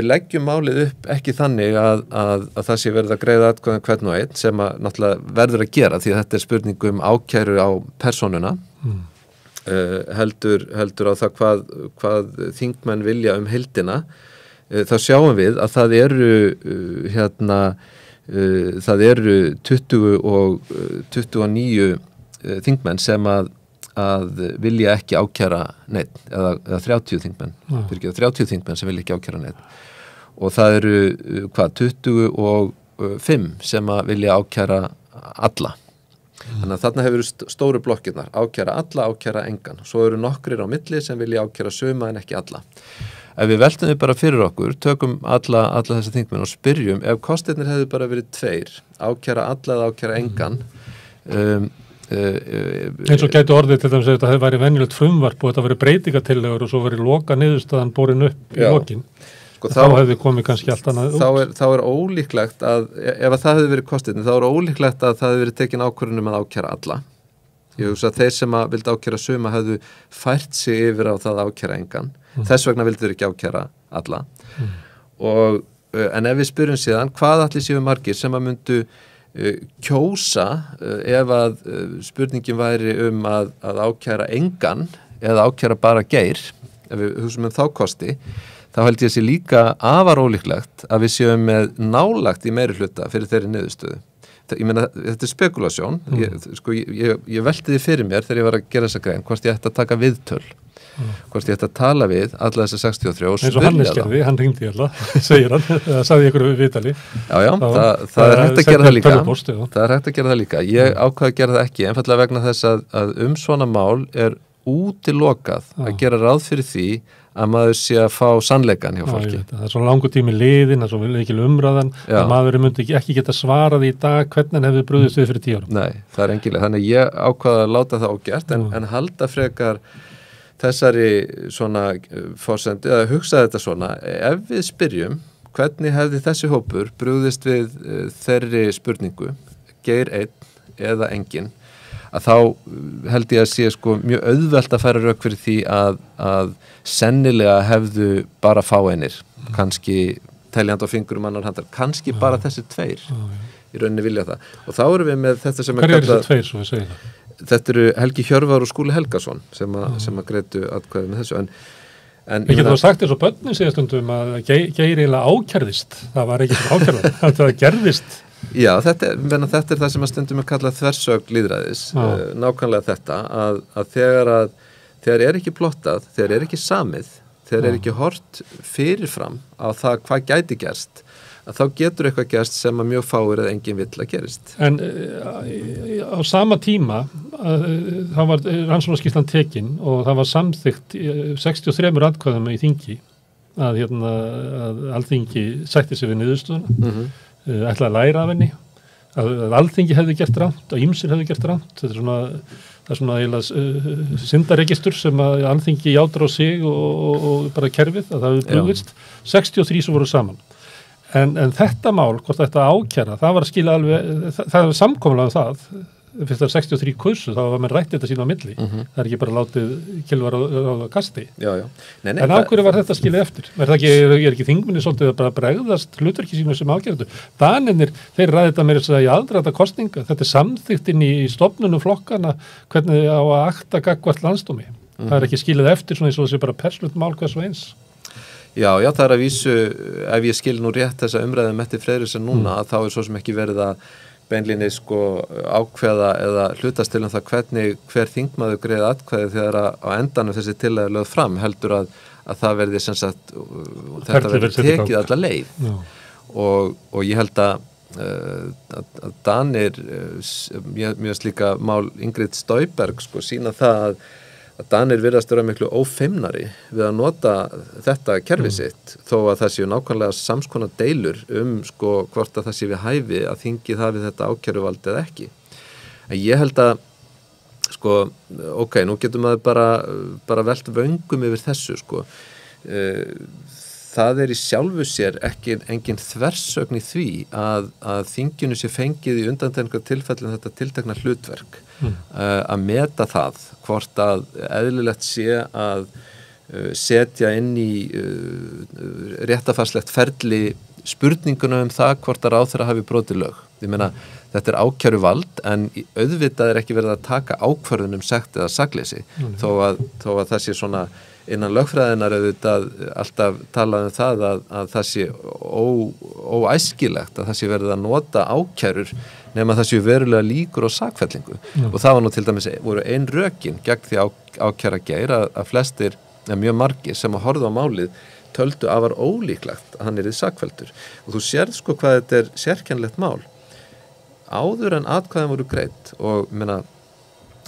leggjum málið upp ekki þannig að það sé verið að greiða atkvæðan hvern og einn sem að náttúrulega verður að gera því að þetta er spurning ákæru á persónuna, heldur á það hvað þingmenn vilja heildina, þá sjáum við að það eru 29 þingmenn sem að vilja ekki ákæra neitt eða 30 þingmenn 30 þingmenn sem vilja ekki ákæra neitt og það eru 25 sem að vilja ákæra alla þannig að þarna hefur stóru blokkirnar ákæra alla, ákæra engan svo eru nokkrir á milli sem vilja ákæra suma en ekki alla ef við veltum við bara fyrir okkur, tökum alla þessa þingmenn og spyrjum ef kostirnir hefðu bara verið 2, ákæra alla eða ákæra engan eins og gætu orðið til dæmis að þetta hefði væri venjulegt frumvarp og þetta væri breytingatillegur og svo væri loka niðurstaðan borin upp í lokin sko, þá hefði komið kannski allt annað út þá er ólíklegt að ef það hefði verið kostirnir, þá er ólíklegt að það hefði verið tekin ákvörðun að ákæra alla ég hugsa að þeir sem að vildi ákæra suma hefðu fært sig yfir á það að ákæra engan þess vegna vildi þeir ekki ákæra alla en ef við spyrjum síðan hvað allir séu margir sem að myndu kjósa ef að spurningin væri að ákæra engan eða ákæra bara Geir ef við hugsaum þá kosti þá held ég sé líka afar ólíklegt að við séum með nálagt í meirihluta fyrir þeirri niðurstöðu ég meina, þetta er spekulasjón ég velti því fyrir mér þegar ég var að gera þessa grein hvort ég ætti að taka viðtöl hvort ég ætti að tala við alla þessa 63 og spyrja það. Eins og Hannes gerði, hann ringdi alltaf, segir hann, eða sagði ykkur við vitali. Já, það er hægt að gera það líka. Það er hægt að gera það líka. Ég ákvað að gera það ekki, einfallega vegna þess að svona mál er útilokað að gera ráð fyrir því að maður sé að fá sannleikan hjá fólki. Það svo langur tími liðin, það svo mikil umræðan að maður myndi ekki geta svarað í dag hvernig hann hefði brugðist við fyrir 10 árum. Nei, það engilega. Þannig ég ákvaða að láta það ógert en halda frekar þessari svona forsendu að hugsa þetta svona. Ef við spyrjum hvernig hefði þessi hópur brugðist við þeirri spurningu, Geir einn eða enginn, að þá held ég að sé sko mjög auðvelt að færa rök fyrir því að sennilega hefðu bara fáeinir, kannski teljandi á fingurum annar handar, kannski bara þessi 2 í rauninni vilja það. Og þá erum við með þetta sem Hver þessi 2 svo við segjum það? Þetta eru Helgi Hjörvar og Skúli Helgason sem að greitu atkvæði með þessu. Við getum þá sagt eins og börnin segja stundum að Geir eiginlega ákærðist. Það var ekki sem ákærðan, það gerðist. Já, þetta er það sem að stundum er kallað þversögn lýðræðis, nákvæmlega þetta að þegar er ekki plottað, þegar er ekki samið, þegar er ekki hort fyrirfram á það hvað gæti gerst, að þá getur eitthvað gerst sem að mjög fáir eða enginn vill að gerist. En á sama tíma það var rannsóknarskýrslan tekin og það var samþykkt 63 atkvæðum í þingi að Alþingi sætti sig við niðurstöðuna. Ætla að læra af henni að Alþingi hefði gert rangt, að ýmsir hefði gert rangt. Þetta er svona eiginlega syndaregistur sem að Alþingi játar á sig og bara kerfið að það hefði brugðist. 63 sem voru saman. En þetta mál, hvort þetta ákæra, það var að skila alveg, það var samkomulega það, fyrst það 63 kursu, þá var mér rætt þetta sín á milli. Það er ekki bara látið kilvar á kasti. Já. Nei, en af hverju var þetta skilið eftir? Er ekki þingminni svolítið að bara bregðast hlutverki sínu sem ákærðu? Danirnir, þeir ræði þetta meira í aðdraganda kosninga. Þetta er samþykktin í stofnunum flokkana, hvernig á að akta gagnvart landsdómi. Það er ekki skilið eftir svona eins og þessi bara persónulegt mál hvers og eins. Já, það er að vísu, ef ég skil nú rétt þessa umræðu Mette Freyriksson núna, að þá er svo sem ekki verið að beinlinni sko ákveða eða hlutast til það hvernig hver þingmaður greiði atkvæði þegar á endanum þessi tillaga er lögð fram, heldur að það verði sem sagt, þetta verði tekið alla leið. Og ég held að Danir, mjög slíka mál Ingrid Støjberg sko sína það að Danir virðast vera miklu ófeimnari við að nota þetta kerfi sitt þó að það séu nákvæmlega samskonar deilur sko hvort að það sé við hæfi að þingið hafi þetta ákæruvald eða ekki. En ég held að sko, nú getum maður bara velt vöngum yfir þessu sko. Það í sjálfu sér engin þversögn í því að þinginu sé fengið í undantekningar tilfellin þetta tiltekna hlutverk að meta það hvort að eðlilegt sé að setja inn í réttafarslegt ferli spurninguna það hvort að ráðherra hafi brotið lög. Ég meina, þetta ákæruvald en auðvitað ekki verið að taka ákvörðun sekt eða sakleysi þó að það sé svona innan lögfræðinar auðvitað alltaf talað það að það sé óæskilegt að það sé verið að nota ákærur nema það sé verulega líkur á sakfellingu og það var nú til dæmis voru ein rökin gegn því ákæra Geir að flestir, mjög margir sem að horfa á málið töldu að var ólíklegt að hann yrði sakfelldur og þú sérð sko hvað þetta er sérkennlegt mál áður en atkvæðin voru greidd og meina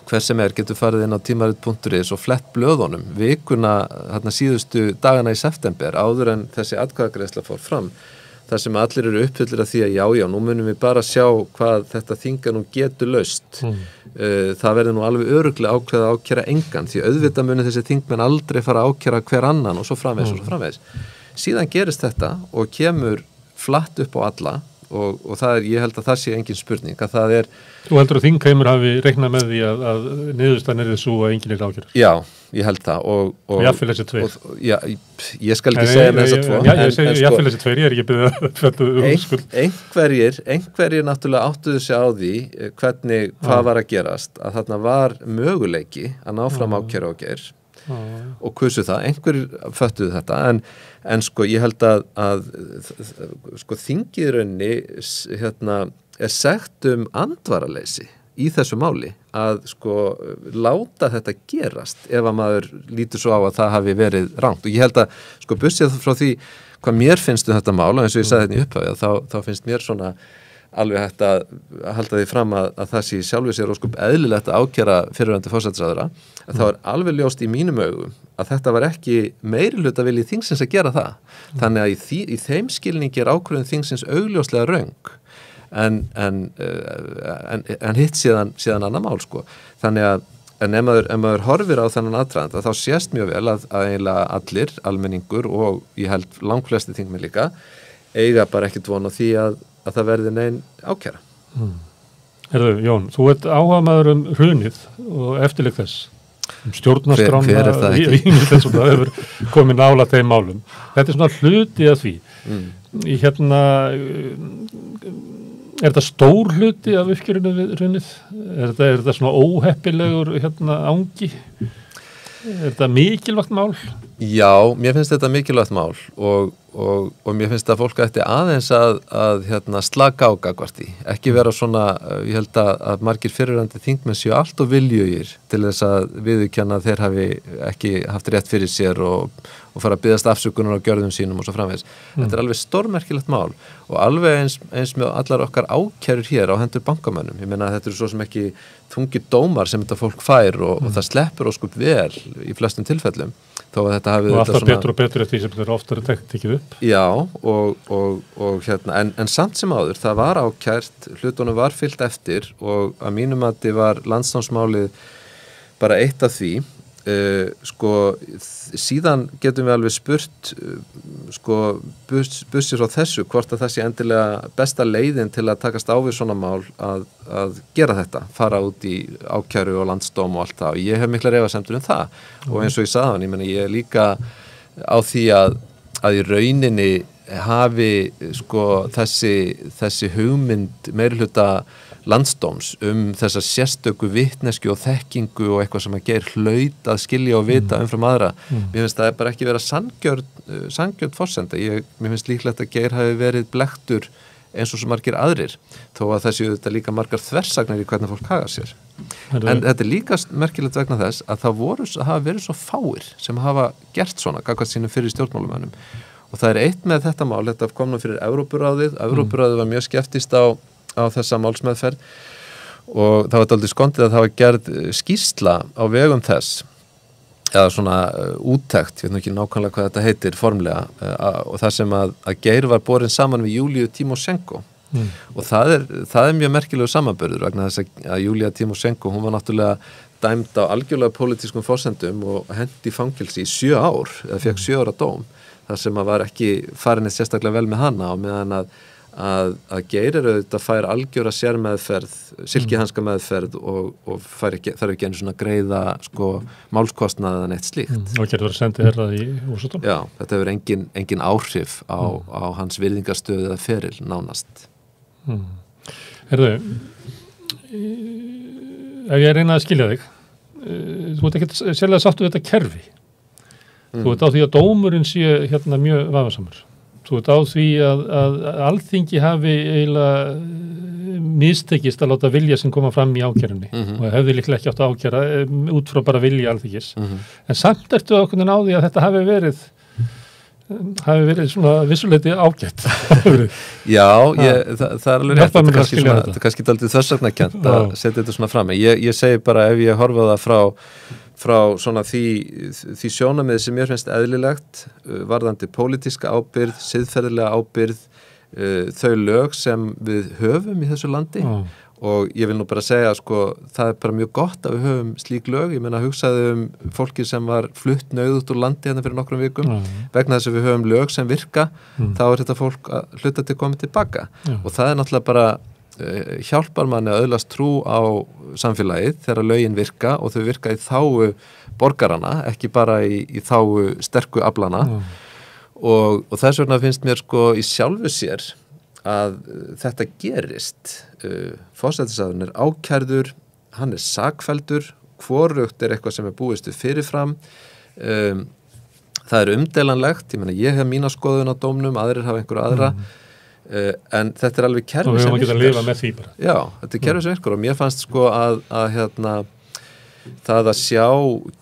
hver sem getur farið inn á tímarit.is og flett blöðunum vikuna síðustu dagana í september áður en þessi atkvæðagreiðsla fór fram þar sem allir eru uppfullir af því að já, nú munum við bara sjá hvað þetta þinga nú getur laust það verður nú alveg örugglega ákveða að ákæra engan því auðvitað muni þessi þingmenn aldrei fara að ákæra hver annan og svo framvegis síðan gerist þetta og kemur flatt upp á alla og það ég held að það sé engin spurning að það Þú heldur að þingheimur hafi reiknað með því að niðurstaðan er þessu að enginn ákæra? Já, ég held það og jafnvel þessi 2 Já, ég skal ekki segja með þessa 2 ég segi jafnvel þessi 2, ég er ekki byrðið að földu einhverjir náttúrulega áttuðu sig á því hvað var að gerast að þarna var möguleiki að ná fram ákæra og Geir og kusu það, einhverjir föttuðu þetta en sko ég held að sko þingið raunni er segt andvaraleysi í þessu máli að sko láta þetta gerast ef að maður lítur svo á að það hafi verið rangt og ég held að sko bussið frá því hvað mér finnst þetta mála eins og ég sagði þetta í upphafi þá finnst mér svona alveg hægt að halda því fram að það sé sjálfur sér óskup eðlilegt að ákæra fyrrverandi forsætisráðherra, að þá alveg ljóst í mínum augum að þetta var ekki meirihluta vilji þingsins að gera það. Þannig að í þeim skilningi ákvörðun þingsins augljóslega röng en hitt síðan annað mál sko. Þannig að ef maður horfir á þennan aðdraganda þá sést mjög vel að eiginlega allir, almenningur og ég held langflesti þingmenn líka, eiga bara ekkert von á því að það verði nein ákæra. Herðu, Jón, þú ert áhugamaður hrunið og eftirleik þess. Stjórnarskrána, hver er það ekki? Þess að það hefur komið nála þeim málum. Þetta er svona hluti af því. Í er þetta stór hluti af uppgjörinu við hrunið? Er þetta svona óheppilegur ángi? Er þetta mikilvægt mál? Já, mér finnst þetta mikilvægt mál og mér finnst að fólk ætti aðeins að slaka á gagnvart því. Ekki vera svona, ég held að margir fyrrverandi þingmenn séu allt og viljugir til þess að viðurkenna að þeir hafi ekki haft rétt fyrir sér og fara að biðjast afsökunar á gjörðum sínum og svo framvegis. Þetta er alveg stórmerkilegt mál og alveg eins með allar okkar ákærur hér á hendur bankamönnum. Ég meina að þetta eru svo sem ekki þungir dómar sem þetta fólk fær og það sleppur óskup vel í flestum tilfellum. Þó að þetta hafi og alltaf betur og betur eftir því sem þeir oftar tekið upp. Já, og en samt sem áður, það var ákært, hlutunum var fyllt eftir og að mínum að þið var landsnámsmálið bara eitt af því. Síðan getum við alveg spurt bussir á þessu hvort að það sé endilega besta leiðin til að takast á við svona mál að gera þetta, fara út í ákæru og landsdóm og allt það og ég hef miklar efasemtur það og eins og ég sagði hann, ég meni ég er líka á því að í rauninni hafi þessi hugmynd meirihluta landsdóms þessa sérstöku vitnesku og þekkingu og eitthvað sem að Geir hlaut að skilja og vita umfram aðra. Mér finnst það bara ekki vera sanngjörn forsenda. Mér finnst líklegt að Geir hafi verið blektur eins og svo margir aðrir þó að þessi þetta líka margar þversagnar í hvernig fólk haga sér. En þetta er líka merkilegt vegna þess að það hafa verið svo fáir sem hafa gert svona gagnvart sínum fyrir stjórnmálumönnum og það er eitt með þetta mál, þetta kom nú fyrir Evrópuráðið var mjög skeptist á þessa málsmeðferð og það var dálítið skondið að það var gerð skýrsla á vegum þess eða svona úttekt, ég veit nú ekki nákvæmlega hvað þetta heitir formlega og það sem að Geir var borin saman við Júlíu Tímósenko og það er mjög merkilegu samanburður vegna þess að Júlía Tímósenko, hún var náttúrulega dæmd á algjörlega pólitískum forsendum og hent í fangelsi í 7 ár eða fekk 7 ára dóm þar sem að var ekki farin eitt sérstaklega vel með hana og meðan að Geir auðvitað fær algjöra sérmeðferð, silkihanska meðferð og þarf ekki einu svona greiða málskostnað en eitt slíkt. Og getur verið sendið herrað í úrsöldum? Já, þetta hefur engin áhrif á hans virðingarstöðu eða feril nánast. Herðu, ef ég reyna að skilja þig, þú ert ekkert sérlega sáttu við þetta kerfi. Þú ert á því að dómurinn sé mjög vafasamur. Þú ert á því að Alþingi hafi eiginlega mistekist að láta vilja sem koma fram í ákærunni og hefði líklega ekki átt að ákæra út frá bara vilja Alþingis. En samt ertu ákveðin á því að þetta hafi verið svona vissuleiti ágætt. Já, það er alveg rétt. Þetta er kannski dálítið þversagnakennt að setja þetta svona fram. Ég segi bara ef ég horfa það frá svona því sjónamið sem mér finnst eðlilegt varðandi pólitíska ábyrgð, siðferðilega ábyrgð, þau lög sem við höfum í þessu landi og ég vil nú bara segja það er bara mjög gott að við höfum slík lög, ég meina hugsaði fólki sem var flutt nauðut úr landi hérna fyrir nokkrum vikum vegna þess að við höfum lög sem virka þá er þetta fólk að hluta til komið tilbaka og það er náttúrulega bara hjálpar manni að öðlast trú á samfélagið þegar lögin virka og þau virka í þágu borgarana, ekki bara í þágu sterku aflana og þess vegna finnst mér í sjálfu sér að þetta gerist. Forsætisráðherrann er ákærður, hann er sakfelldur, hvorugt er eitthvað sem er búist við fyrirfram. Það er umdelanlegt, ég meina ég hef mína skoðun á dómnum, aðrir hafa einhverja aðra en þetta er alveg kerfi sem virkar. Og við höfum að lifa með því bara. Já, þetta er kerfi sem virkar og mér fannst það að sjá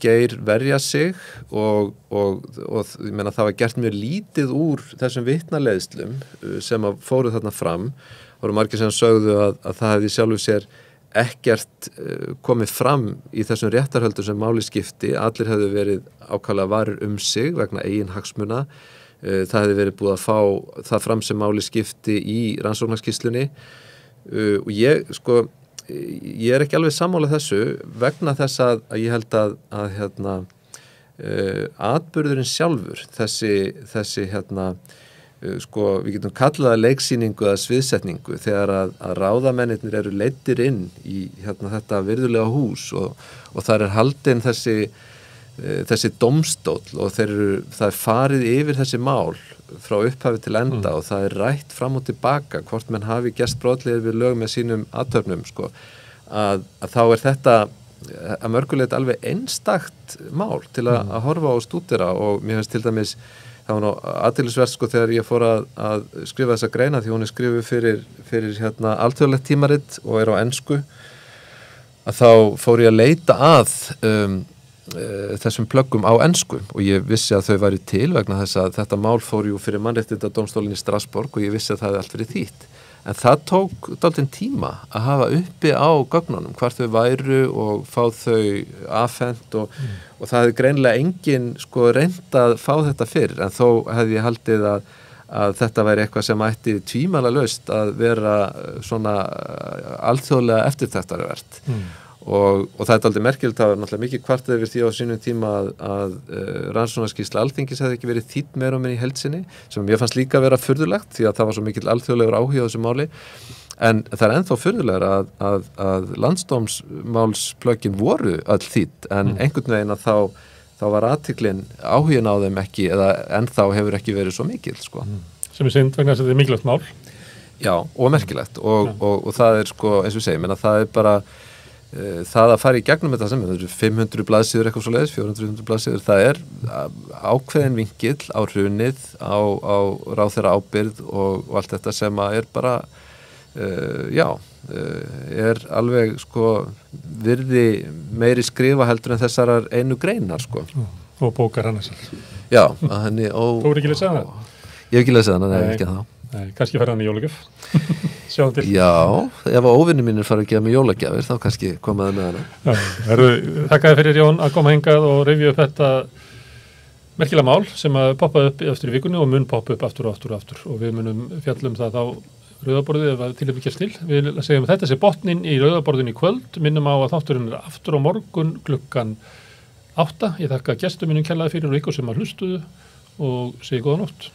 Geir verja sig og ég meina það var gert mjög lítið úr þessum vitnaleiðslum sem að fóru þarna fram. Það voru margir sem sögðu að það hefði sjálfu sér ekkert komið fram í þessum réttarhöldum sem máli skipti. Allir hefðu verið ákaflega varir sig vegna eigin hagsmuna. Það hefði verið búið að fá það fram sem máli skipti í rannsóknarskýrslunni og ég er ekki alveg sammála þessu vegna þess að ég held að atburðurinn sjálfur þessi við getum kallað það leiksýningu eða sviðsetningu þegar að ráðamennirnir eru leiddir inn í þetta virðulega hús og þar haldinn þessi dómstóll og það farið yfir þessi mál frá upphafi til enda og það rætt fram og tilbaka hvort menn hafi gerst brotlegir við lög með sínum athöfnum að þá þetta að mörgulegt alveg einstakt mál til að horfa og stúdera og mér finnst til dæmis það var nú athyglisvert þegar ég fór að skrifa þessa greina því hún skrifuð fyrir alþjóðlegt tímarit og á ensku að þá fór ég að leita að þessum plöggum á ensku og ég vissi að þau væri til vegna þess að þetta mál fór jú fyrir mannréttindadómstólinn í Strasborg og ég vissi að það hefði allt verið þýtt. En það tók dálítinn tíma að hafa uppi á gögnunum hvar þau væru og fá þau afhent og það hefði greinilega enginn reynt að fá þetta fyrir en þó hefði ég haldið að þetta væri eitthvað sem ætti tvímælalaust að vera svona alþjóðlega eftirtektarvert og það dálítið merkilegt það var náttúrulega mikið kvartað yfir því á sínum tíma að rannsóknarskýrsla Alþingis hefði ekki verið þýdd meira og minni í heild sinni sem mér fannst líka vera furðulegt því að það var svo mikill alþjóðlegur áhugi á þessu máli en það ennþá furðulegur að landsdómsmálsplöggin voru öll þýdd en einhvern veginn að þá var athyglin áhugin á þeim ekki eða ennþá hefur ekki verið svo mikill sem synd vegna þess að þetta mikilvægt mál Já, og merkilegt og það eins og við segjum, það bara það að fara í gegnum þetta sem 500 blaðsíður eitthvað svo leiðis, 400 blaðsíður, það ákveðin vinkill á hrunið, á ráðherra ábyrgð og allt þetta sem að bara, alveg virði meiri skrifa heldur en þessarar einu greinar Og bókar Hannesar. Já, að henni Þú er ekki lesað hana? Ég hef ekki lesað hana, nei, ekki það. Nei, kannski fara hann í jólagjöf. Sjáum til. Já, ef óvinni mínir fara að gefa mig jólagjafir, þá kannski komaði með hana. Þakkaði fyrir Jón að koma hingað og rifja upp þetta merkilega mál sem að poppaði upp eftir vikunni og mun poppa upp aftur og við munum fjallum það á Rauðaborðið ef að tilefni gerst til. Við segjum að þetta sé botnin í Rauðaborðinu í kvöld, minnum á að þátturinn aftur á morgun klukkan 8. Ég þakka gestum mínum kærlega fyrir og ykkur sem að hlustuðu og segi góða nótt.